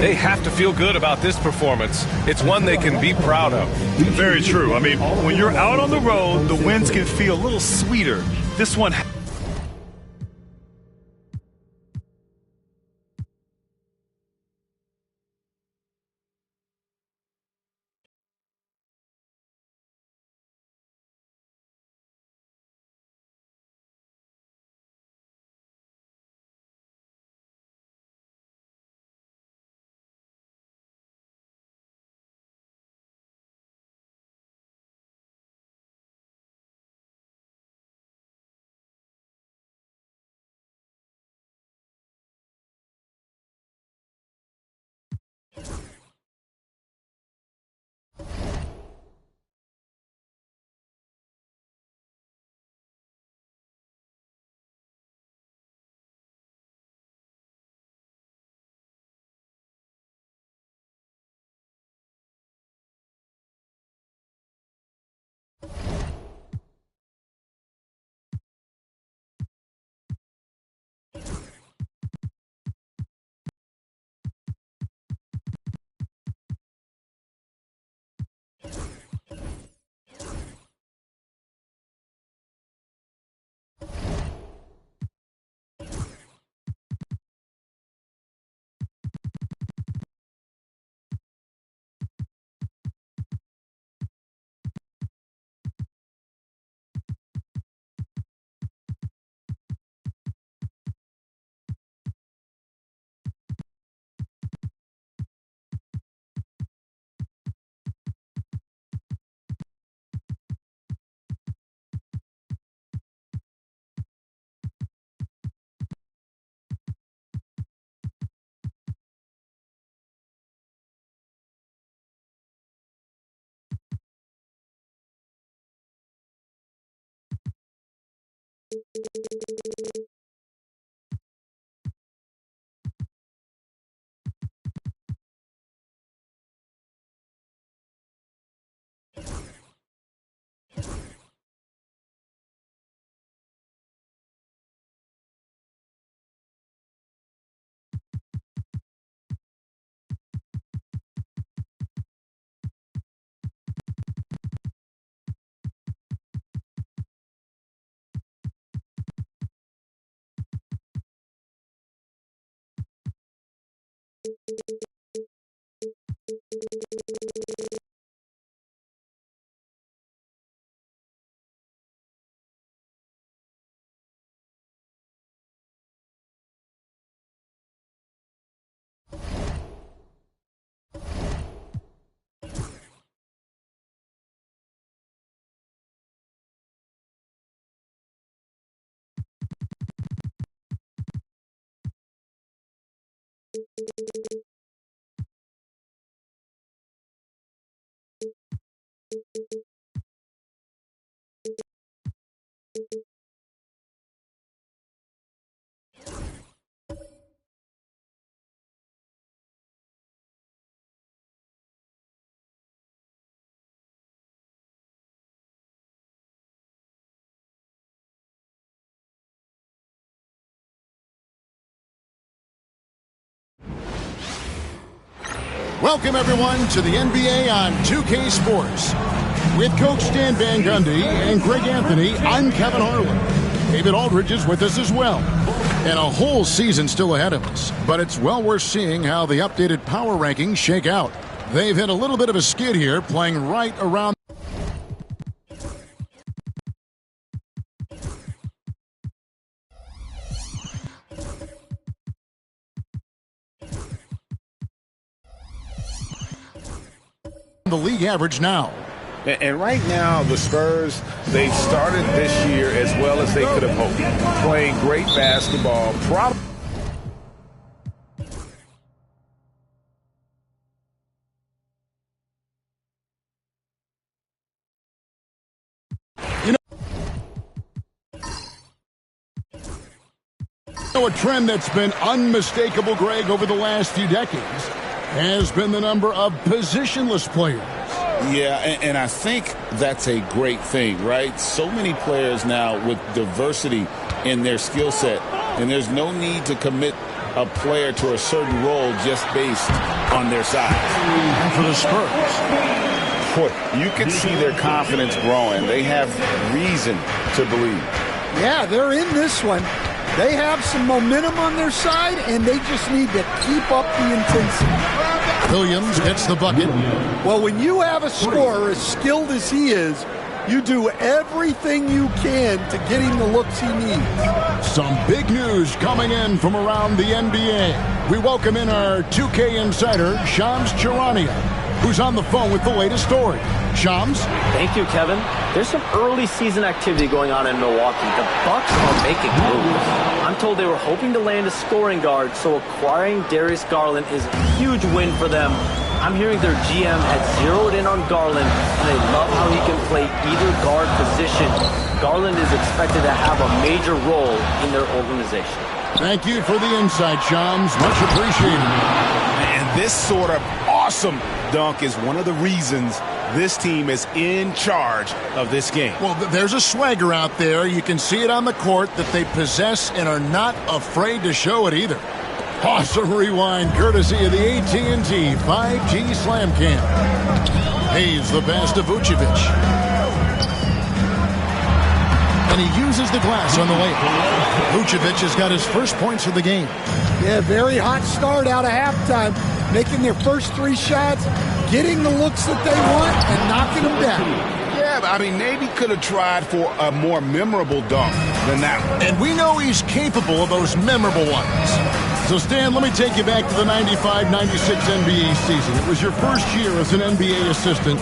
They have to feel good about this performance. It's one they can be proud of. Very true. I mean, when you're out on the road, the wins can feel a little sweeter. This one Welcome, everyone, to the NBA on 2K Sports. With Coach Stan Van Gundy and Greg Anthony, I'm Kevin Harlan. David Aldridge is with us as well. And a whole season still ahead of us. But it's well worth seeing how the updated power rankings shake out. They've hit a little bit of a skid here, playing right around the league average now. And right now, the Spurs, they've started this year as well as they could have hoped. Playing great basketball. A trend that's been unmistakable, Greg, over the last few decades has been the number of positionless players. Yeah, and I think that's a great thing, right? So many players now with diversity in their skill set, and there's no need to commit a player to a certain role just based on their size. And for the Spurs, boy, you can see their confidence growing. They have reason to believe. Yeah, they're in this one. They have some momentum on their side, and they just need to keep up the intensity. Williams gets the bucket. Well, when you have a scorer as skilled as he is, you do everything you can to get him the looks he needs. Some big news coming in from around the NBA. We welcome in our 2K insider, Shams Charania, who's on the phone with the latest story. Shams? Thank you, Kevin. There's some early season activity going on in Milwaukee. The Bucks are making moves. I'm told they were hoping to land a scoring guard, so acquiring Darius Garland is a huge win for them. I'm hearing their GM had zeroed in on Garland, and they love how he can play either guard position. Garland is expected to have a major role in their organization. Thank you for the insight, Shams. Much appreciated. And this sort of awesome dunk is one of the reasons this team is in charge of this game. Well, there's a swagger out there. You can see it on the court that they possess and are not afraid to show it either. Awesome rewind courtesy of the AT&T 5G Slam Cam. Hayes the pass to Vucevic. And he uses the glass on the layup. Vucevic has got his first points of the game. Yeah, very hot start out of halftime. Making their first three shots, getting the looks that they want, and knocking them down. Yeah, but I mean, maybe could have tried for a more memorable dunk than that one. And we know he's capable of those memorable ones. So, Stan, let me take you back to the 95-96 NBA season. It was your first year as an NBA assistant.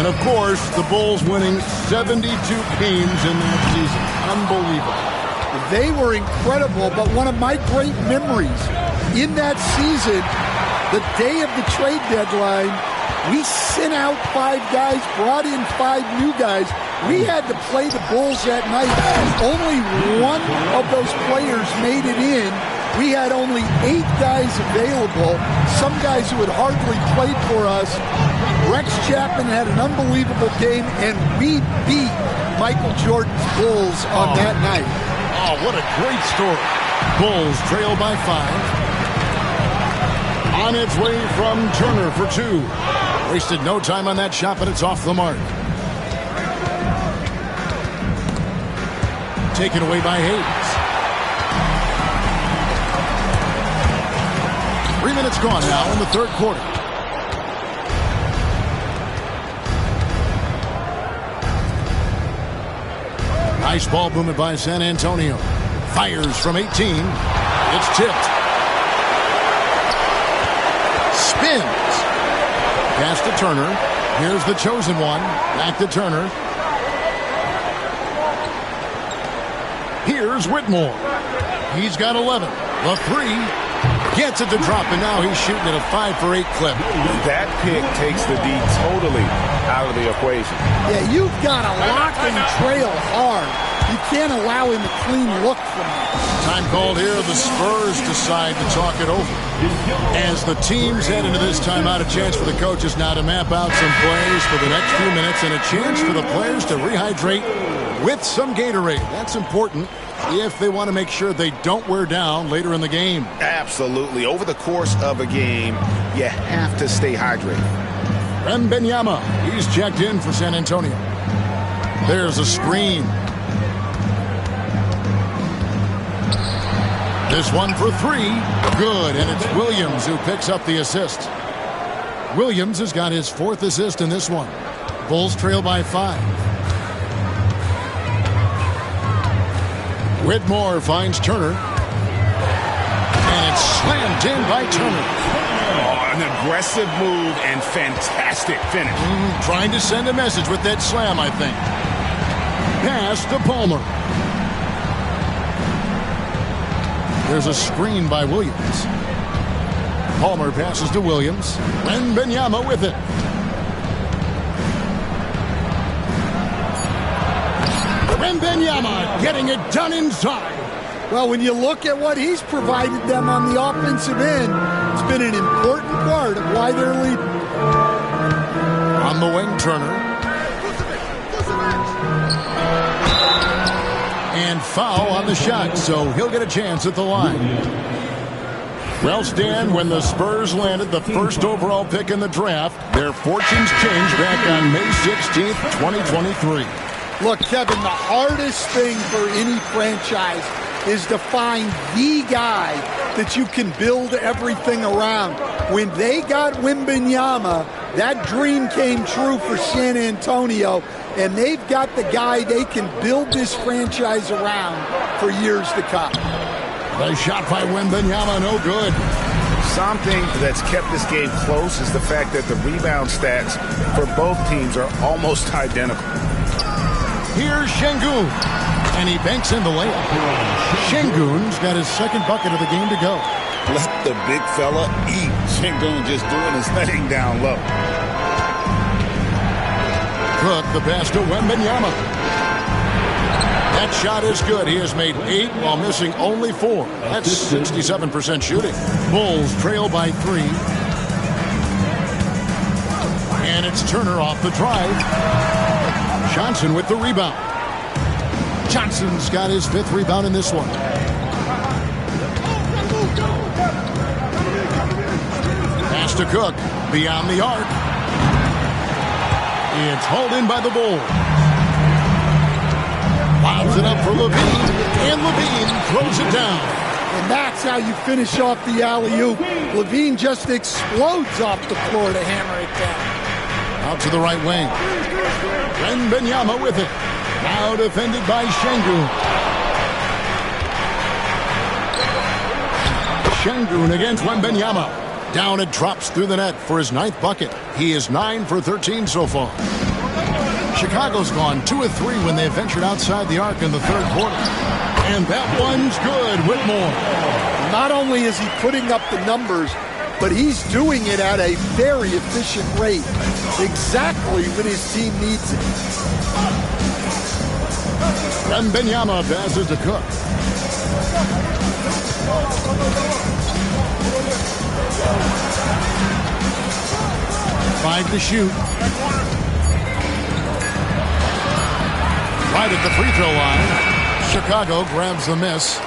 And, of course, the Bulls winning 72 games in that season. Unbelievable. They were incredible, but one of my great memories in that season, the day of the trade deadline, We sent out 5 guys, brought in 5 new guys. We had to play the Bulls that night. Only one of those players made it in. We had only 8 guys available, some guys who had hardly played for us. Rex Chapman had an unbelievable game, and we beat Michael Jordan's Bulls on that night. Oh, what a great story. Bulls trail by 5. On its way from Turner for 2. Wasted no time on that shot, but it's off the mark. Taken away by Hayes. 3 minutes gone now in the third quarter. Nice ball movement by San Antonio. Fires from 18. It's tipped. Spins. Pass to Turner. Here's the chosen one. Back to Turner. Here's Whitmore. He's got 11. The 3. Gets it to drop, and now he's shooting at a 5 for 8 clip. That pick takes the D totally out of the equation. Yeah, you've got to lock and trail hard. You can't allow him a clean look from that. Time called here. The Spurs decide to talk it over. As the teams head into this timeout, a chance for the coaches now to map out some plays for the next few minutes and a chance for the players to rehydrate with some Gatorade. That's important if they want to make sure they don't wear down later in the game. Absolutely. Over the course of a game, you have to stay hydrated. Wembanyama, he's checked in for San Antonio. There's a screen. This one for 3. Good, and it's Williams who picks up the assist. Williams has got his 4th assist in this one. Bulls trail by 5. Whitmore finds Turner. And it's slammed in by Turner. Oh, an aggressive move and fantastic finish. Trying to send a message with that slam, I think. Pass to Palmer. There's a screen by Williams. Palmer passes to Williams. Wembanyama with it. Wembanyama getting it done inside. Well, when you look at what he's provided them on the offensive end, it's been an important part of why they're leading. On the wing, Turner. And foul on the shot, so he'll get a chance at the line. Well, Stan, when the Spurs landed the first overall pick in the draft, their fortunes changed back on May 16th, 2023. Look, Kevin, the hardest thing for any franchise is to find the guy that you can build everything around. When they got Wembanyama, that dream came true for San Antonio, and they've got the guy they can build this franchise around for years to come. The shot by Wembanyama, no good. Something that's kept this game close is the fact that the rebound stats for both teams are almost identical. Here's Şengün, and he banks in the layup. Şengün's got his 2nd bucket of the game to go. Let the big fella eat. Şengün just doing his thing down low. Cook the pass to Wembanyama. That shot is good. He has made 8 while missing only 4. That's 67% shooting. Bulls trail by 3. And it's Turner off the drive. Johnson with the rebound. Johnson's got his 5th rebound in this one. Pass to Cook. Beyond the arc. It's hauled in by the Bulls. Lobs it up for Levine. And Levine throws it down. And that's how you finish off the alley-oop. Levine just explodes off the floor to hammer it down. Out to the right wing. Wembanyama with it. Now defended by Şengün. Şengün against Wembanyama. Down it drops through the net for his 9th bucket. He is 9 for 13 so far. Chicago's gone 2 of 3 when they ventured outside the arc in the 3rd quarter. And that one's good. Whitmore. Not only is he putting up the numbers, but he's doing it at a very efficient rate, exactly when his team needs it. Wembanyama passes to Cook. Five to shoot. Right at the free throw line. Chicago grabs the miss.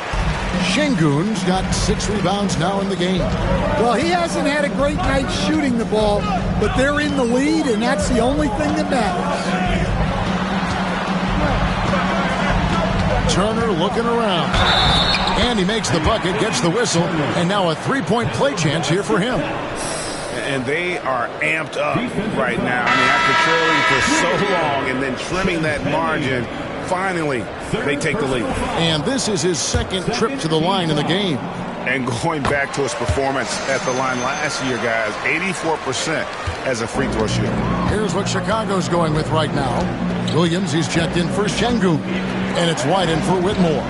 Şengün's got 6 rebounds now in the game. Well, he hasn't had a great night shooting the ball, but they're in the lead, and that's the only thing that matters. Turner looking around. And he makes the bucket, gets the whistle, and now a three-point play chance here for him. And they are amped up right now. I mean, after trailing for so long and then trimming that margin, finally they take the lead. And this is his second trip to the line in the game. And going back to his performance at the line last year, guys, 84% as a free throw shooter. Here's what Chicago's going with right now. Williams, he's checked in for Şengün. And it's wide in for Whitmore.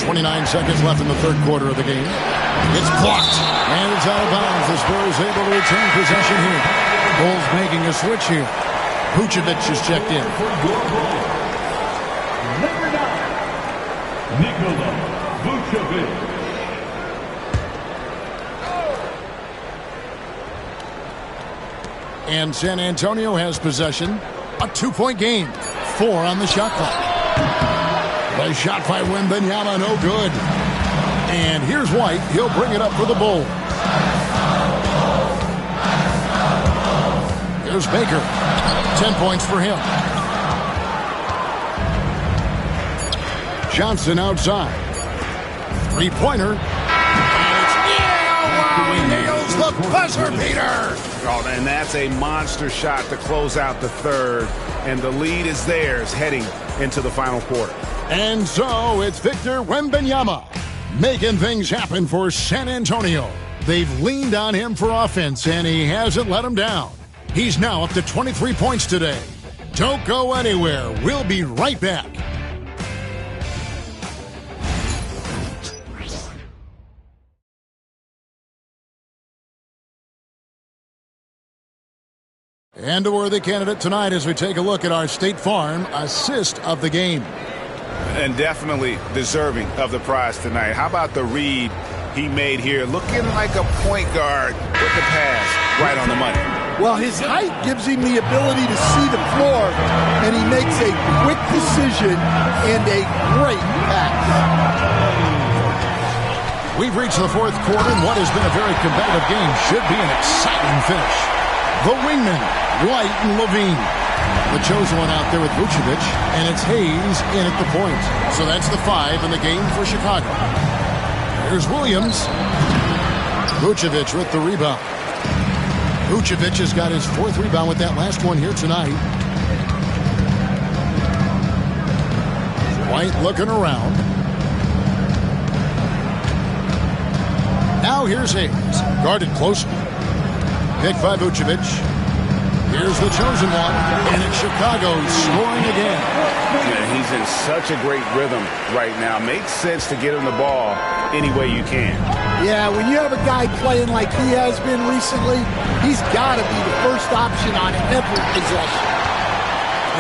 29 seconds left in the third quarter of the game. It's blocked. And it's out of bounds. The Spurs able to retain possession here. Bulls making a switch here. Vucevic is checked in. Number 9, Nikola Vucevic. And San Antonio has possession. A 2-point game. 4 on the shot clock. The shot by Wembanyama, no good. And here's White. He'll bring it up for the Bulls. Here's Baker. 10 points for him. Johnson outside. Three-pointer. He nails the buzzer beater. Oh, and that's a monster shot to close out the third. And the lead is theirs heading into the final quarter. And so it's Victor Wembanyama making things happen for San Antonio. They've leaned on him for offense, and he hasn't let them down. He's now up to 23 points today. Don't go anywhere. We'll be right back. And a worthy candidate tonight as we take a look at our State Farm assist of the game. And definitely deserving of the prize tonight. How about the read he made here? Looking like a point guard with the pass right on the money. Well, his height gives him the ability to see the floor, and he makes a quick decision and a great pass. We've reached the fourth quarter, and what has been a very competitive game should be an exciting finish. The wingmen, White and Levine. The chosen one out there with Vucevic, and it's Hayes in at the point. So that's the 5 in the game for Chicago. Here's Williams. Vucevic with the rebound. Vucevic has got his 4th rebound with that last one here tonight. White looking around. Now here's Hayes, guarded closely. Picked by Vucevic. Here's the chosen one, and it's Chicago scoring again. Yeah, he's in such a great rhythm right now. Makes sense to get him the ball any way you can. Yeah, when you have a guy playing like he has been recently, he's got to be the first option on every possession.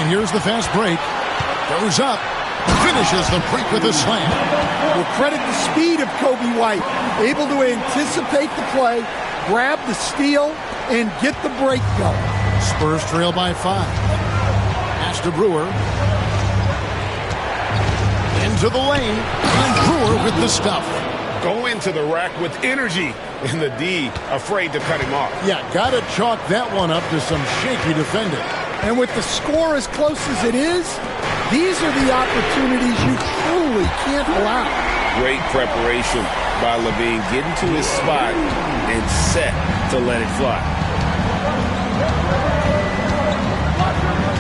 And here's the fast break. Goes up. Finishes the break with a slam. Well, credit the speed of Kobe White. Able to anticipate the play, grab the steal, and get the break going. Spurs trail by 5. Pass to Brewer. Into the lane. And Brewer with the stuff. Go into the rack with energy. And the D afraid to cut him off. Yeah, got to chalk that one up to some shaky defending. And with the score as close as it is, these are the opportunities you truly can't allow. Great preparation by Levine. Getting to his spot and set to let it fly.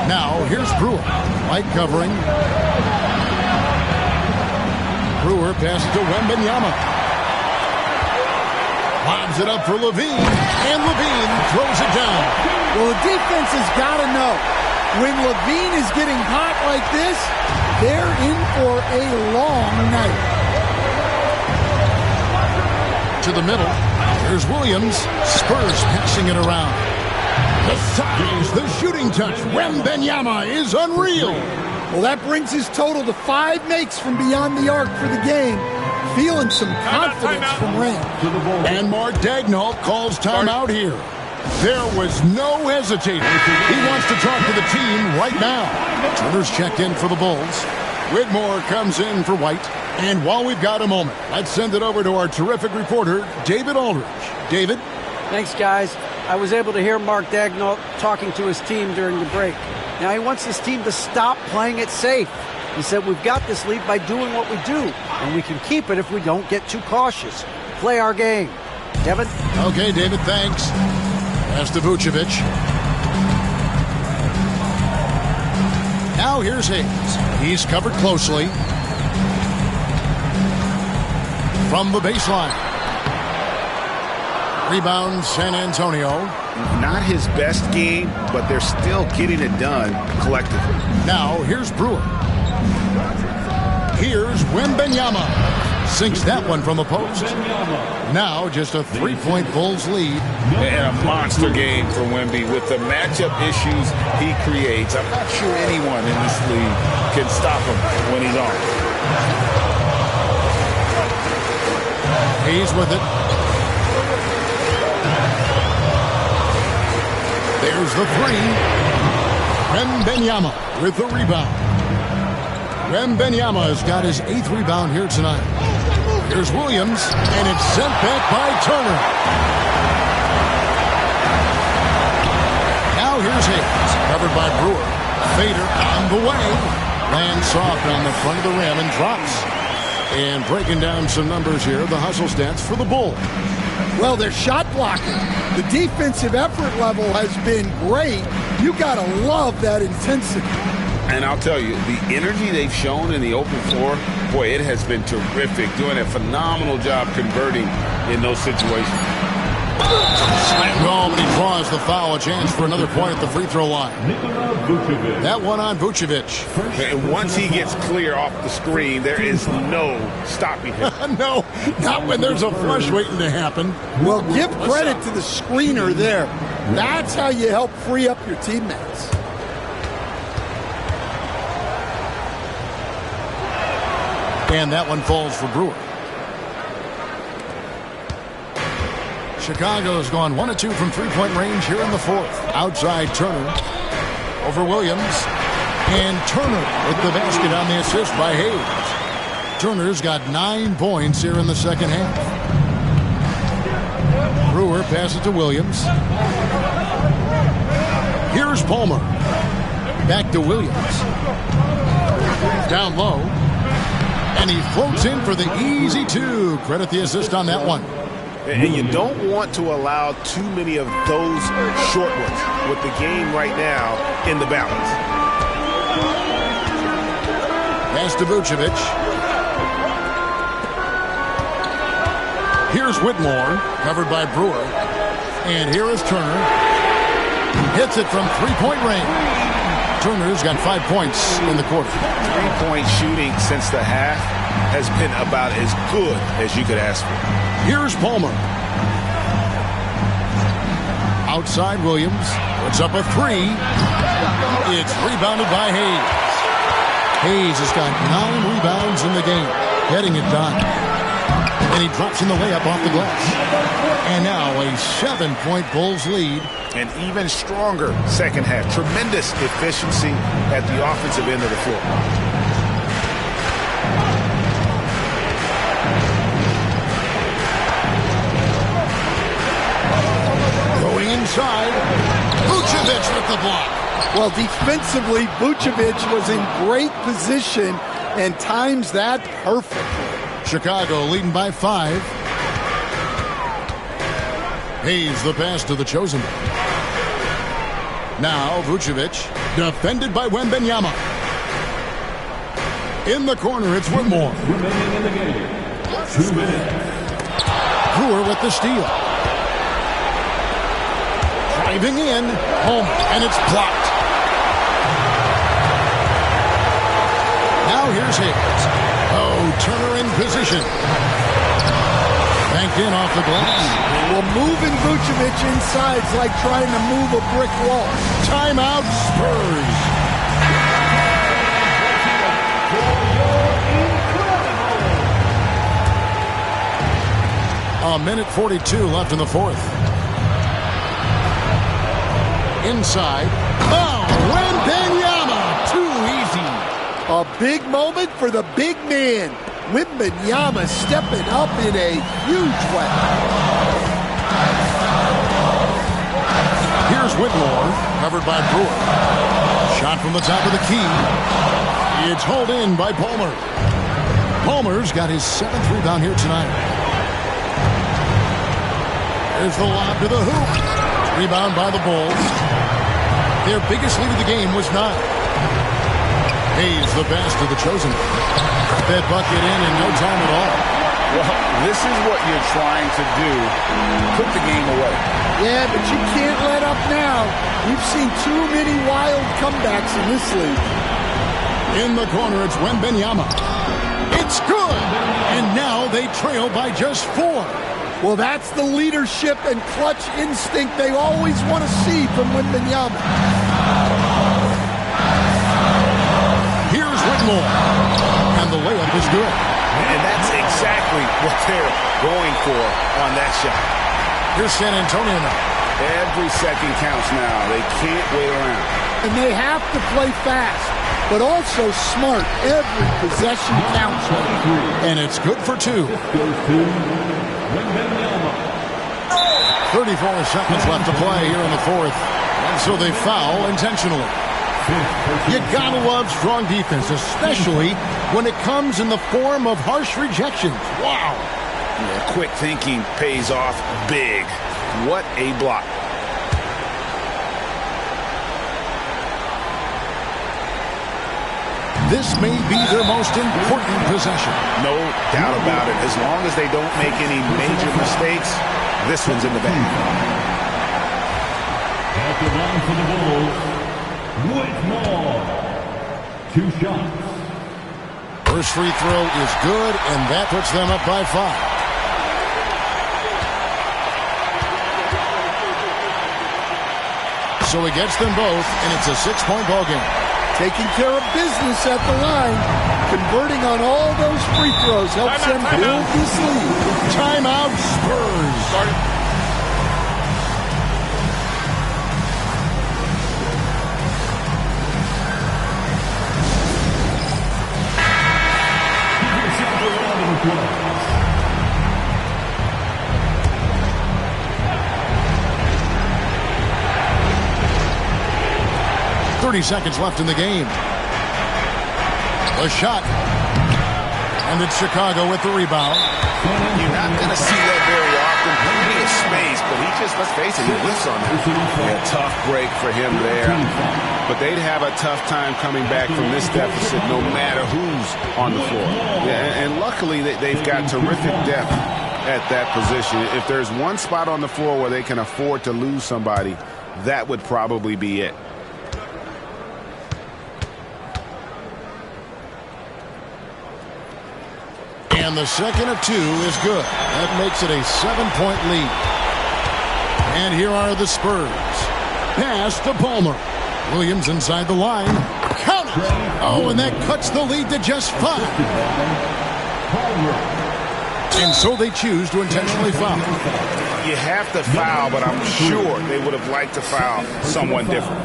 Now, here's Brewer. White covering. Brewer passes to Wembanyama. Lobs it up for Levine. And Levine throws it down. Well, the defense has got to know. When Levine is getting hot like this, they're in for a long night. to the middle. Here's Williams. Spurs passing it around. The size, the shooting touch. Wembanyama is unreal. Well, that brings his total to 5 makes from beyond the arc for the game. Feeling some confidence from range. And Mark Daigneault calls timeout here. There was no hesitating. He wants to talk to the team right now. Turner's checked in for the Bulls. Whitmore comes in for White. And while we've got a moment, let's send it over to our terrific reporter, David Aldridge. David? Thanks, guys. I was able to hear Mark Daigneault talking to his team during the break. Now, he wants his team to stop playing it safe. He said, we've got this lead by doing what we do, and we can keep it if we don't get too cautious. Play our game. Kevin? Okay, David, thanks. Pass to Vucevic. Now here's Hayes. He's covered closely. From the baseline. Rebound, San Antonio. Not his best game, but they're still getting it done collectively. Now, here's Brewer. Here's Wembanyama. Sinks that one from the post. Now, just a 3-point Bulls lead. And a monster game for Wemby with the matchup issues he creates. I'm not sure anyone in this league can stop him when he's on. He's with it. There's the 3. Wembanyama with the rebound. Wembanyama has got his 8th rebound here tonight. Here's Williams, and it's sent back by Turner. Now here's Hayes, covered by Brewer. Fader on the way. Lands soft on the front of the rim and drops. And breaking down some numbers here, the hustle stats for the Bulls. Well, they're shot blocking. The defensive effort level has been great. You got to love that intensity. And I'll tell you, the energy they've shown in the open floor, boy, it has been terrific. Doing a phenomenal job converting in those situations. But he draws the foul. A chance for another point at the free throw line. That one on Vucevic. And once he gets clear off the screen, there is no stopping him. No, not when there's a flush waiting to happen. Well, give credit to the screener there. That's how you help free up your teammates. And that one falls for Brewer. Chicago's gone 1 of 2 from 3-point range here in the 4th. Outside Turner over Williams. And Turner with the basket on the assist by Hayes. Turner's got 9 points here in the second half. Brewer passes to Williams. Here's Palmer. Back to Williams. Down low. And he floats in for the easy 2. Credit the assist on that one. And you don't want to allow too many of those short ones with the game right now in the balance. Pass to Vucevic. Here's Whitmore, covered by Brewer. And here is Turner. Hits it from 3-point range. Turner's got 5 points in the quarter. 3-point shooting since the half has been about as good as you could ask for. Here's Palmer. Outside Williams. Puts up a 3. It's rebounded by Hayes. Hayes has got 9 rebounds in the game. Getting it done. And he drops in the layup off the glass. And now a 7-point Bulls lead. An even stronger second half. Tremendous efficiency at the offensive end of the floor. Going inside. Vucevic with the block. Well, defensively, Vucevic was in great position and times that perfectly. Chicago leading by 5. Hayes the pass to the chosen one. Now Vucevic, defended by Wembanyama. In the corner, it's Whitmore. Remaining in the game. 2 minutes. Brewer with the steal. Driving in, home, and it's blocked. Now here's Hayes. Oh, Turner in position. Banked in off the glass. Well, moving Vucevic inside is like trying to move a brick wall. Timeout, Spurs. A minute 42 left in the fourth. Inside. Oh, Wembanyama. Too easy. A big moment for the big man. Wembanyama stepping up in a huge way. Here's Whitmore, covered by Brewer. Shot from the top of the key. It's hauled in by Palmer. Palmer's got his 7th rebound here tonight. There's the lob to the hoop. Rebound by the Bulls. Their biggest lead of the game was 9. Hayes, the best of the chosen. That bucket in no time at all. Well, this is what you're trying to do. Put the game away. Yeah, but you can't let up now. We've seen too many wild comebacks in this league. In the corner, it's Wembanyama. It's good! And now they trail by just 4. Well, that's the leadership and clutch instinct they always want to see from Wembanyama. Here's Whitmore. And the layup is good. And that's exactly what they're going for on that shot. Here's San Antonio now. Every second counts now. They can't wait around. And they have to play fast, but also smart. Every possession counts. And it's good for 2. 34 seconds left to play here in the fourth. And so they foul intentionally. You gotta love strong defense, especially when it comes in the form of harsh rejections. Wow. Yeah, quick thinking pays off big. What a block. This may be their most important possession. No doubt about it. As long as they don't make any major mistakes, this one's in the bag. At the line for the Bulls, Whitmore. 2 shots. First free throw is good, and that puts them up by 5. So he gets them both, and it's a 6-point ball game. Taking care of business at the line. Converting on all those free throws helps them build this lead. Timeout, Spurs. Play. 30 seconds left in the game. A shot. And it's Chicago with the rebound. You're not going to see that very often. Plenty of space, but he just, let's face it, he whiffs on it. Yeah, tough break for him there. But they'd have a tough time coming back from this deficit no matter who's on the floor. Yeah, and luckily they've got terrific depth at that position. If there's one spot on the floor where they can afford to lose somebody, that would probably be it. And the second of 2 is good. That makes it a 7-point lead. And here are the Spurs. Pass to Palmer. Williams inside the line. Count it! Oh, and that cuts the lead to just 5. And so they choose to intentionally foul. You have to foul, but I'm sure they would have liked to foul someone different.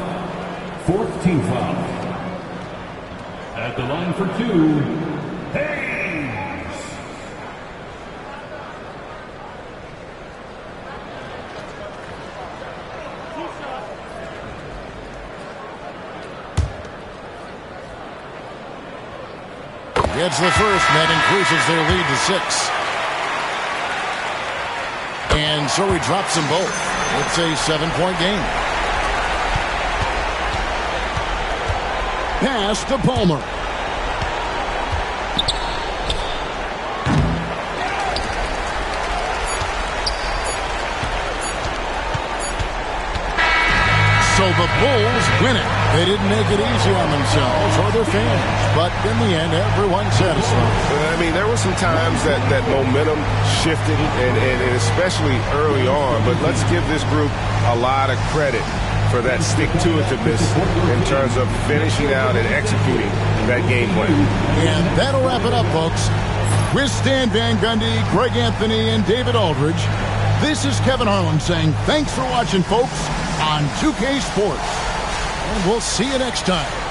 4th team foul. At the line for 2, Hayes. Gets the first, and that increases their lead to 6. And so he drops them both. It's a 7-point game. Pass to Palmer. So the Bulls win it. They didn't make it easy on themselves or their fans, but in the end, everyone's satisfied. I mean, there were some times that momentum shifted, and especially early on, but let's give this group a lot of credit for that stick-to-itiveness in terms of finishing out and executing that game plan. And that'll wrap it up, folks. With Stan Van Gundy, Greg Anthony, and David Aldridge, this is Kevin Harlan saying thanks for watching, folks, on 2K Sports. And we'll see you next time.